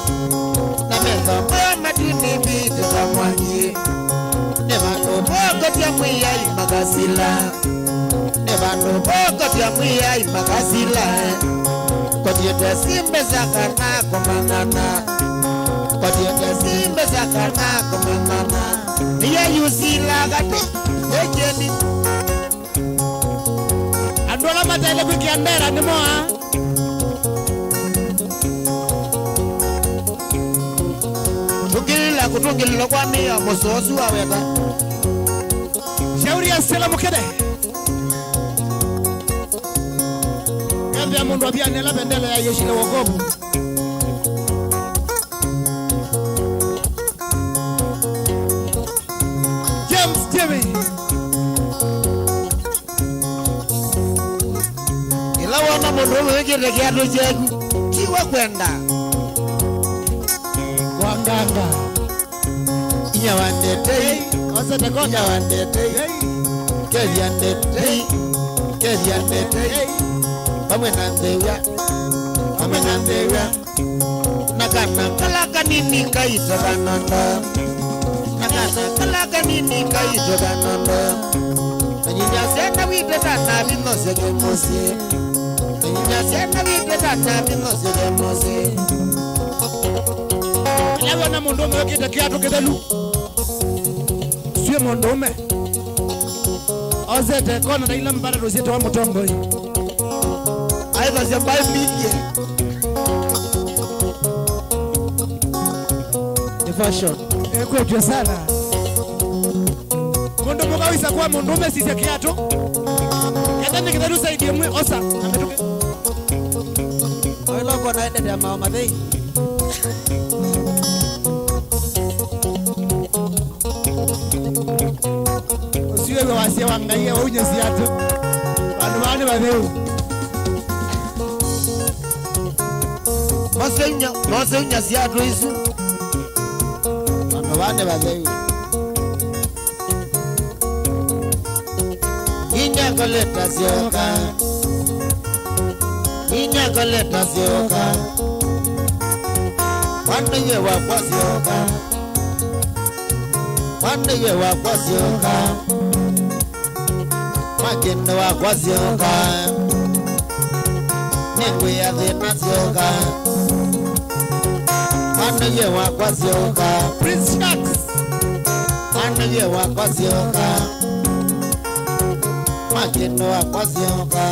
Nevano boko tia mwiyai magasila Kotiete simbe zakana komangana Niya yusila gati Ejeni Andola matele kukiandera ni moa Kutungilila kwa miya mososu waweta Shauri ya Stella Mukede Kambia mundu wabia nela bendele ya yeshile wokobu James Jimmy Ila wana mundu wikile kiatu jegu Kiwa kwenda Wanganga Inyawandetei Osete kota Inyawandetei Keziandetei Pamwe nandewa Nakana kalaka nini kaito bananda Nanyinyasena wipeta binose gemosi Lewa na mundume wakita kiatu kidelu Sue mundume Ozete kona na ila mbara rozito wa mutongo Aitha siambaye mbidye Ni fashion Kwetu sana Mundume kawisa kwa mundume sisi kiatu yadani kidaru saidie mwe osa ametuke oilo kwa na ende ya mama dei usiwe wasie wangaia unye siatu wanu badeu Mosenya siatu isu wanu badeu Niña coleta sioka Wande ye wakwa sioka Magendo wakwa sioka Nengwe ya dhena sioka Wande ye wakwa sioka Prince Sharks Wande ye wakwa sioka Magendo wakwa sioka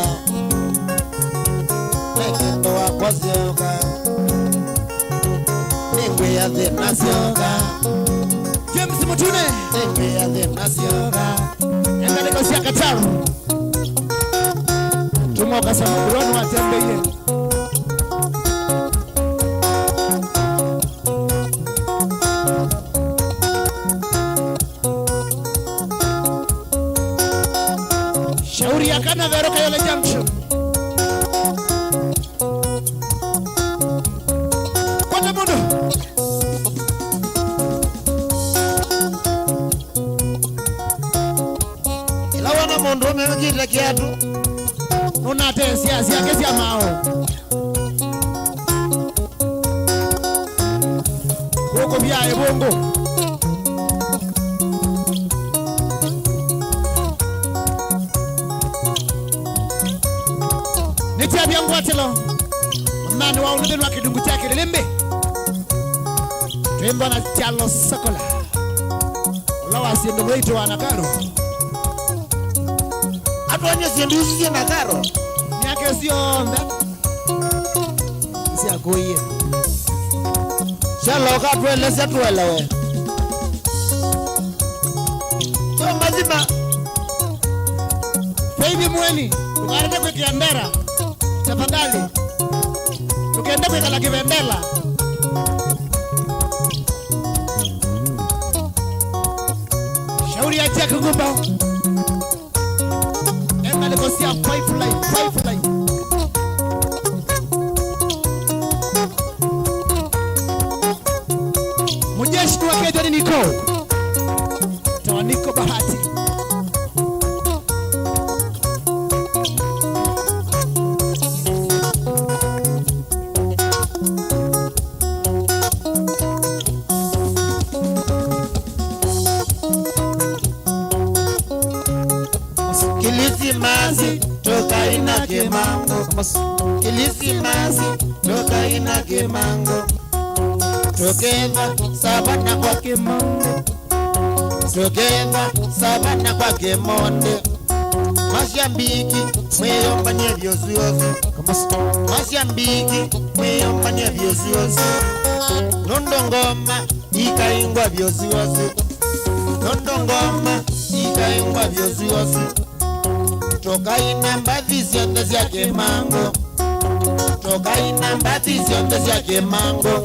Magendo wakwa sioka Nengwe ya dhena sioka James Mutune Nengwe ya dhena sioka Enda negosia Kataru Tumoka Samukuroni watembeye Shauri ya kana vero Kayole Junction Kwata mundo Ila wana mundu umekile kiatu Unate siya kesi ya mao Huko vya ebongo Nitia vyangu watelo Mani wa unudenu wa kidungu chake lilimbe Twimbo na tialo sokola Olawa siendo mweito wa nakaro Atuanye sienduzi siya nakaro Nyake siyo mbe Siya kuye Shaloka tuelewe Cho mazima Baby mweni Tukarete kwe kiandera Tafadhali Tukende kwe kala kivendela Shauri ya tia kugumba Enda negosia pipeline Mujeshi tuwake joni niko Tawa niko bahati Kilisimasi toka ina kemango Kilisimasi toka ina kemango Tokeva sabana kwa kemonde Tokeva sabana kwa kemonde Mashambiki mweyombanye vyozuozu Mashambiki mweyombanye vyozuozu Nondongoma ikaingwa vyozuozu Nondongoma ikaingwa vyozuozu Toka ina mbathi sionde zya kemango Toka ina mbathi sionde zya kemango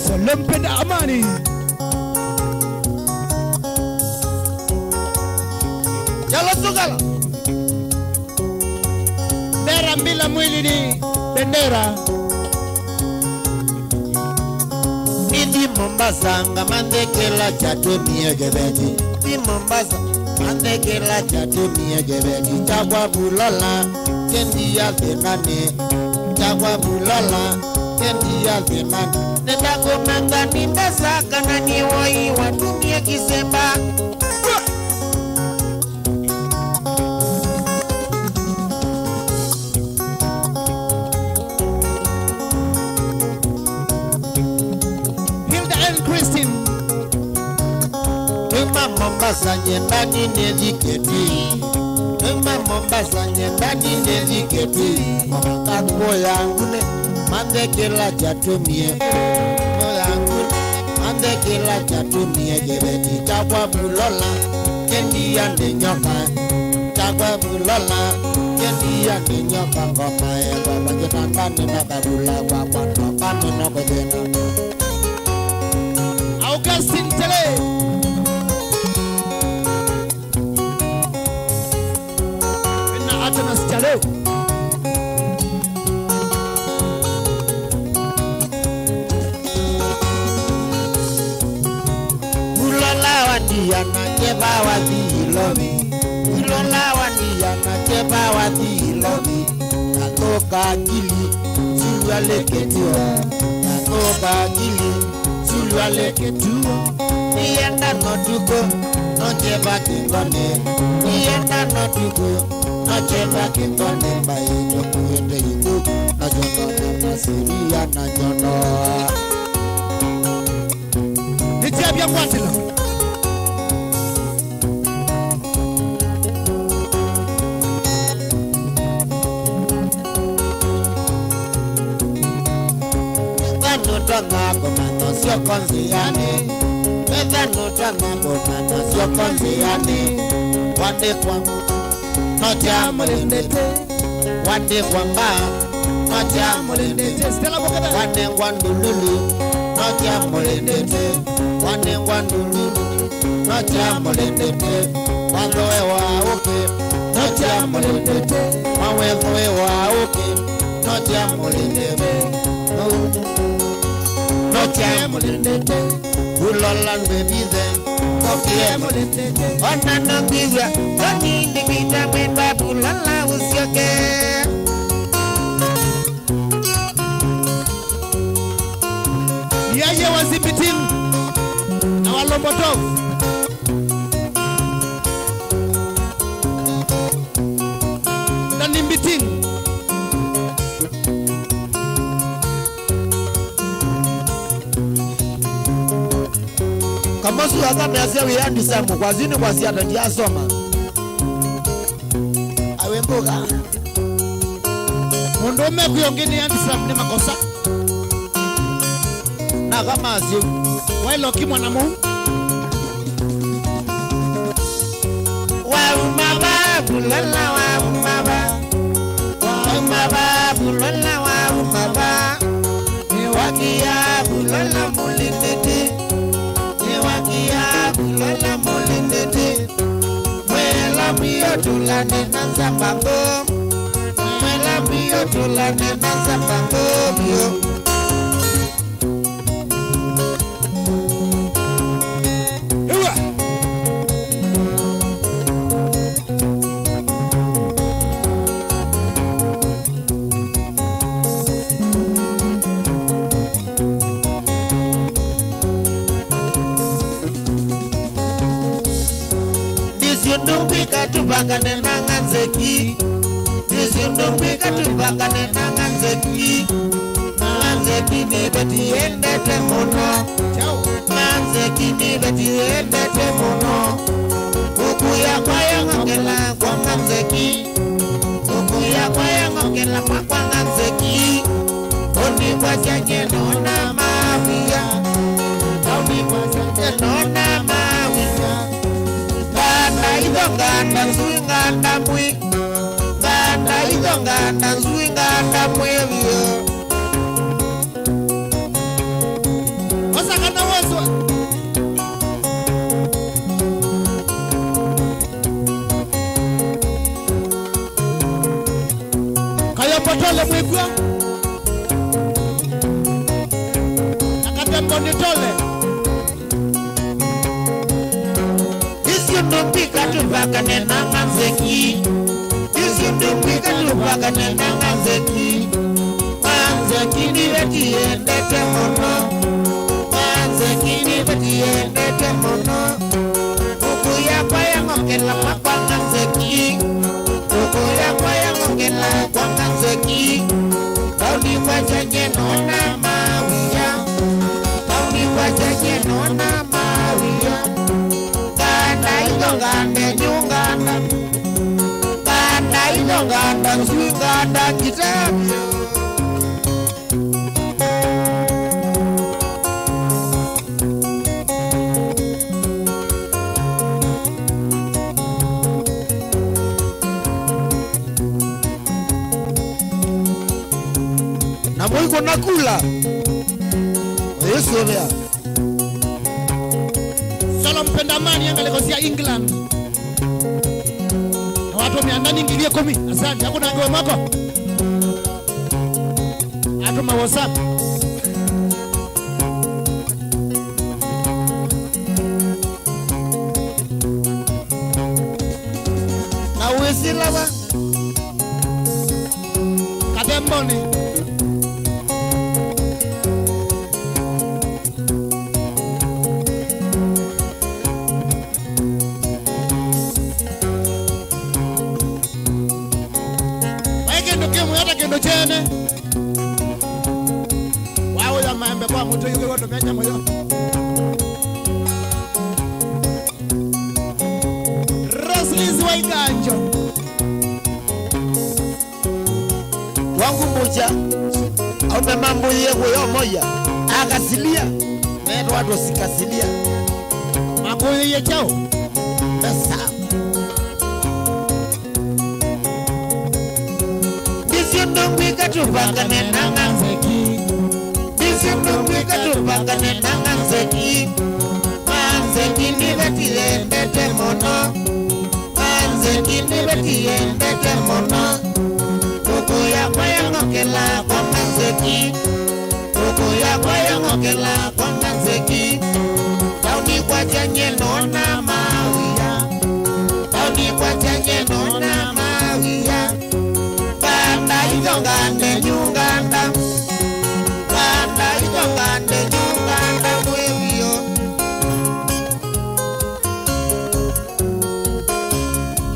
Salempenda amani Yalo sugala Bendera mbila mwili ni bendera Ndi Mombasa nga mandekela chatumie gebeti Ndi Mombasa mandekela chatumie gebeti Chagwa bulala kendi ya thenane Chagwa bulala kendi ya thenane Netako manga nindasa kana niwoi watumie kisemba Mombasa nyendani neziketi Mombasa nyendani neziketi Kakbo yangu ne mande kila chatumie moyangu mande kila chatumie jebeti chakwa bulola kendi yande nyoka chakwa bulola kendi yande nyoka ngoma e baba jetanda nina kabula kwa kwa nina kojena Augustine Tele na Atanas Tele Bulola wadiana jeba wadi lobi Bulola wadiana jeba wadi lobi Katoka akili Sulu aleketua Katoka akili Sulu aleketua Nienda notuko Nojeba kingone Nienda notuko Nojeba kingone Mbae jokuende hitu Najono na siria na jono Nijabia mwatilo Nutanga komando sio konziani Pesa nutanga komando sio konziani Wande kwa Noja mulindete Wande kwa mba Noja mulindete Wande ngwandululu Noja mulindete Wande ngwandululu Noja mulindete Wandoe wa uke Noja mulindete Wawefoe wa uke Noja mulindete Noche mulindete, ulolan bebize, kokie mulindete. Ona nongizwa, koni ndimita menda bulala usioke. Yeye wazibitin na walomotov. Nanimbitin. Kamosu hata meazia wiyandi samu kwa zini kwa siyada ndi asoma Awemboga Mundu ume kuyongini yandi samu ni makosa Na kama asio Wailo kimwa na mu Waumaba bulala waumaba Waumaba bulala waumaba Niwakia bulala mulindete Niwakia bulala mulindete Mwela miyo tulane na zambango Mwela miyo tulane na zambango Miyo Ndumbika tubakane na nganzeki Ndumbika tubakane na nganzeki Nganzeki ni beti endete mono Nganzeki ni beti endete mono Ukuya kwaya ngongela kwa nganzeki Ukuya kwaya ngongela kwa nganzeki Oni kwa chanye nona mawia Oni kwa chanye nona mawia Nganda nzui nganda mwi Nganda izo nganda nzui nganda mwi Osa kana wazwa Kaya potole mwigwa Nakatembo nitole Ndumbika tubakane na nganzeki Ndumbika tubakane na nganzeki Nganzeki ni beti endete mono Nganzeki ni beti endete mono Ukuya kwaya ngongela kwa nganzeki Ukuya kwaya ngongela kwa nganzeki Kauli kwa chanye nona mawia Kauli kwa chanye nona mawia Nganda nyunganda Nganda nganda nzui nganda kitabu nakula Yesu bea Solo mpenda amani angalikosia England. Na watu wameandani ingilie 10. Asante. Hakuna ngwe mako. Atuma WhatsApp. Na wezi lava Kademboni. Kendo chene wao ya maembe kwa mtu yuko wote menya moyo Roslis wa ikanjo wangu moja au mambo yego yo moja akasilia medo watu sikasilia mambo yeye chao pesa Ndongwika tupangane nanganzeki Ndongwika tupangane nanganzeki Manzeki nibetie ndete mono Manzeki nibetie ndete mono Kuku ya kwaya ngokela kwa manzeki Kuku ya kwaya ngokela kwa manzeki Tauni kwa chanye nona mawia Tauni kwa chanye nona mawia Itongande nyunganda Banda itongande nyunganda mwevio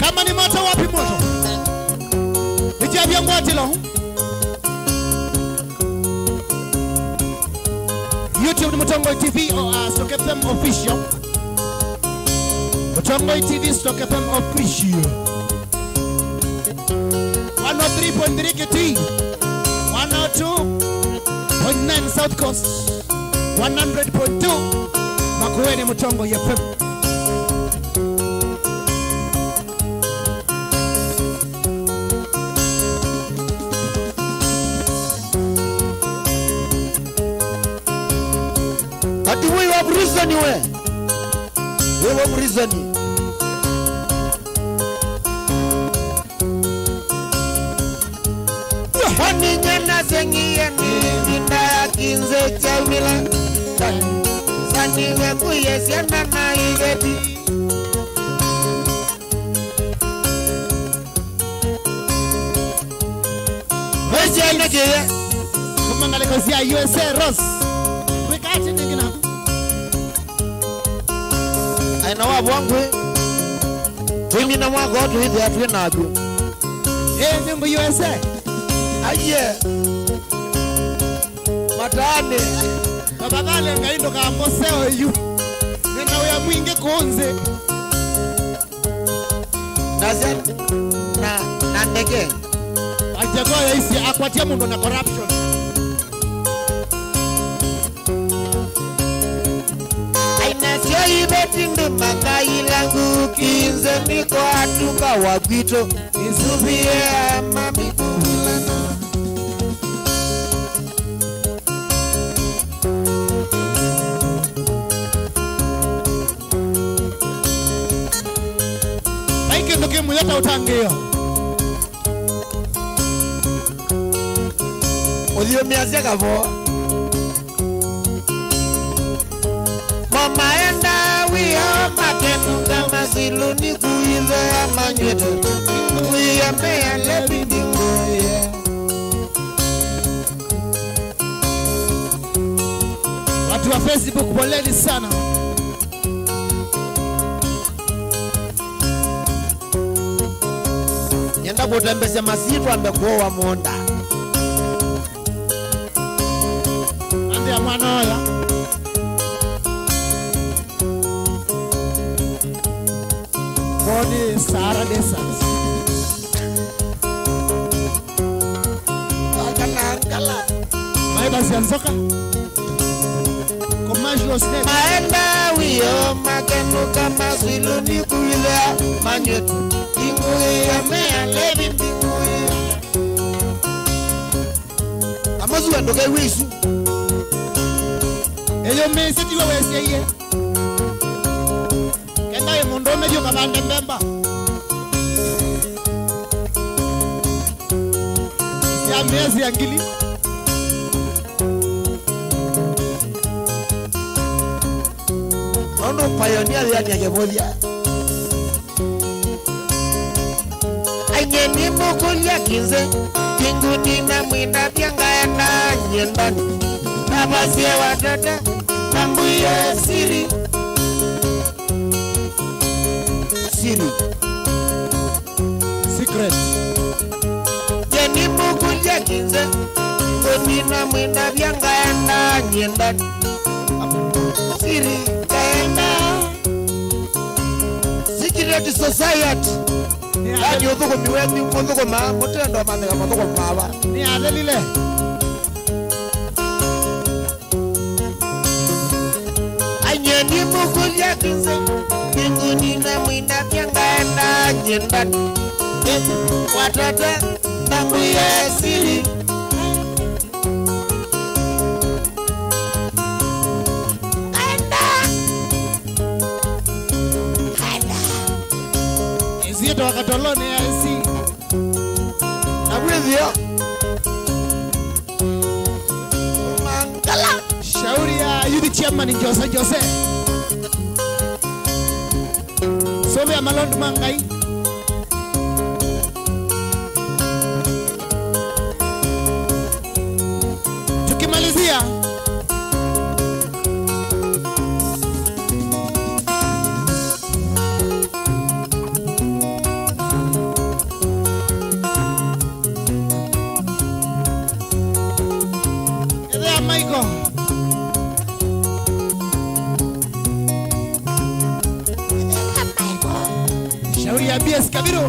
Kama ni moto wapi moto Ijabia ngwatilo YouTube ni Mutongo TV or Stock FM official Mutongo TV Stock FM official 103.3 KT 102.9 South Coast 100.2 Makueni Mutongo FM Ati wewe wa Brisbane wewe wa Brisbane Hani nyana zengiye nina kinze chamila Sani wekuye siana na igeti Weche nekiye Kumangale kozia USA Ross Wikati ningina Aina wabu wangwe Tuimi na mwako watu hithi atuwe na abu Ningu USA Aye Matane Babagale ngaindo kaamboseo yu Nena uya mwinge kuunze Na ndege Ajagoa ya isi akwatia mundu na corruption Aina siya ibeti ndumaka ilangu Kinze niko atuka wabito Isubie mami kuhulana Aike ndoke muyata utangeo Odhiyo miazia kavo Mama enda wiyo makenu kama siluni kuive ama nywete Kuiya mea lebi ndingoye Watu wa Facebook poleni sana Nyenda kutembesha masitu ambekuwa monda Ande ya mwana oya Body Sahara Desert Akala Maiba sianzoka Commercial snake Maenda wiyo makenu kama siluni kuive ama nywete Ingoye mea lebi ndingoye mozu ando ke wisu eyo mesi tiwe wesi ye kenda mondo medio kabande mbemba ya mesi angili ono pioneer ya nyagemolia Anyeni mukulia kinze Kinguni na mwina piangaenda nyendani Nabasie watata Nambuye siri Siri Secret Jeni mukulia kinze Kinguni na mwina piangaenda nyendani Siri kaenda Secret Society Yaani uthuko miwethi uthuko maa mutendo manega uthuko mawa ni adelile Anyeni mukulia kinze Kinguni na mwina piangaenda nyendani Watata Nambuye siri Zieto wakatolone ya esi Nabwithio Mangala shauri ya youth chairman Jose Sobe ya Malond Mangai tukimalizia shauri ya BS Kabiro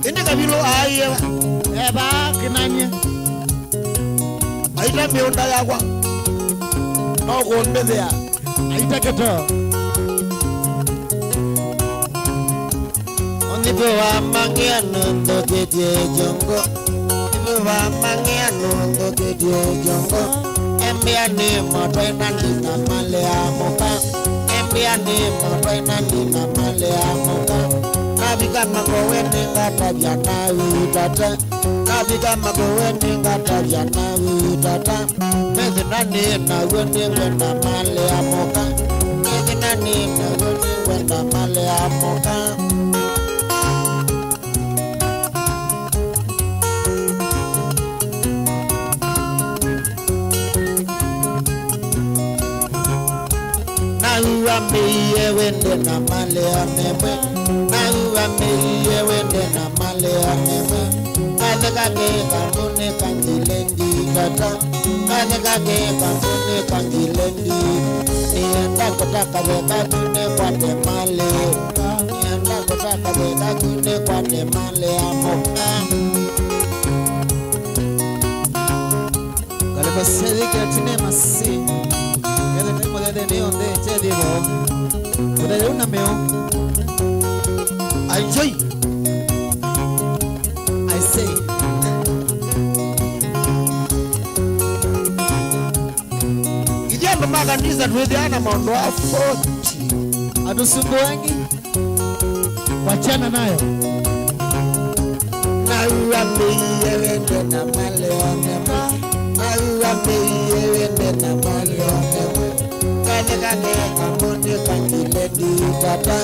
Inde Kabiro aiyewa eba kinanye aita meonda yakwa no kuondethea aita keto Ondipo wa mangiano ndoketie jongo Ondipo wa mangiano ndoketie jongo Embiani moto inandina male amoka Embiani moto inandina male amoka Nabika makoweni ngata vyana vitata Nabika makoweni ngata vyana vitata Mezi nani na weni wenda male amoka Mezi nani na weni wenda male amoka Uwa meiye wende na male amemwe Na uwa meiye wende na male amemwe Kade kage kambune kangilendi tata Kade kage kambune kangilendi Nienda kutaka weka kune kwa temale Nienda kutaka weka kune kwa temale amoka Kale pasedi ke atine masi Kale temo de neo de che digo Kale una meo Enjoy I say Kijana makanisa tuwethiana maondo a 40 Atusumbuangi wachana nayo Na uwa meiye wende na male amemwe Uwa meiye wende na male amemwe Kade kage kambune kangilendi tata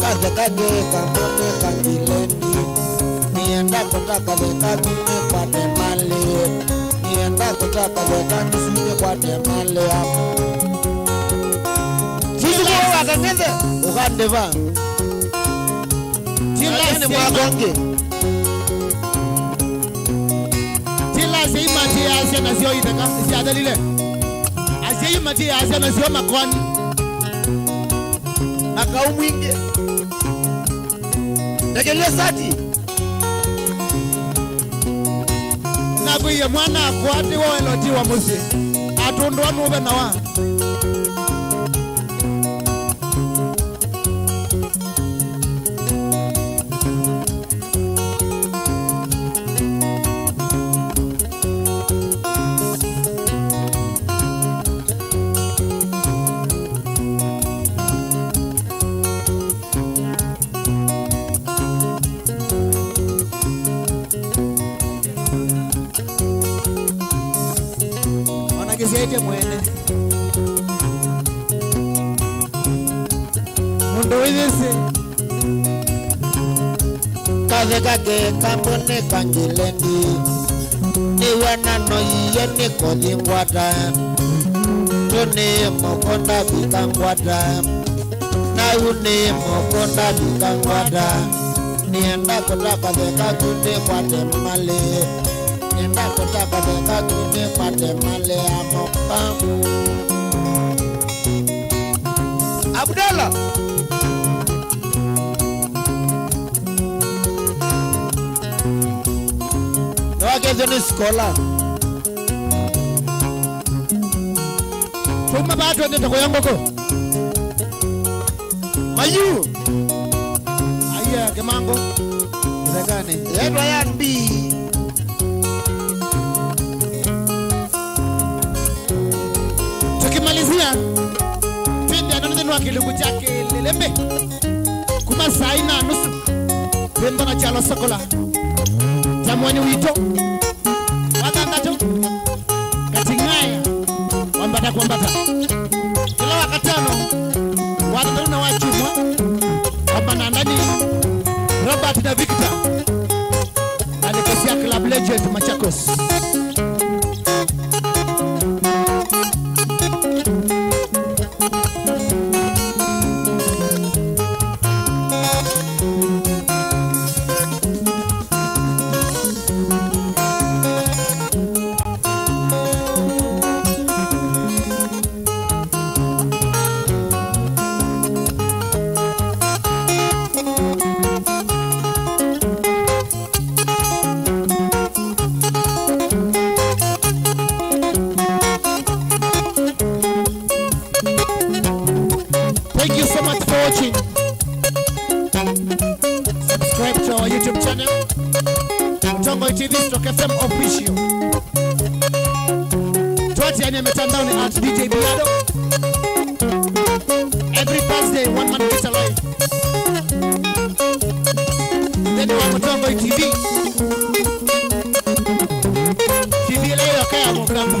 Kade kage kambune kangilendi Nienda kutaka weka kune kwa temale Nienda kutaka weka kune kwa temale hapo Sisi kwa wakangeze Ukandeva Tila mwagonge Tila zeima tia asia na zio itaka Isi adalile Asia tia asia na zio makwani Akaumwinge Negele sati Nakuye mwana akwati wa eloti wa musi Atundua nube na wa Nakiziaite mwene. Mundu withisi. Kaze kake kambone kangilendi. Niwe nano iye niko dhingwata. Tune mokonda bikangwata. Na une mokonda bikangwata. Nienda kutaka dheka kunde kwa temale. Nienda kutaka dheka kunde kwa temale amoka. Abdallah. Noakezo ni skola. Tuma batu wende tako yangoko. Mayu. Aya kemango. Ndagane. Yedwa yanbi. Tukimalizia pindi anonenwa kilungu chake lelembe. Kuma saa 4:30. Pendo na chalo sokola. Jamwani wito. Watangato. Katingaya. Wambata kwambata. Kila wakatano. Watu na wachumwa. Wambana ndani. Robert na Victor. Alikosia Club Legend Machakos. Thank you so much for watching. Subscribe to our YouTube channel, Mutongo TV Stock FM Official. Tuatiane mitandaoni at DJ Biado. Every Thursday, 1 man gets alive. Then we have Mutongo TV. TV leo kaya mukamba.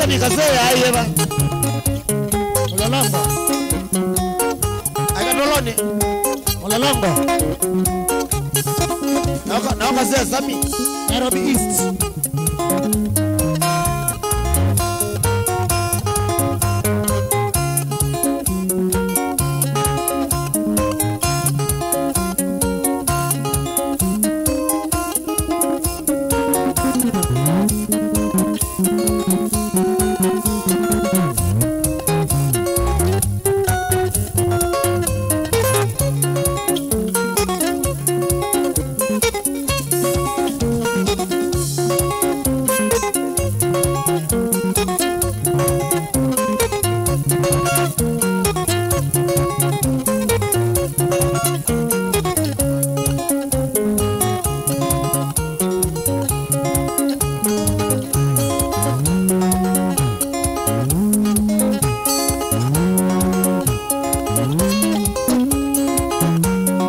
Nikasea ayeba. Mulalongo. Agadoloni. Mulalongo. Naomba sasa Sami. Nairobi East.